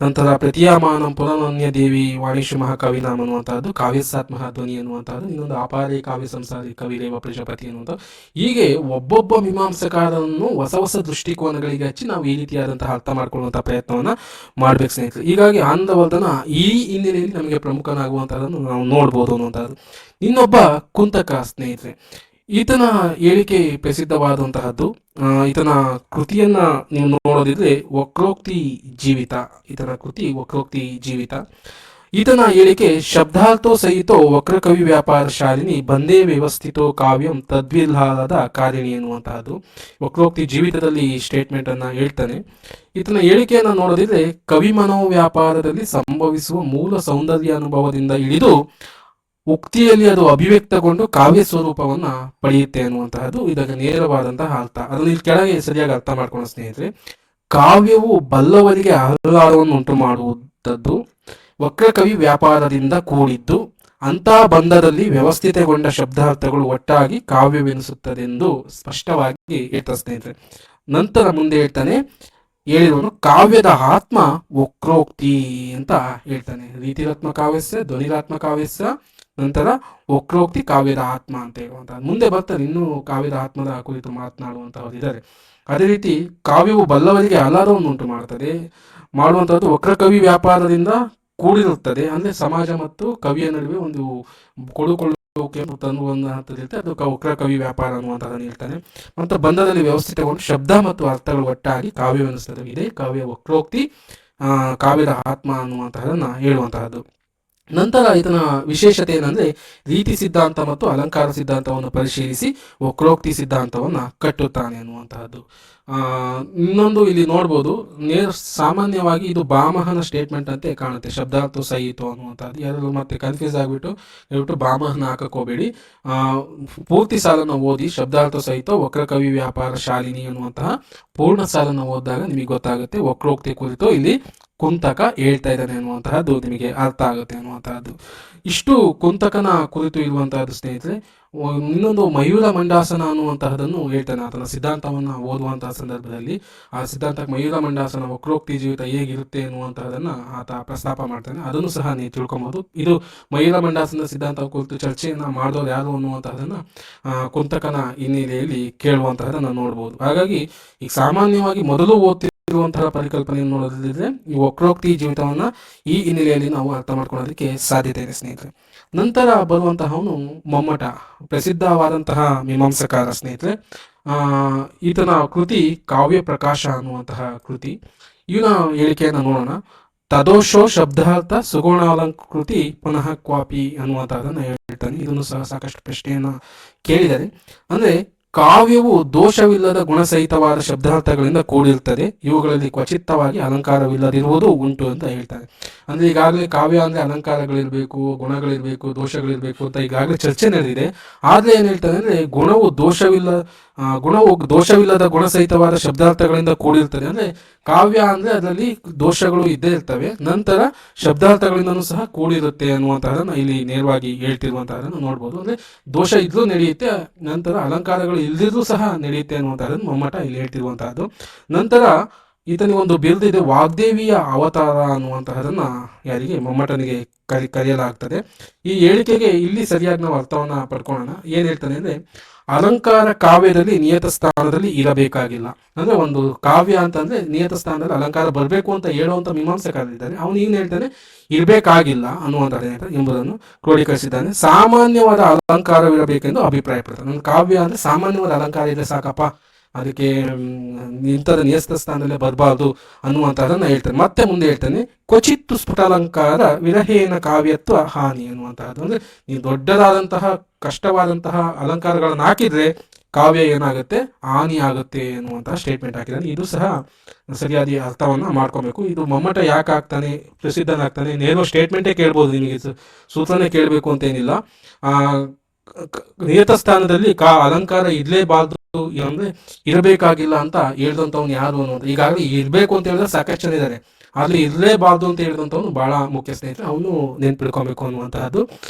ನಂತರ ಪ್ರತಿಯಾಮಾನ ಪುನರನ್ಯ ದೇವಿ ವಾಣಿಶು ಮಹಾಕವಿನಾಮ ಅನ್ನುವಂತಹದ್ದು, ಕಾವ್ಯಸಾತ್ಮ ಧ್ವನಿ ಎನ್ನುವಂತಹದ್ದು. ಇನ್ನೊಂದು ಅಪಾರೆ ಕಾವ್ಯ ಸಂಸಾರಿ ಕವಿರೇವ ಪ್ರಜಾಪತಿ ಎನ್ನುವಂಥ. ಹೀಗೆ ಒಬ್ಬೊಬ್ಬ ಮೀಮಾಂಸಕಾರರನ್ನು ಹೊಸ ದೃಷ್ಟಿಕೋನಗಳಿಗೆ ಹಚ್ಚಿ ನಾವು ಈ ರೀತಿಯಾದಂತಹ ಅರ್ಥ ಮಾಡ್ಕೊಳ್ಳುವಂತಹ ಪ್ರಯತ್ನವನ್ನ ಮಾಡ್ಬೇಕು ಸ್ನೇಹಿತರೆ. ಹೀಗಾಗಿ ಆನಂದವರ್ಧನ ಈ ಹಿನ್ನೆಲೆಯಲ್ಲಿ ನಮಗೆ ಪ್ರಮುಖನಾಗುವಂತಹದನ್ನು ನಾವು ನೋಡ್ಬೋದು ಅನ್ನುವಂಥದ್ದು. ಇನ್ನೊಬ್ಬ ಕುಂತಕ ಸ್ನೇಹಿತರೆ. ಈತನ ಹೇಳಿಕೆ ಪ್ರಸಿದ್ಧವಾದಂತಹದ್ದು. ಈತನ ಕೃತಿಯನ್ನ ನೀವು ನೋಡೋದಿದ್ರೆ ವಕ್ರೋಕ್ತಿ ಜೀವಿತ. ಈತನ ಕೃತಿ ವಕ್ರೋಕ್ತಿ ಜೀವಿತ. ಈತನ ಹೇಳಿಕೆ ಶಬ್ದಾರ್ಥೋ ಸಹಿತೋ ವಕ್ರಕವಿ ವ್ಯಾಪಾರ ಶಾಲಿನಿ ಬಂದೇ ವ್ಯವಸ್ಥಿತೋ ಕಾವ್ಯಂ ತದ್ವಿಲ್ಲಾದ ಕಾರಿಣಿ ಎನ್ನುವಂತಹದ್ದು. ವಕ್ರೋಕ್ತಿ ಜೀವಿತದಲ್ಲಿ ಈ ಸ್ಟೇಟ್ಮೆಂಟ್ ಅನ್ನ ಹೇಳ್ತಾನೆ. ಈತನ ಹೇಳಿಕೆಯನ್ನು ನೋಡೋದಿದ್ರೆ ಕವಿ ಮನೋವ್ಯಾಪಾರದಲ್ಲಿ ಸಂಭವಿಸುವ ಮೂಲ ಸೌಂದರ್ಯ ಅನುಭವದಿಂದ ಹಿಡಿದು ಉಕ್ತಿಯಲ್ಲಿ ಅದು ಅಭಿವ್ಯಕ್ತಗೊಂಡು ಕಾವ್ಯ ಸ್ವರೂಪವನ್ನ ಪಡೆಯುತ್ತೆ ಅನ್ನುವಂತಹದ್ದು ಇದಕ್ಕೆ ನೇರವಾದಂತಹ ಅರ್ಥ. ಅದನ್ನು ಇಲ್ಲಿ ಕೆಳಗೆ ಸರಿಯಾಗಿ ಅರ್ಥ ಮಾಡ್ಕೊಳ್ಳೋ ಸ್ನೇಹಿತರೆ, ಕಾವ್ಯವು ಬಲ್ಲವರಿಗೆ ಆಹ್ಲಾದವನ್ನು ಉಂಟು ಮಾಡುವುದದ್ದು, ವಕ್ರಕವಿ ವ್ಯಾಪಾರದಿಂದ ಕೂಡಿದ್ದು, ಅಂತಹ ಬಂಧದಲ್ಲಿ ವ್ಯವಸ್ಥಿತಗೊಂಡ ಶಬ್ದಾರ್ಥಗಳು ಒಟ್ಟಾಗಿ ಕಾವ್ಯವೆನಿಸುತ್ತದೆಂದು ಸ್ಪಷ್ಟವಾಗಿ ಹೇಳ್ತಾ ಸ್ನೇಹಿತರೆ. ನಂತರ ಮುಂದೆ ಹೇಳ್ತಾನೆ, ಹೇಳಿದವನು ಕಾವ್ಯದ ಆತ್ಮ ವಕ್ರೋಕ್ತಿ ಅಂತ ಹೇಳ್ತಾನೆ. ರೀತಿರಾತ್ಮ ಕಾವ್ಯಸ್ಯ, ಧ್ವನಿರಾತ್ಮ ಕಾವ್ಯಸ್ಯ, ನಂತರ ವಕ್ರೋಕ್ತಿ ಕಾವ್ಯದ ಆತ್ಮ ಅಂತ ಹೇಳುವಂತಹ. ಮುಂದೆ ಬರ್ತಾರೆ ಇನ್ನೂ ಕಾವ್ಯದ ಆತ್ಮದ ಕುರಿತು ಮಾತನಾಡುವಂತಹವರು ಇದ್ದಾರೆ. ಅದೇ ರೀತಿ ಕಾವ್ಯವು ಬಲ್ಲವರಿಗೆ ಆಹ್ಲಾದವನ್ನು ಉಂಟು ಮಾಡುವಂತಹದ್ದು ವಕ್ರಕವಿ ವ್ಯಾಪಾರದಿಂದ ಕೂಡಿರುತ್ತದೆ. ಅಂದ್ರೆ ಸಮಾಜ ಮತ್ತು ಕವಿಯ ನಡುವೆ ಒಂದು ಕೊಡುಕೊಳ್ಳುವಿಕೆ ತನ್ನುವಂತಹದ್ದು ಅದು ವಕ್ರಕವಿ ವ್ಯಾಪಾರ ಅನ್ನುವಂಥದ್ದನ್ನು ಹೇಳ್ತಾನೆ. ಮತ್ತು ಬಂಧದಲ್ಲಿ ವ್ಯವಸ್ಥಿತಗೊಂಡು ಶಬ್ದ ಮತ್ತು ಅರ್ಥಗಳು ಒಟ್ಟಾಗಿ ಕಾವ್ಯವೆನಿಸುತ್ತದೆ. ಇದೇ ಕಾವ್ಯ ವಕ್ರೋಕ್ತಿ ಕಾವ್ಯದ ಆತ್ಮ ಅನ್ನುವಂತಹದನ್ನ ಹೇಳುವಂತಹದ್ದು. ನಂತರ ಇದನ್ನ ವಿಶೇಷತೆ ಏನಂದ್ರೆ ರೀತಿ ಸಿದ್ಧಾಂತ ಮತ್ತು ಅಲಂಕಾರ ಸಿದ್ಧಾಂತವನ್ನು ಪರಿಶೀಲಿಸಿ ವಕ್ರೋಕ್ತಿ ಸಿದ್ಧಾಂತವನ್ನ ಕಟ್ಟುತ್ತಾನೆ ಅನ್ನುವಂತಹದ್ದು. ಇನ್ನೊಂದು ಇಲ್ಲಿ ನೋಡ್ಬೋದು, ಸಾಮಾನ್ಯವಾಗಿ ಇದು ಭಾಮಹನ ಸ್ಟೇಟ್ಮೆಂಟ್ ಅಂತೆ ಕಾಣುತ್ತೆ, ಶಬ್ದಾರ್ಥ ಸಹಿತ ಅನ್ನುವಂಥದ್ದು. ಯಾರು ಮತ್ತೆ ಕನ್ಫ್ಯೂಸ್ ಆಗ್ಬಿಟ್ಟು ಭಾಮಹನ ಹಾಕಕ್ ಹೋಗ್ಬೇಡಿ. ಪೂರ್ತಿ ಸಾಲನ್ನು ಓದಿ ಶಬ್ದಾರ್ಥ ಸಹಿತ ವಕ್ರಕವಿ ವ್ಯಾಪಾರ ಶಾಲಿನಿ ಅನ್ನುವಂತಹ ಪೂರ್ಣ ಸಾಲನ್ನು ಓದಿದಾಗ ನಿಮಗೆ ಗೊತ್ತಾಗುತ್ತೆ ವಕ್ರೋಕ್ತಿ ಕುರಿತು ಇಲ್ಲಿ ಕುಂತಕ ಹೇಳ್ತಾ ಇದ್ದಾನೆ ಅನ್ನುವಂತಹದ್ದು ನಿಮಗೆ ಅರ್ಥ ಆಗುತ್ತೆ ಅನ್ನುವಂತಹದ್ದು. ಇಷ್ಟು ಕುಂತಕನ ಕುರಿತು ಇರುವಂತಹದ್ದು ಸ್ನೇಹಿತರೆ. ಇನ್ನೊಂದು ಮಯೂರ ಮಂಡಾಸನ ಅನ್ನುವಂತಹದನ್ನು ಹೇಳ್ತಾನೆ ಆತನ ಸಿದ್ಧಾಂತವನ್ನ ಓದುವಂತಹ ಸಂದರ್ಭದಲ್ಲಿ. ಆ ಸಿದ್ಧಾಂತಕ್ಕೆ ಮಯೂರ ಮಂಡಾಸನ ವಕ್ರೋಕ್ತಿ ಜೀವಿತ ಹೇಗಿರುತ್ತೆ ಅನ್ನುವಂತಹದನ್ನ ಆತ ಪ್ರಸ್ತಾಪ ಮಾಡ್ತಾನೆ. ಅದನ್ನು ಸಹ ನೀವು ತಿಳ್ಕೊಬಹುದು. ಇದು ಮಯೂರ ಮಂಡಾಸನ ಸಿದ್ಧಾಂತ ಕುರಿತು ಚರ್ಚೆಯನ್ನ ಮಾಡಿದವರು ಯಾರು ಅನ್ನುವಂತಹದನ್ನ ಕುಂತಕನ ಹಿನ್ನೆಲೆಯಲ್ಲಿ ಕೇಳುವಂತಹದನ್ನ ನೋಡ್ಬೋದು. ಹಾಗಾಗಿ ಈಗ ಸಾಮಾನ್ಯವಾಗಿ ಮೊದಲು ಇರುವಂತಹ ಪರಿಕಲ್ಪನೆಯನ್ನು ನೋಡೋದಿದ್ರೆ ಈ ವಕ್ರೋಕ್ತಿ ಜೀವಿತವನ್ನ ಈ ಹಿನ್ನೆಲೆಯಲ್ಲಿ ನಾವು ಅರ್ಥ ಮಾಡ್ಕೊಳ್ಳೋದಕ್ಕೆ ಸಾಧ್ಯತೆ ಇದೆ ಸ್ನೇಹಿತರೆ. ನಂತರ ಬರುವಂತಹವನು ಮಮ್ಮಟ, ಪ್ರಸಿದ್ಧವಾದಂತಹ ಮೀಮಾಂಸಕಾರ ಸ್ನೇಹಿತರೆ. ಈತನ ಕೃತಿ ಕಾವ್ಯ ಪ್ರಕಾಶ ಅನ್ನುವಂತಹ ಕೃತಿ. ಇವನ ಹೇಳಿಕೆಯನ್ನು ನೋಡೋಣ. ತದೋಷೋ ಶಬ್ದಾರ್ಥ ಸುಗುಣಾಲಂಕೃತಿ ಪುನಃ ಕ್ವಾಪಿ ಅನ್ನುವಂತಹದನ್ನ ಹೇಳ್ತಾನೆ. ಇದನ್ನು ಸಹ ಸಾಕಷ್ಟು ಪ್ರಶ್ನೆಯನ್ನ ಕೇಳಿದರೆ, ಅಂದ್ರೆ ಕಾವ್ಯವು ದೋಷವಿಲ್ಲದ ಗುಣಸಹಿತವಾದ ಶಬ್ದಾರ್ಥಗಳಿಂದ ಕೂಡಿರುತ್ತದೆ, ಇವುಗಳಲ್ಲಿ ಕ್ವಚಿತ್ತವಾಗಿ ಅಲಂಕಾರವಿಲ್ಲದಿರುವುದು ಉಂಟು ಅಂತ ಹೇಳ್ತಾರೆ. ಅಂದ್ರೆ ಈಗಾಗಲೇ ಕಾವ್ಯ ಅಂದ್ರೆ ಅಲಂಕಾರಗಳಿರ್ಬೇಕು, ಗುಣಗಳಿರ್ಬೇಕು, ದೋಷಗಳಿರ್ಬೇಕು ಅಂತ ಈಗಾಗಲೇ ಚರ್ಚೆ ನಡೆದಿದೆ. ಆದ್ರೆ ಏನ್ ಹೇಳ್ತಾರೆ ಅಂದ್ರೆ ಗುಣವು ದೋಷವಿಲ್ಲದ ಗುಣಸಹಿತವಾದ ಶಬ್ದಾರ್ಥಗಳಿಂದ ಕೂಡಿರ್ತದೆ. ಅಂದ್ರೆ ಕಾವ್ಯ ಅಂದ್ರೆ ಅದರಲ್ಲಿ ದೋಷಗಳು ಇದ್ದೇ ಇರ್ತವೆ, ನಂತರ ಶಬ್ದಾರ್ಥಗಳಿಂದನೂ ಸಹ ಕೂಡಿರುತ್ತೆ ಅನ್ನುವಂತಹದನ್ನ ಇಲ್ಲಿ ನೇರವಾಗಿ ಹೇಳ್ತಿರುವಂತಹದನ್ನು ನೋಡ್ಬೋದು. ಅಂದ್ರೆ ದೋಷ ಇದ್ರೂ ನಡೆಯುತ್ತೆ, ನಂತರ ಅಲಂಕಾರಗಳು ಇಲ್ದಿದ್ರೂ ಸಹ ನಡೆಯುತ್ತೆ ಅನ್ನುವಂತಹದನ್ನು ಮಮ್ಮಟ ಇಲ್ಲಿ ಹೇಳ್ತಿರುವಂತಹದ್ದು. ನಂತರ ಈತನಿಗೆ ಒಂದು ಬಿರುದಿದೆ, ವಾಗ್ದೇವಿಯ ಅವತಾರ ಅನ್ನುವಂತಹದನ್ನ ಯಾರಿಗೆ ಮಮ್ಮಟನಿಗೆ ಕರೆಯಲಾಗ್ತದೆ. ಈ ಹೇಳಿಕೆಗೆ ಇಲ್ಲಿ ಸರಿಯಾಗಿ ನಾವು ಅರ್ಥವನ್ನ ಪಡ್ಕೊಳ್ಳೋಣ. ಏನ್ ಹೇಳ್ತಾನೆ ಅಂದ್ರೆ, ಅಲಂಕಾರ ಕಾವ್ಯದಲ್ಲಿ ನಿಯತ ಸ್ಥಾನದಲ್ಲಿ ಇರಬೇಕಾಗಿಲ್ಲ. ಅಂದ್ರೆ ಒಂದು ಕಾವ್ಯ ಅಂತಂದ್ರೆ ನಿಯತ ಸ್ಥಾನದಲ್ಲಿ ಅಲಂಕಾರ ಬರಬೇಕು ಅಂತ ಹೇಳುವಂತ ಮೀಮಾಂಸಕಾರರಿದ್ದಾರೆ. ಅವನು ಏನು ಹೇಳ್ತಾನೆ, ಇರಬೇಕಾಗಿಲ್ಲ ಅನ್ನುವಂತ ಎಂಬುದನ್ನು ಕ್ರೋಢೀಕರಿಸಿದ್ದಾನೆ. ಸಾಮಾನ್ಯವಾದ ಅಲಂಕಾರವಿರಬೇಕೆಂದು ಅಭಿಪ್ರಾಯಪಡ್ತಾನೆ. ಒಂದು ಕಾವ್ಯ ಅಂದ್ರೆ ಸಾಮಾನ್ಯವಾದ ಅಲಂಕಾರ ಇದೆ ಸಾಕಪ್ಪ, ಅದಕ್ಕೆ ಇಂಥದ ನಿಯತ ಸ್ಥಾನದಲ್ಲೇ ಬರಬಾರ್ದು ಅನ್ನುವಂತಹದನ್ನ ಹೇಳ್ತಾನೆ. ಮತ್ತೆ ಮುಂದೆ ಹೇಳ್ತಾನೆ, ಕ್ವಚಿತ್ತು ಸ್ಫುಟಾಲಂಕಾರ ವಿರಹೇನ ಕಾವ್ಯತ್ವ ಹಾನಿ ಅನ್ನುವಂತಹದ್ದು. ಅಂದ್ರೆ ನೀವು ದೊಡ್ಡದಾದಂತಹ ಕಷ್ಟವಾದಂತಹ ಅಲಂಕಾರಗಳನ್ನು ಹಾಕಿದ್ರೆ ಕಾವ್ಯ ಏನಾಗುತ್ತೆ, ಹಾನಿ ಆಗುತ್ತೆ ಅನ್ನುವಂತಹ ಸ್ಟೇಟ್ಮೆಂಟ್ ಹಾಕಿದ್ದಾನೆ. ಇದು ಸಹ ಸರಿಯಾದ ಅರ್ಥವನ್ನ ಮಾಡ್ಕೊಬೇಕು. ಇದು ಮಮ್ಮಟ ಯಾಕೆ ಆಗ್ತಾನೆ ಪ್ರಸಿದ್ಧನಾಗ್ತಾನೆ, ನೇರ ಸ್ಟೇಟ್ಮೆಂಟೇ ಕೇಳ್ಬೋದು, ನಿಮಗೆ ಸೂತ್ರನೇ ಕೇಳಬೇಕು ಅಂತ ಏನಿಲ್ಲ. ನಿಯತ ಸ್ಥಾನದಲ್ಲಿ ಅಲಂಕಾರ ಇರ್ಲೇಬಾರ್ದು ಅಂದ್ರೆ ಇರಬೇಕಾಗಿಲ್ಲ ಅಂತ ಹೇಳ್ದಂತವ್ನು ಯಾರು ಅನ್ನೋದು. ಈಗಾಗಲೇ ಇರ್ಬೇಕು ಅಂತ ಹೇಳಿದ್ರೆ ಸಾಕಷ್ಟು ಜನ ಇದ್ದಾರೆ, ಆದ್ರೆ ಇರ್ಲೇಬಾರ್ದು ಅಂತ ಹೇಳಿದಂಥವ್ನು ಬಹಳ ಮುಖ್ಯ ಸ್ನೇಹಿತರೆ, ಅವನು ನೆನ್ಪಿಡ್ಕೊಬೇಕು ಅನ್ನುವಂತಹದ್ದು.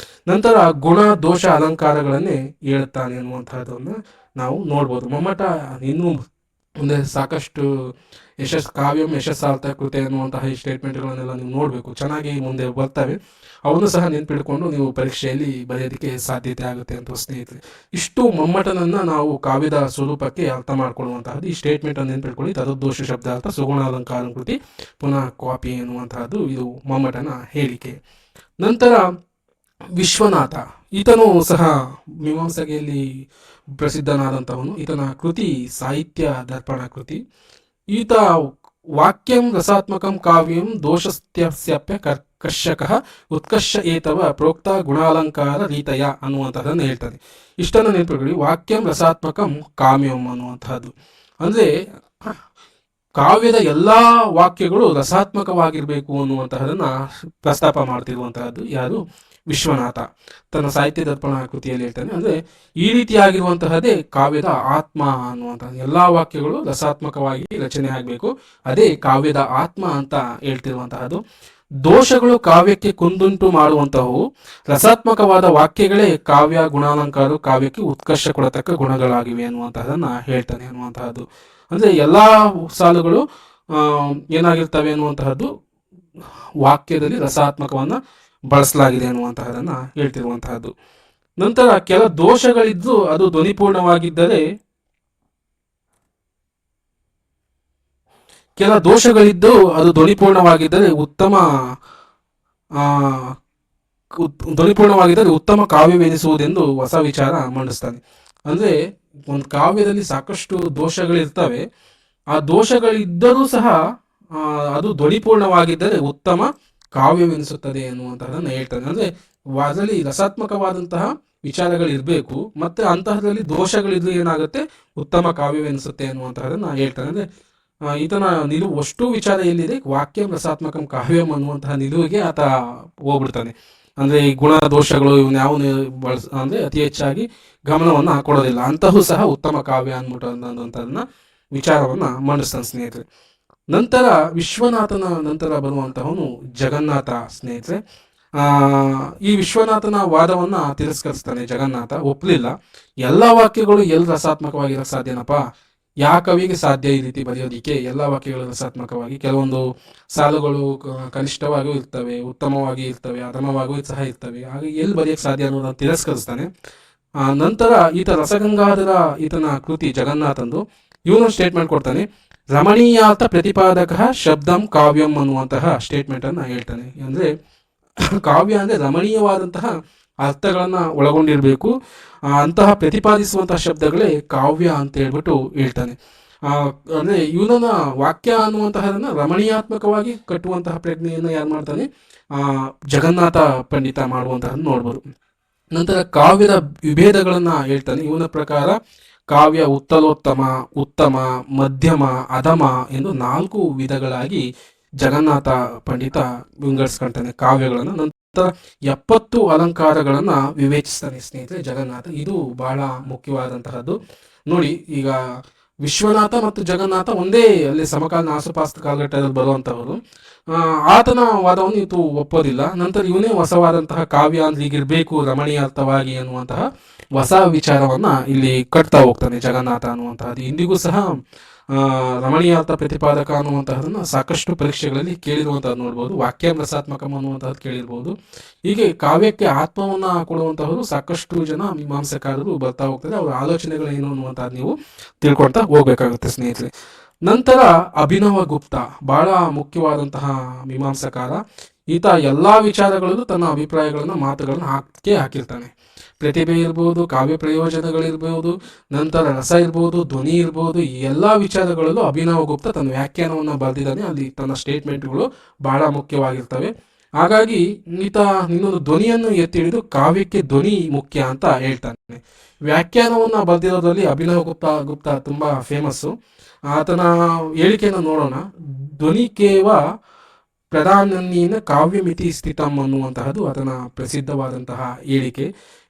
ನಂತರ ಗುಣ ದೋಷ ಅಲಂಕಾರಗಳನ್ನೇ ಹೇಳ್ತಾನೆ ಅನ್ನುವಂತಹದನ್ನ ನಾವು ನೋಡ್ಬೋದು. ಮಮ್ಮಟ ಇನ್ನೂ ಮುಂದೆ ಸಾಕಷ್ಟು ಕಾವ್ಯಂ ಯಶಸ್ಸಾರ್ಥ ಕೃತೆ ಅನ್ನುವಂತಹ ಈ ಸ್ಟೇಟ್ಮೆಂಟ್ಗಳನ್ನೆಲ್ಲ ನೀವು ನೋಡ್ಬೇಕು, ಚೆನ್ನಾಗಿ ಮುಂದೆ ಬರ್ತವೆ. ಅವನು ಸಹ ನೆನ್ಪಿಡ್ಕೊಂಡು ನೀವು ಪರೀಕ್ಷೆಯಲ್ಲಿ ಬರೆಯೋದಕ್ಕೆ ಸಾಧ್ಯತೆ ಆಗುತ್ತೆ ಅಂತ ಸ್ನೇಹಿತರೆ. ಇಷ್ಟು ಮಮ್ಮಟನನ್ನ ನಾವು ಕಾವ್ಯದ ಸ್ವರೂಪಕ್ಕೆ ಅರ್ಥ ಮಾಡ್ಕೊಳ್ಳುವಂತಹದ್ದು. ಈ ಸ್ಟೇಟ್ಮೆಂಟ್ ಅನ್ನು ನೆನ್ಪಿಡ್ಕೊಳ್ಳಿ. ತದೋಷ ಶಬ್ದಾರ್ಥ ಸುಗುಣ ಅಲಂಕಾರ ಕೃತಿ ಪುನಃ ಕ್ವಾಪಿ ಎನ್ನುವಂತಹದ್ದು ಇದು ಮಮ್ಮಟನ ಹೇಳಿಕೆ. ನಂತರ ವಿಶ್ವನಾಥ, ಈತನು ಸಹ ಮೀಮಾಂಸೆಯಲ್ಲಿ ಪ್ರಸಿದ್ಧನಾದಂಥವನು. ಈತನ ಕೃತಿ ಸಾಹಿತ್ಯ ದರ್ಪಣ ಕೃತಿ. ಈತ ವಾಕ್ಯಂ ರಸಾತ್ಮಕಂ ಕಾವ್ಯಂ ದೋಷಸ್ತ್ಯಸ್ಯಪ್ಯ ಕರ್ಷಕ ಉತ್ಕರ್ಷ ಏತವ ಪ್ರೋಕ್ತ ಗುಣಾಲಂಕಾರ ರೀತಯ ಅನ್ನುವಂಥದ್ದನ್ನು ಹೇಳ್ತಾನೆ. ಇಷ್ಟನ್ನು ನೆನಪಿಕೊಳ್ಳಿ. ವಾಕ್ಯಂ ರಸಾತ್ಮಕಂ ಕಾವ್ಯಂ ಅನ್ನುವಂತಹದ್ದು ಅಂದ್ರೆ ಕಾವ್ಯದ ಎಲ್ಲಾ ವಾಕ್ಯಗಳು ರಸಾತ್ಮಕವಾಗಿರ್ಬೇಕು ಅನ್ನುವಂತಹದನ್ನ ಪ್ರಸ್ತಾಪ ಮಾಡ್ತಿರುವಂತಹದ್ದು ಯಾರು? ವಿಶ್ವನಾಥ ತನ್ನ ಸಾಹಿತ್ಯ ದರ್ಪಣ ಕೃತಿಯಲ್ಲಿ ಹೇಳ್ತಾನೆ. ಅಂದ್ರೆ ಈ ರೀತಿಯಾಗಿರುವಂತಹದೇ ಕಾವ್ಯದ ಆತ್ಮ ಅನ್ನುವಂತಹ. ಎಲ್ಲಾ ವಾಕ್ಯಗಳು ರಸಾತ್ಮಕವಾಗಿ ರಚನೆ ಆಗಬೇಕು, ಅದೇ ಕಾವ್ಯದ ಆತ್ಮ ಅಂತ ಹೇಳ್ತಿರುವಂತಹದ್ದು. ದೋಷಗಳು ಕಾವ್ಯಕ್ಕೆ ಕುಂದುಂಟು ಮಾಡುವಂತಹವು, ರಸಾತ್ಮಕವಾದ ವಾಕ್ಯಗಳೇ ಕಾವ್ಯ ಗುಣಾಲಂಕಾರ ಕಾವ್ಯಕ್ಕೆ ಉತ್ಕರ್ಷ ಕೊಡತಕ್ಕ ಗುಣಗಳಾಗಿವೆ ಅನ್ನುವಂತಹದನ್ನ ಹೇಳ್ತಾನೆ ಅನ್ನುವಂತಹದ್ದು. ಅಂದ್ರೆ ಎಲ್ಲಾ ಸಾಲುಗಳು ಏನಾಗಿರ್ತವೆ ಅನ್ನುವಂತಹದ್ದು ವಾಕ್ಯದಲ್ಲಿ ರಸಾತ್ಮಕವನ್ನ ಬಳಸಲಾಗಿದೆ ಅನ್ನುವಂತಹದನ್ನ ಹೇಳ್ತಿರುವಂತಹದ್ದು. ನಂತರ ಕೆಲ ದೋಷಗಳಿದ್ದು ಅದು ಧ್ವನಿಪೂರ್ಣವಾಗಿದ್ದರೆ ಉತ್ತಮ ಕಾವ್ಯವೆನಿಸುವುದೆಂದು ಹೊಸ ವಿಚಾರ ಮಂಡಿಸ್ತಾನೆ. ಅಂದ್ರೆ ಒಂದು ಕಾವ್ಯದಲ್ಲಿ ಸಾಕಷ್ಟು ದೋಷಗಳಿರ್ತವೆ, ಆ ದೋಷಗಳಿದ್ದರೂ ಸಹ ಅದು ಧ್ವನಿಪೂರ್ಣವಾಗಿದ್ದರೆ ಉತ್ತಮ ಕಾವ್ಯವೆನಿಸುತ್ತದೆ ಎನ್ನುವಂತಹದನ್ನ ಹೇಳ್ತಾನೆ. ಅಂದ್ರೆ ಅದರಲ್ಲಿ ರಸಾತ್ಮಕವಾದಂತಹ ವಿಚಾರಗಳಿರ್ಬೇಕು, ಮತ್ತೆ ಅಂತಹದ್ರಲ್ಲಿ ದೋಷಗಳಿದ್ರೆ ಏನಾಗುತ್ತೆ, ಉತ್ತಮ ಕಾವ್ಯವೆನಿಸುತ್ತೆ ಅನ್ನುವಂತಹದನ್ನ ಹೇಳ್ತಾನೆ. ಅಂದ್ರೆ ಈತನ ನಿಲುವು ಅಷ್ಟು ವಿಚಾರ ಎಲ್ಲಿದೆ, ವಾಕ್ಯಂ ರಸಾತ್ಮಕಂ ಕಾವ್ಯಂ ಅನ್ನುವಂತಹ ನಿಲುವಿಗೆ ಆತ ಹೋಗ್ಬಿಡ್ತಾನೆ. ಅಂದ್ರೆ ಈ ಗುಣ ದೋಷಗಳು ಇವನ್ನ ಯಾವ ಅಂದ್ರೆ ಅತಿ ಹೆಚ್ಚಾಗಿ ಗಮನವನ್ನ ಕೊಡೋದಿಲ್ಲ, ಅಂತಹೂ ಸಹ ಉತ್ತಮ ಕಾವ್ಯ ಅನ್ನುವಂಥದ್ದನ್ನ ವಿಚಾರವನ್ನ ಮಂಡಿಸ್ತಾನೆ ಸ್ನೇಹಿತರೆ. ನಂತರ ವಿಶ್ವನಾಥನ ನಂತರ ಬರುವಂತಹವನು ಜಗನ್ನಾಥ ಸ್ನೇಹಿತರೆ. ಈ ವಿಶ್ವನಾಥನ ವಾದವನ್ನ ತಿರಸ್ಕರಿಸ್ತಾನೆ ಜಗನ್ನಾಥ. ಒಪ್ಪಲಿಲ್ಲ, ಎಲ್ಲಾ ವಾಕ್ಯಗಳು ಎಲ್ಲಿ ರಸಾತ್ಮಕವಾಗಿರಕ್ ಸಾಧ್ಯನಪ್ಪ, ಯಾವ ಕವಿಗೆ ಸಾಧ್ಯ ಈ ರೀತಿ ಬರೆಯೋದಿಕ್ಕೆ? ಎಲ್ಲಾ ವಾಕ್ಯಗಳು ರಸಾತ್ಮಕವಾಗಿ, ಕೆಲವೊಂದು ಸಾಲುಗಳು ಕನಿಷ್ಠವಾಗೂ ಇರ್ತವೆ, ಉತ್ತಮವಾಗಿ ಇರ್ತವೆ, ಅಧಮವಾಗೂ ಸಹ ಇರ್ತವೆ, ಹಾಗೆ ಎಲ್ಲಿ ಬರೆಯಕ್ಕೆ ಸಾಧ್ಯ ಅನ್ನೋದನ್ನ ತಿರಸ್ಕರಿಸ್ತಾನೆ. ನಂತರ ಈತ ರಸಗಂಗಾಧರ ಈತನ ಕೃತಿ ಜಗನ್ನಾಥಂದು ಇವನು ಸ್ಟೇಟ್ಮೆಂಟ್ ಕೊಡ್ತಾನೆ. ರಮಣೀಯಾರ್ಥ ಪ್ರತಿಪಾದಕ ಶಬ್ದಂ ಕಾವ್ಯಂ ಅನ್ನುವಂತಹ ಸ್ಟೇಟ್ಮೆಂಟ್ ಅನ್ನ ಹೇಳ್ತಾನೆ. ಅಂದ್ರೆ ಕಾವ್ಯ ಅಂದ್ರೆ ರಮಣೀಯವಾದಂತಹ ಅರ್ಥಗಳನ್ನ ಒಳಗೊಂಡಿರ್ಬೇಕು, ಅಂತಹ ಪ್ರತಿಪಾದಿಸುವಂತಹ ಶಬ್ದಗಳೇ ಕಾವ್ಯ ಅಂತ ಹೇಳ್ಬಿಟ್ಟು ಹೇಳ್ತಾನೆ. ಅಂದ್ರೆ ಇವನ ವಾಕ್ಯ ಅನ್ನುವಂತಹದನ್ನ ರಮಣೀಯಾತ್ಮಕವಾಗಿ ಕಟ್ಟುವಂತಹ ಪ್ರಜ್ಞೆಯನ್ನ ಯಾರು ಮಾಡ್ತಾನೆ? ಜಗನ್ನಾಥ ಪಂಡಿತ ಮಾಡುವಂತಹದ್ದು ನೋಡ್ಬೋದು. ನಂತರ ಕಾವ್ಯದ ವಿಭೇದಗಳನ್ನ ಹೇಳ್ತಾನೆ. ಇವನ ಪ್ರಕಾರ ಕಾವ್ಯ ಉತ್ತಲೋತ್ತಮ, ಉತ್ತಮ, ಮಧ್ಯಮ, ಅಧಮ ಎಂದು 4 ವಿಧಗಳಾಗಿ ಜಗನ್ನಾಥ ಪಂಡಿತ ವಿಂಗಡಿಸ್ಕೊಳ್ತಾನೆ ಕಾವ್ಯಗಳನ್ನ. ನಂತರ 70 ಅಲಂಕಾರಗಳನ್ನ ವಿವೇಚಿಸ್ತಾನೆ ಸ್ನೇಹಿತರೆ ಜಗನ್ನಾಥ. ಇದು ಬಹಳ ಮುಖ್ಯವಾದಂತಹದ್ದು ನೋಡಿ. ಈಗ ವಿಶ್ವನಾಥ ಮತ್ತು ಜಗನ್ನಾಥ ಒಂದೇ ಅಲ್ಲಿ ಸಮಕಾಲೀನ ಆಸುಪಾಸು ಕಾಲಘಟ್ಟದಲ್ಲಿ ಬರುವಂತಹವರು. ಆತನ ವಾದವನ್ನು ಇದು ಒಪ್ಪೋದಿಲ್ಲ. ನಂತರ ಇವನೇ ಹೊಸವಾದಂತಹ ಕಾವ್ಯ ಅಂದ್ರೆ ಹೀಗಿರ್ಬೇಕು ರಮಣೀಯಾರ್ಥವಾಗಿ ಅನ್ನುವಂತಹ ಹೊಸ ವಿಚಾರವನ್ನ ಇಲ್ಲಿ ಕಟ್ತಾ ಹೋಗ್ತಾನೆ ಜಗನ್ನಾಥ ಅನ್ನುವಂತಹದ್ದು. ಇಂದಿಗೂ ಸಹ ರಮಣೀಯಾರ್ಥ ಪ್ರತಿಪಾದಕ ಅನ್ನುವಂತಹದನ್ನ ಸಾಕಷ್ಟು ಪರೀಕ್ಷೆಗಳಲ್ಲಿ ಕೇಳಿರುವಂತಹದ್ದು ನೋಡ್ಬೋದು. ವಾಕ್ಯಂ ರಸಾತ್ಮಕಂ ಅನ್ನುವಂತಹದ್ದು ಕೇಳಿರ್ಬೋದು. ಹೀಗೆ ಕಾವ್ಯಕ್ಕೆ ಆತ್ಮವನ್ನ ಕೊಡುವಂತಹವರು ಸಾಕಷ್ಟು ಜನ ಮೀಮಾಂಸಕಾರರು ಬರ್ತಾ ಹೋಗ್ತಾರೆ. ಅವರ ಆಲೋಚನೆಗಳು ಏನು ಅನ್ನುವಂತಹದ್ದು ನೀವು ತಿಳ್ಕೊಳ್ತಾ ಹೋಗ್ಬೇಕಾಗುತ್ತೆ ಸ್ನೇಹಿತರೆ. ನಂತರ ಅಭಿನವ ಗುಪ್ತ ಬಹಳ ಮುಖ್ಯವಾದಂತಹ ಮೀಮಾಂಸಕಾರ. ಈತ ಎಲ್ಲಾ ವಿಚಾರಗಳಲ್ಲೂ ತನ್ನ ಅಭಿಪ್ರಾಯಗಳನ್ನ ಮಾತುಗಳನ್ನ ಹಾಕಿರ್ತಾನೆ. ಪ್ರತಿಭೆ ಇರ್ಬೋದು, ಕಾವ್ಯ ಪ್ರಯೋಜನಗಳಿರ್ಬೋದು, ನಂತರ ರಸ ಇರ್ಬೋದು, ಧ್ವನಿ ಇರ್ಬೋದು, ಈ ಎಲ್ಲಾ ವಿಚಾರಗಳಲ್ಲೂ ಅಭಿನವ ಗುಪ್ತ ತನ್ನ ವ್ಯಾಖ್ಯಾನವನ್ನ ಬರೆದಿದ್ದಾನೆ. ಅಲ್ಲಿ ತನ್ನ ಸ್ಟೇಟ್ಮೆಂಟ್ಗಳು ಬಹಳ ಮುಖ್ಯವಾಗಿರ್ತವೆ. ಹಾಗಾಗಿ ಈತ ಇನ್ನೊಂದು ಧ್ವನಿಯನ್ನು ಎತ್ತಿ ಹಿಡಿದು ಕಾವ್ಯಕ್ಕೆ ಧ್ವನಿ ಮುಖ್ಯ ಅಂತ ಹೇಳ್ತಾನೆ. ವ್ಯಾಖ್ಯಾನವನ್ನ ಬರೆದಿರೋದ್ರಲ್ಲಿ ಅಭಿನವ ಗುಪ್ತ ತುಂಬಾ ಫೇಮಸ್ಸು. ಆತನ ಹೇಳಿಕೆಯನ್ನು ನೋಡೋಣ. ಧ್ವನಿಕೇವ ಪ್ರಧಾನನ್ಯೇನ ಕಾವ್ಯಮಿತಿ ಸ್ಥಿತಂ ಅನ್ನುವಂತಹದ್ದು ಆತನ ಪ್ರಸಿದ್ಧವಾದಂತಹ ಹೇಳಿಕೆ.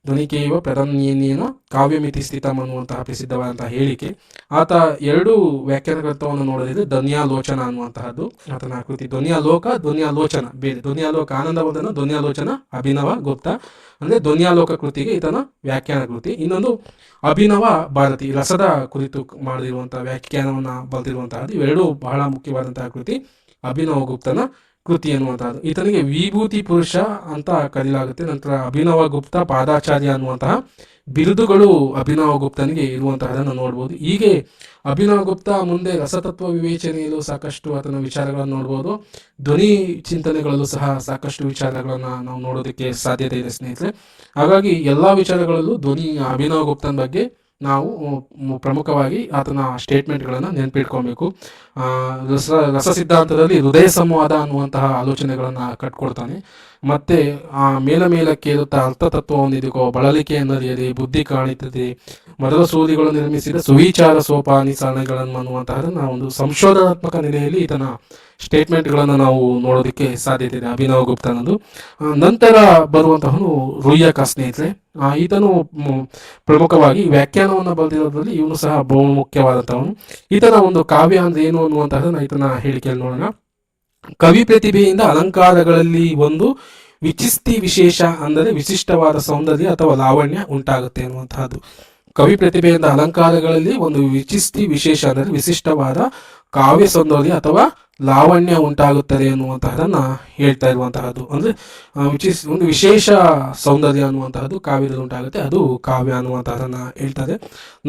ಧ್ವನಿಕೇವ ಪ್ರಧಾನನ್ಯೇನ ಕಾವ್ಯಮಿತಿ ಸ್ಥಿತಂ ಅನ್ನುವಂತಹ ಪ್ರಸಿದ್ಧವಾದಂತಹ ಹೇಳಿಕೆ. ಆತ 2 ವ್ಯಾಖ್ಯಾನ ಗ್ರಂಥವನ್ನು ನೋಡೋದಿದೆ. ಧ್ವನ್ಯಾಲೋಚನ ಅನ್ನುವಂತಹದ್ದು ಆತನ ಕೃತಿ. ಧ್ವನ್ಯಾಲೋಕ, ಧ್ವನ್ಯಾಲೋಚನ ಬೇರೆ. ಧ್ವನ್ಯಾಲೋಕ ಆನಂದವರ್ಧನ, ಧ್ವನ್ಯಾಲೋಚನ ಅಭಿನವ ಗುಪ್ತ. ಅಂದ್ರೆ ಧ್ವನ್ಯಾಲೋಕ ಕೃತಿಗೆ ಈತನ ವ್ಯಾಖ್ಯಾನ ಕೃತಿ. ಇನ್ನೊಂದು ಅಭಿನವ ಭಾರತಿ, ರಸದ ಕುರಿತು ಮಾಡಿರುವಂತಹ ವ್ಯಾಖ್ಯಾನವನ್ನ ಬರೆದಿರುವಂತಹದ್ದು. ಇವೆರಡೂ ಬಹಳ ಮುಖ್ಯವಾದಂತಹ ಕೃತಿ ಅಭಿನವ ಗುಪ್ತನ ಕೃತಿ ಎನ್ನುವಂತಹದ್ದು. ಈತನಿಗೆ ವಿಭೂತಿ ಪುರುಷ ಅಂತ ಕರೆಯಲಾಗುತ್ತೆ. ನಂತರ ಅಭಿನವ ಗುಪ್ತ ಪಾದಾಚಾರ್ಯ ಅನ್ನುವಂತಹ ಬಿರುದುಗಳು ಅಭಿನವ ಗುಪ್ತನಿಗೆ ಇರುವಂತಹದನ್ನು ನೋಡ್ಬೋದು. ಹೀಗೆ ಅಭಿನವ ಗುಪ್ತ ಮುಂದೆ ರಸತತ್ವ ವಿವೇಚನೆಯಲ್ಲೂ ಸಾಕಷ್ಟು ಆತನ ವಿಚಾರಗಳನ್ನು ನೋಡ್ಬೋದು. ಧ್ವನಿ ಚಿಂತನೆಗಳಲ್ಲೂ ಸಹ ಸಾಕಷ್ಟು ವಿಚಾರಗಳನ್ನ ನಾವು ನೋಡೋದಕ್ಕೆ ಸಾಧ್ಯತೆ ಇದೆ ಸ್ನೇಹಿತರೆ. ಹಾಗಾಗಿ ಎಲ್ಲಾ ವಿಚಾರಗಳಲ್ಲೂ ಅಭಿನವ ಗುಪ್ತನ ಬಗ್ಗೆ ನಾವು ಪ್ರಮುಖವಾಗಿ ಆತನ ಸ್ಟೇಟ್ಮೆಂಟ್ಗಳನ್ನು ನೆನಪಿಟ್ಕೊಬೇಕು. ರಸ ಸಿದ್ಧಾಂತದಲ್ಲಿ ಹೃದಯ ಸಂವಾದ ಅನ್ನುವಂತಹ ಆಲೋಚನೆಗಳನ್ನು ಕಟ್ಕೊಡ್ತಾನೆ. ಮತ್ತೆ ಮೇಲಕ್ಕೇರುತ್ತಾ ಅರ್ಥತತ್ವವನ್ನು ಇದುಕೋ, ಬಳಲಿಕೆ ಎನ್ನರಿಯದೆ, ಬುದ್ಧಿ ಕಾಣಿತದೆ, ಮೊದಲ ಸೂರಿಗಳು ನಿರ್ಮಿಸಿದ ಸುವಿಚಾರ ಸೋಪಾನಿ ಸರಣಿಗಳನ್ನು ಅನ್ನುವಂತಹದನ್ನ ಒಂದು ಸಂಶೋಧನಾತ್ಮಕ ನೆಲೆಯಲ್ಲಿ ಈತನ ಸ್ಟೇಟ್ಮೆಂಟ್ಗಳನ್ನು ನಾವು ನೋಡೋದಕ್ಕೆ ಸಾಧ್ಯತೆ ಇದೆ, ಅಭಿನವ್ ಗುಪ್ತನದು. ನಂತರ ಬರುವಂತಹನು ರುಯ್ಯಕ ಸ್ನೇಹಿತರೆ. ಈತನು ಪ್ರಮುಖವಾಗಿ ವ್ಯಾಖ್ಯಾನವನ್ನು ಬರೆದಿರೋದ್ರಲ್ಲಿ ಇವನು ಸಹ ಬಹು ಮುಖ್ಯವಾದಂತಹವನು. ಈತನ ಒಂದು ಕಾವ್ಯ ಅಂದ್ರೆ ಏನು ಅನ್ನುವಂತಹದನ್ನ ಈತನ ಹೇಳಿಕೆಯಲ್ಲಿ ನೋಡೋಣ. ಕವಿ ಪ್ರತಿಭೆಯಿಂದ ಅಲಂಕಾರಗಳಲ್ಲಿ ಒಂದು ವಿಚಿಸ್ತಿ ವಿಶೇಷ ಅಂದರೆ ವಿಶಿಷ್ಟವಾದ ಸೌಂದರ್ಯ ಅಥವಾ ಲಾವಣ್ಯ ಉಂಟಾಗುತ್ತೆ ಅನ್ನುವಂತಹದ್ದು. ಕವಿ ಪ್ರತಿಭೆಯಿಂದ ಅಲಂಕಾರಗಳಲ್ಲಿ ಒಂದು ವಿಚಿಸ್ತಿ ವಿಶೇಷ ಅಂದರೆ ವಿಶಿಷ್ಟವಾದ ಕಾವ್ಯ ಸೌಂದರ್ಯ ಅಥವಾ ಲಾವಣ್ಯ ಉಂಟಾಗುತ್ತದೆ ಅನ್ನುವಂತಹದನ್ನ ಹೇಳ್ತಾ ಇರುವಂತಹದ್ದು. ಅಂದ್ರೆ ಒಂದು ವಿಶೇಷ ಸೌಂದರ್ಯ ಅನ್ನುವಂತಹದ್ದು ಕಾವ್ಯದಲ್ಲಿ ಉಂಟಾಗುತ್ತೆ, ಅದು ಕಾವ್ಯ ಅನ್ನುವಂತಹದನ್ನ ಹೇಳ್ತಾರೆ.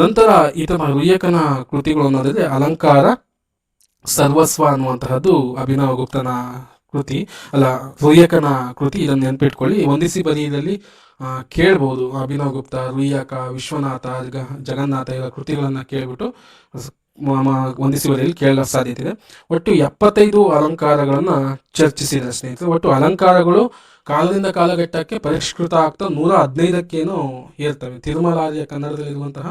ನಂತರ ಈತನ ರುಯ್ಯಕನ ಕೃತಿಗಳು ಅನ್ನೋದಿದ್ರೆ ಅಲಂಕಾರ ಸರ್ವಸ್ವ ಅನ್ನುವಂತಹದ್ದು ಅಭಿನವ ಗುಪ್ತನ ಕೃತಿ, ಅಲ್ಲ ರುಯ್ಯಕನ ಕೃತಿ. ಇದನ್ನು ನೆನ್ಪಿಟ್ಕೊಳ್ಳಿ. ವಂದಿಸಿ ಬರೆಯಲ್ಲಿ ಕೇಳ್ಬೋದು. ಅಭಿನವ ಗುಪ್ತ, ರುಯ್ಯಕ, ವಿಶ್ವನಾಥ, ಜಗನ್ನಾಥ ಇವರ ಕೃತಿಗಳನ್ನ ಕೇಳ್ಬಿಟ್ಟು ವಂದಿಸಿ ಬರೆಯಲ್ಲಿ ಕೇಳೋ ಸಾಧ್ಯತೆ ಇದೆ. ಒಟ್ಟು 75 ಅಲಂಕಾರಗಳನ್ನ ಚರ್ಚಿಸಿದ ಸ್ನೇಹಿತರೆ. ಒಟ್ಟು ಅಲಂಕಾರಗಳು ಕಾಲದಿಂದ ಕಾಲಘಟ್ಟಕ್ಕೆ ಪರಿಷ್ಕೃತ ಆಗ್ತಾ 115ಕ್ಕೇನೋ ಏರ್ತವೆ. ತಿರುಮಲಾದಿಯ ಕನ್ನಡದಲ್ಲಿರುವಂತಹ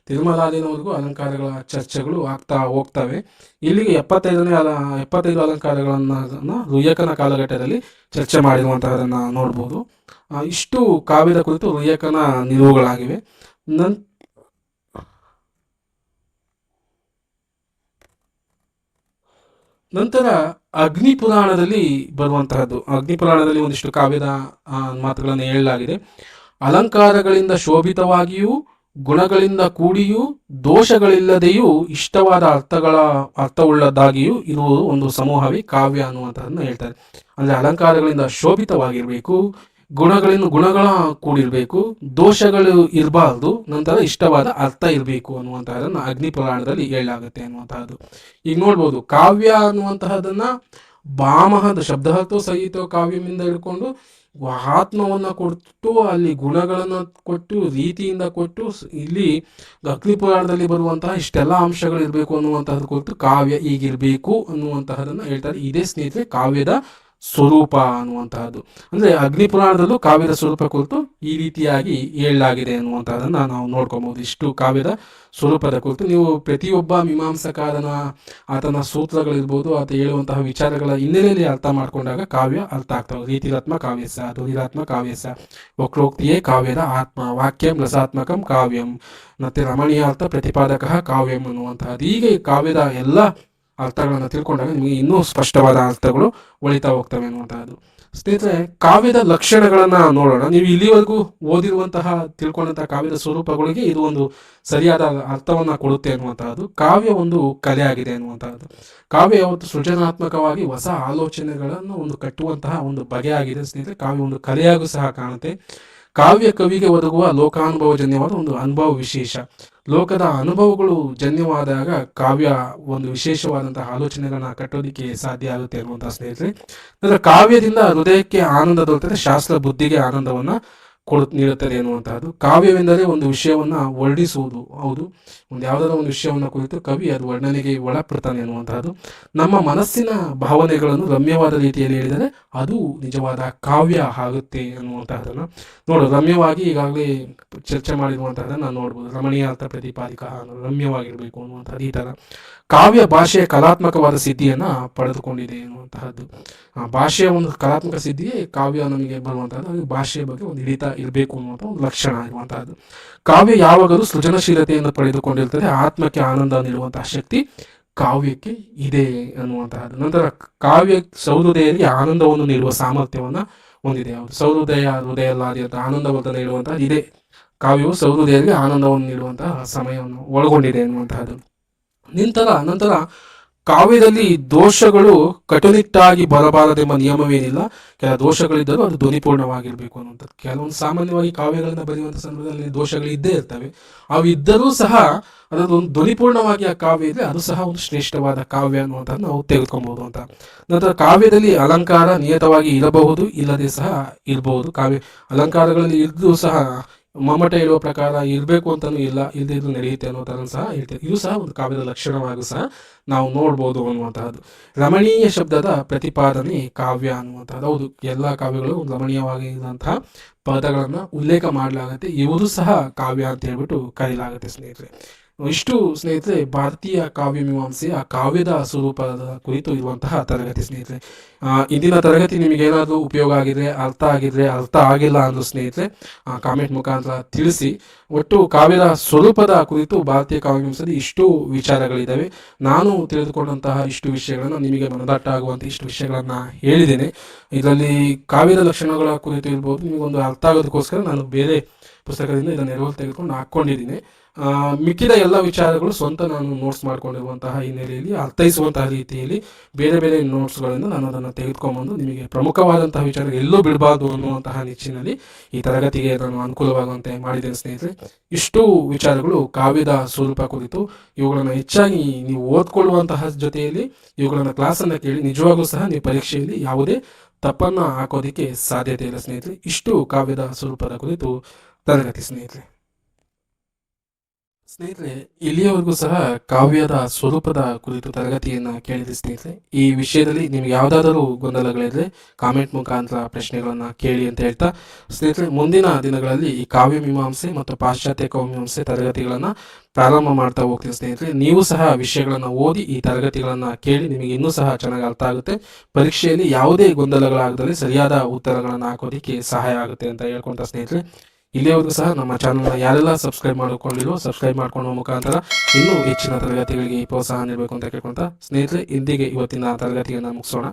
ತಿರುಮಲಾದಿನವರೆಗೂ ಅಲಂಕಾರಗಳ ಚರ್ಚೆಗಳು ಆಗ್ತಾ ಹೋಗ್ತವೆ. ಇಲ್ಲಿಗೆ 75 ಅಲಂಕಾರಗಳನ್ನ ರುಯ್ಯಕನ ಕಾಲಘಟ್ಟದಲ್ಲಿ ಚರ್ಚೆ ಮಾಡಿರುವಂತಹದನ್ನ ನೋಡ್ಬೋದು. ಇಷ್ಟು ಕಾವ್ಯದ ಕುರಿತು ರುಯ್ಯಕನ ನಿಲುವುಗಳಾಗಿವೆ. ನಂತರ ಅಗ್ನಿ ಪುರಾಣದಲ್ಲಿ ಬರುವಂತಹದ್ದು. ಅಗ್ನಿ ಪುರಾಣದಲ್ಲಿ ಒಂದಿಷ್ಟು ಕಾವ್ಯದ ಮಾತುಗಳನ್ನು ಹೇಳಲಾಗಿದೆ. ಅಲಂಕಾರಗಳಿಂದ ಶೋಭಿತವಾಗಿಯೂ ಗುಣಗಳಿಂದ ಕೂಡಿಯೂ ದೋಷಗಳಿಲ್ಲದೆಯೂ ಇಷ್ಟವಾದ ಅರ್ಥವುಳ್ಳದಾಗಿಯೂ ಇರುವುದು ಒಂದು ಸಮೂಹವೇ ಕಾವ್ಯ ಅನ್ನುವಂಥದ್ದನ್ನು ಹೇಳ್ತಾರೆ. ಅಂದ್ರೆ ಅಲಂಕಾರಗಳಿಂದ ಶೋಭಿತವಾಗಿರ್ಬೇಕು, ಗುಣಗಳ ಕೂಡಿರ್ಬೇಕು, ದೋಷಗಳು ಇರಬಾರ್ದು, ನಂತರ ಇಷ್ಟವಾದ ಅರ್ಥ ಇರಬೇಕು ಅನ್ನುವಂತಹದನ್ನ ಅಗ್ನಿ ಪುರಾಣದಲ್ಲಿ ಹೇಳಲಾಗುತ್ತೆ ಅನ್ನುವಂತಹದ್ದು. ಈಗ ನೋಡ್ಬೋದು, ಕಾವ್ಯ ಅನ್ನುವಂತಹದನ್ನ ಭಾಮಹದ ಶಬ್ದಾರ್ಥೋ ಸಹಿತ ಕಾವ್ಯಮಿಂದ ಹಿಡ್ಕೊಂಡು ಆತ್ಮವನ್ನ ಕೊಟ್ಟು ಅಲ್ಲಿ ಗುಣಗಳನ್ನ ಕೊಟ್ಟು ರೀತಿಯಿಂದ ಕೊಟ್ಟು ಇಲ್ಲಿ ಅಗ್ನಿ ಪುರಾಣದಲ್ಲಿ ಬರುವಂತಹ ಇಷ್ಟೆಲ್ಲ ಅಂಶಗಳು ಇರಬೇಕು ಅನ್ನುವಂತಹದ್ದು ಕುರಿತು ಕಾವ್ಯ ಈಗಿರ್ಬೇಕು ಅನ್ನುವಂತಹದನ್ನ ಹೇಳ್ತಾರೆ. ಇದೇ ಸ್ನೇಹಿತರೆ ಕಾವ್ಯದ ಸ್ವರೂಪ ಅನ್ನುವಂತಹದ್ದು. ಅಂದ್ರೆ ಅಗ್ನಿ ಪುರಾಣದಲ್ಲೂ ಕಾವ್ಯದ ಸ್ವರೂಪ ಕುರಿತು ಈ ರೀತಿಯಾಗಿ ಹೇಳಲಾಗಿದೆ ಅನ್ನುವಂತಹದನ್ನ ನಾವು ನೋಡ್ಕೊಬಹುದು. ಇಷ್ಟು ಕಾವ್ಯದ ಸ್ವರೂಪದ ಕುರಿತು ನೀವು ಪ್ರತಿಯೊಬ್ಬ ಮೀಮಾಂಸಕಾರನ ಆತನ ಸೂತ್ರಗಳಿರ್ಬೋದು, ಆತ ಹೇಳುವಂತಹ ವಿಚಾರಗಳ ಹಿನ್ನೆಲೆಯಲ್ಲಿ ಅರ್ಥ ಮಾಡ್ಕೊಂಡಾಗ ಕಾವ್ಯ ಅರ್ಥ ಆಗ್ತವೆ. ರೀತಿರಾತ್ಮ ಕಾವ್ಯಸ, ಧ್ವನಿರಾತ್ಮ ಕಾವ್ಯಸ, ವಕ್ರೋಕ್ತಿಯೇ ಕಾವ್ಯದ ಆತ್ಮ, ವಾಕ್ಯಂ ರಸಾತ್ಮಕಂ ಕಾವ್ಯಂ, ಮತ್ತೆ ರಮಣೀಯಾರ್ಥ ಪ್ರತಿಪಾದಕ ಕಾವ್ಯಂ ಅನ್ನುವಂತಹದ್ದು. ಹೀಗೆ ಕಾವ್ಯದ ಎಲ್ಲ ಅರ್ಥಗಳನ್ನು ತಿಳ್ಕೊಂಡಾಗ ನಿಮಗೆ ಇನ್ನೂ ಸ್ಪಷ್ಟವಾದ ಅರ್ಥಗಳು ಒಳಿತಾ ಹೋಗ್ತವೆ ಅನ್ನುವಂತಹದ್ದು. ಸ್ನೇಹಿತರೆ, ಕಾವ್ಯದ ಲಕ್ಷಣಗಳನ್ನ ನೋಡೋಣ. ನೀವು ಇಲ್ಲಿವರೆಗೂ ಓದಿರುವಂತಹ ತಿಳ್ಕೊಂಡಂತಹ ಕಾವ್ಯದ ಸ್ವರೂಪಗಳಿಗೆ ಇದು ಒಂದು ಸರಿಯಾದ ಅರ್ಥವನ್ನ ಕೊಡುತ್ತೆ ಅನ್ನುವಂತಹದ್ದು. ಕಾವ್ಯ ಒಂದು ಕಲೆ ಆಗಿದೆ ಅನ್ನುವಂತಹದ್ದು. ಕಾವ್ಯ ಯಾವತ್ತು ಸೃಜನಾತ್ಮಕವಾಗಿ ಹೊಸ ಆಲೋಚನೆಗಳನ್ನು ಒಂದು ಕಟ್ಟುವಂತಹ ಒಂದು ಬಗೆಯಾಗಿದೆ ಸ್ನೇಹಿತರೆ. ಕಾವ್ಯ ಒಂದು ಕಲೆಯಾಗೂ ಸಹ ಕಾಣುತ್ತೆ. ಕಾವ್ಯ ಕವಿಗೆ ಒದಗುವ ಲೋಕಾನುಭವ ಜನ್ಯವಾದ ಒಂದು ಅನುಭವ ವಿಶೇಷ. ಲೋಕದ ಅನುಭವಗಳು ಜನ್ಯವಾದಾಗ ಕಾವ್ಯ ಒಂದು ವಿಶೇಷವಾದಂತಹ ಆಲೋಚನೆಗಳನ್ನ ಕಟ್ಟೋದಿಕ್ಕೆ ಸಾಧ್ಯ ಆಗುತ್ತೆ ಅನ್ನುವಂತಹ ಸ್ನೇಹಿತರೆ. ನಂತರ ಕಾವ್ಯದಿಂದ ಹೃದಯಕ್ಕೆ ಆನಂದ ದೊರೆತರೆ ಶಾಸ್ತ್ರ ಬುದ್ಧಿಗೆ ಆನಂದವನ್ನ ನೀಡುತ್ತದೆ ಅನ್ನುವಂತಹದ್ದು. ಕಾವ್ಯವೆಂದರೆ ಒಂದು ವಿಷಯವನ್ನ ವರ್ಣಿಸುವುದು. ಹೌದು, ಒಂದು ಯಾವುದಾದ್ರೂ ಒಂದು ವಿಷಯವನ್ನ ಕುರಿತು ಕವಿ ಅದು ವರ್ಣನೆಗೆ ಒಳಪಡ್ತಾನೆ ಅನ್ನುವಂತಹದ್ದು. ನಮ್ಮ ಮನಸ್ಸಿನ ಭಾವನೆಗಳನ್ನು ರಮ್ಯವಾದ ರೀತಿಯಲ್ಲಿ ಹೇಳಿದರೆ ಅದು ನಿಜವಾದ ಕಾವ್ಯ ಆಗುತ್ತೆ ಅನ್ನುವಂತಹದನ್ನ ನೋಡು. ರಮ್ಯವಾಗಿ ಈಗಾಗಲೇ ಚರ್ಚೆ ಮಾಡಿರುವಂತಹದನ್ನ ನೋಡ್ಬೋದು. ರಮಣೀಯ ಅರ್ಥ ಪ್ರತಿಪಾದಿಕ, ರಮ್ಯವಾಗಿರ್ಬೇಕು ಅನ್ನುವಂಥದ್ದು. ಈ ತರ ಕಾವ್ಯ ಭಾಷೆಯ ಕಲಾತ್ಮಕವಾದ ಸಿದ್ಧಿಯನ್ನ ಪಡೆದುಕೊಂಡಿದೆ ಅನ್ನುವಂತಹದ್ದು. ಭಾಷೆಯ ಒಂದು ಕಲಾತ್ಮಕ ಸಿದ್ಧಿಯೇ ಕಾವ್ಯ ನಮಗೆ ಬರುವಂತಹದ್ದು. ಭಾಷೆಯ ಬಗ್ಗೆ ಒಂದು ಹಿಡಿತ ಇರಬೇಕು ಅನ್ನುವಂಥ ಒಂದು ಲಕ್ಷಣ ಇರುವಂತಹದ್ದು. ಕಾವ್ಯ ಯಾವಾಗಲೂ ಸೃಜನಶೀಲತೆಯನ್ನು ಪಡೆದುಕೊಂಡಿರ್ತದೆ. ಆತ್ಮಕ್ಕೆ ಆನಂದ ನೀಡುವಂತಹ ಶಕ್ತಿ ಕಾವ್ಯಕ್ಕೆ ಇದೆ ಅನ್ನುವಂತಹದ್ದು. ನಂತರ ಕಾವ್ಯ ಸಹೃದಯರಿಗೆ ಆನಂದವನ್ನು ನೀಡುವ ಸಾಮರ್ಥ್ಯವನ್ನ ಹೊಂದಿದೆ. ಸಹೃದಯ ಹೃದಯಲ್ಲಾದಿ ಅಂತ ಆನಂದವನ್ನು ನೀಡುವಂತಹ ಇದೆ. ಕಾವ್ಯವು ಸಹೃದಯರಿಗೆ ಆನಂದವನ್ನು ನೀಡುವಂತಹ ಸಮಯವನ್ನು ಒಳಗೊಂಡಿದೆ ಅನ್ನುವಂತಹದ್ದು. ನಂತರ ಕಾವ್ಯದಲ್ಲಿ ದೋಷಗಳು ಕಟ್ಟುನಿಟ್ಟಾಗಿ ಬರಬಾರದೆಂಬ ನಿಯಮವೇನಿಲ್ಲ. ಕೆಲ ದೋಷಗಳಿದ್ದರೂ ಅದು ಧ್ವನಿಪೂರ್ಣವಾಗಿರ್ಬೇಕು ಅನ್ನುವಂಥದ್ದು. ಕೆಲವೊಂದು ಸಾಮಾನ್ಯವಾಗಿ ಕಾವ್ಯಗಳನ್ನ ಬರೆಯುವಂಥ ಸಂದರ್ಭದಲ್ಲಿ ದೋಷಗಳು ಇದ್ದೇ ಇರ್ತವೆ. ಅವು ಇದ್ದರೂ ಸಹ ಅದೊಂದು ಧ್ವನಿಪೂರ್ಣವಾಗಿ ಆ ಕಾವ್ಯ ಇದ್ರೆ ಅದು ಸಹ ಒಂದು ಶ್ರೇಷ್ಠವಾದ ಕಾವ್ಯ ಅನ್ನುವಂಥದ್ದು ನಾವು ತೆಗೆದುಕೊಬಹುದು ಅಂತ. ನಂತರ ಕಾವ್ಯದಲ್ಲಿ ಅಲಂಕಾರ ನಿಯತವಾಗಿ ಇರಬಹುದು, ಇಲ್ಲದೆ ಸಹ ಇರಬಹುದು. ಕಾವ್ಯ ಅಲಂಕಾರಗಳಲ್ಲಿ ಇದ್ದು ಸಹ ಮಮ್ಮಟ ಹೇಳುವ ಪ್ರಕಾರ ಇರಬೇಕು ಅಂತಲೂ ಇಲ್ಲ, ಇಲ್ಲದೇ ಇದ್ರೂ ನಡೆಯುತ್ತೆ ಅನ್ನೋ ಥರ ಸಹ ಹೇಳ್ತಾರೆ. ಇದು ಸಹ ಒಂದು ಕಾವ್ಯದ ಲಕ್ಷಣವಾಗೂ ಸಹ ನಾವು ನೋಡ್ಬೋದು ಅನ್ನುವಂತಹದ್ದು. ರಮಣೀಯ ಶಬ್ದದ ಪ್ರತಿಪಾದನೆ ಕಾವ್ಯ ಅನ್ನುವಂಥದ್ದು. ಹೌದು, ಎಲ್ಲ ಕಾವ್ಯಗಳು ರಮಣೀಯವಾಗಿರುವಂತಹ ಪದಗಳನ್ನು ಉಲ್ಲೇಖ ಮಾಡಲಾಗುತ್ತೆ, ಇವುದು ಸಹ ಕಾವ್ಯ ಅಂತ ಹೇಳ್ಬಿಟ್ಟು ಕರೆಯಲಾಗುತ್ತೆ ಸ್ನೇಹಿತರೆ. ಇಷ್ಟು ಸ್ನೇಹಿತರೆ ಭಾರತೀಯ ಕಾವ್ಯ ಮೀಮಾಂಸೆಯ ಕಾವ್ಯದ ಸ್ವರೂಪದ ಕುರಿತು ಇರುವಂತಹ ತರಗತಿ ಸ್ನೇಹಿತರೆ. ಇಂದಿನ ತರಗತಿ ನಿಮಗೆ ಏನಾದರೂ ಉಪಯೋಗ ಆಗಿದ್ರೆ, ಅರ್ಥ ಆಗಿಲ್ಲ ಅಂದ್ರು ಸ್ನೇಹಿತರೆ ಕಾಮೆಂಟ್ ಮುಖಾಂತರ ತಿಳಿಸಿ. ಒಟ್ಟು ಕಾವ್ಯದ ಸ್ವರೂಪದ ಕುರಿತು ಭಾರತೀಯ ಕಾವ್ಯ ಮೀಮಾಂಸೆಯಲ್ಲಿ ಇಷ್ಟು ವಿಚಾರಗಳಿದ್ದಾವೆ. ನಾನು ತಿಳಿದುಕೊಂಡಂತಹ ಇಷ್ಟು ವಿಷಯಗಳನ್ನು ನಿಮಗೆ ಮನದಟ್ಟ ಆಗುವಂಥ ಇಷ್ಟು ವಿಷಯಗಳನ್ನು ಹೇಳಿದ್ದೇನೆ. ಇದರಲ್ಲಿ ಕಾವ್ಯದ ಲಕ್ಷಣಗಳ ಕುರಿತು ಇರ್ಬೋದು, ನಿಮಗೊಂದು ಅರ್ಥ ಆಗೋದಕ್ಕೋಸ್ಕರ ನಾನು ಬೇರೆ ಪುಸ್ತಕದಿಂದ ಇದನ್ನು ನೆರವು ತೆಗೆದುಕೊಂಡು ಹಾಕ್ಕೊಂಡಿದ್ದೀನಿ. ಮಿಕ್ಕಿದ ಎಲ್ಲ ವಿಚಾರಗಳು ಸ್ವಂತ ನಾನು ನೋಟ್ಸ್ ಮಾಡ್ಕೊಂಡಿರುವಂತಹ ಹಿನ್ನೆಲೆಯಲ್ಲಿ ಅರ್ಥೈಸುವಂತಹ ರೀತಿಯಲ್ಲಿ ಬೇರೆ ಬೇರೆ ನೋಟ್ಸ್ಗಳಿಂದ ನಾನು ಅದನ್ನು ತೆಗೆದುಕೊಂಡ್ಬಂದು ನಿಮಗೆ ಪ್ರಮುಖವಾದಂತಹ ವಿಚಾರ ಎಲ್ಲೂ ಬಿಡಬಾರ್ದು ಅನ್ನುವಂತಹ ನಿಟ್ಟಿನಲ್ಲಿ ಈ ತರಗತಿಗೆ ನಾನು ಅನುಕೂಲವಾಗುವಂತೆ ಮಾಡಿದ್ದೇನೆ ಸ್ನೇಹಿತರೆ. ಇಷ್ಟು ವಿಚಾರಗಳು ಕಾವ್ಯದ ಸ್ವರೂಪ ಕುರಿತು. ಇವುಗಳನ್ನು ಹೆಚ್ಚಾಗಿ ನೀವು ಓದ್ಕೊಳ್ಳುವಂತಹ ಜೊತೆಯಲ್ಲಿ ಇವುಗಳನ್ನು ಕ್ಲಾಸನ್ನು ಕೇಳಿ ನಿಜವಾಗ್ಲೂ ಸಹ ನೀವು ಪರೀಕ್ಷೆಯಲ್ಲಿ ಯಾವುದೇ ತಪ್ಪನ್ನು ಹಾಕೋದಕ್ಕೆ ಸಾಧ್ಯತೆ ಇಲ್ಲ ಸ್ನೇಹಿತರೆ. ಇಷ್ಟು ಕಾವ್ಯದ ಸ್ವರೂಪದ ಕುರಿತು ತರಗತಿ ಸ್ನೇಹಿತರೆ. ಇಲ್ಲಿಯವರೆಗೂ ಸಹ ಕಾವ್ಯದ ಸ್ವರೂಪದ ಕುರಿತು ತರಗತಿಯನ್ನು ಕೇಳಿದೆ ಸ್ನೇಹಿತರೆ. ಈ ವಿಷಯದಲ್ಲಿ ನಿಮ್ಗೆ ಯಾವುದಾದರೂ ಗೊಂದಲಗಳಿದ್ರೆ ಕಾಮೆಂಟ್ ಮುಖಾಂತರ ಪ್ರಶ್ನೆಗಳನ್ನು ಕೇಳಿ ಅಂತ ಹೇಳ್ತಾ ಸ್ನೇಹಿತರೆ, ಮುಂದಿನ ದಿನಗಳಲ್ಲಿ ಈ ಕಾವ್ಯ ಮೀಮಾಂಸೆ ಮತ್ತು ಪಾಶ್ಚಾತ್ಯ ಕಾವ್ಯ ಮೀಮಾಂಸೆ ತರಗತಿಗಳನ್ನು ಪ್ರಾರಂಭ ಮಾಡ್ತಾ ಹೋಗ್ತೀನಿ ಸ್ನೇಹಿತರೆ. ನೀವು ಸಹ ವಿಷಯಗಳನ್ನು ಓದಿ ಈ ತರಗತಿಗಳನ್ನು ಕೇಳಿ ನಿಮಗೆ ಇನ್ನೂ ಸಹ ಚೆನ್ನಾಗಿ ಅರ್ಥ ಆಗುತ್ತೆ. ಪರೀಕ್ಷೆಯಲ್ಲಿ ಯಾವುದೇ ಗೊಂದಲಗಳಾಗದಲ್ಲಿ ಸರಿಯಾದ ಉತ್ತರಗಳನ್ನು ಹಾಕೋದಕ್ಕೆ ಸಹಾಯ ಆಗುತ್ತೆ ಅಂತ ಹೇಳ್ಕೊಂತ ಸ್ನೇಹಿತರೆ, ಇಲ್ಲಿಯವರೆಗೂ ಸಹ ನಮ್ಮ ಚಾನಲ್ನ ಯಾರೆಲ್ಲ ಸಬ್ಸ್ಕ್ರೈಬ್ ಮಾಡಿಕೊಂಡಿರೋ ಸಬ್ಸ್ಕ್ರೈಬ್ ಮಾಡ್ಕೊಳ್ಳೋ ಮುಖಾಂತರ ಇನ್ನೂ ಹೆಚ್ಚಿನ ತರಗತಿಗಳಿಗೆ ಪ್ರೋತ್ಸಾಹ ನೀಡಬೇಕು ಅಂತ ಕೇಳ್ಕೊಂತ ಸ್ನೇಹಿತರೆ, ಇಂದಿಗೆ ಇವತ್ತಿನ ತರಗತಿಯನ್ನು ಮುಗಿಸೋಣ.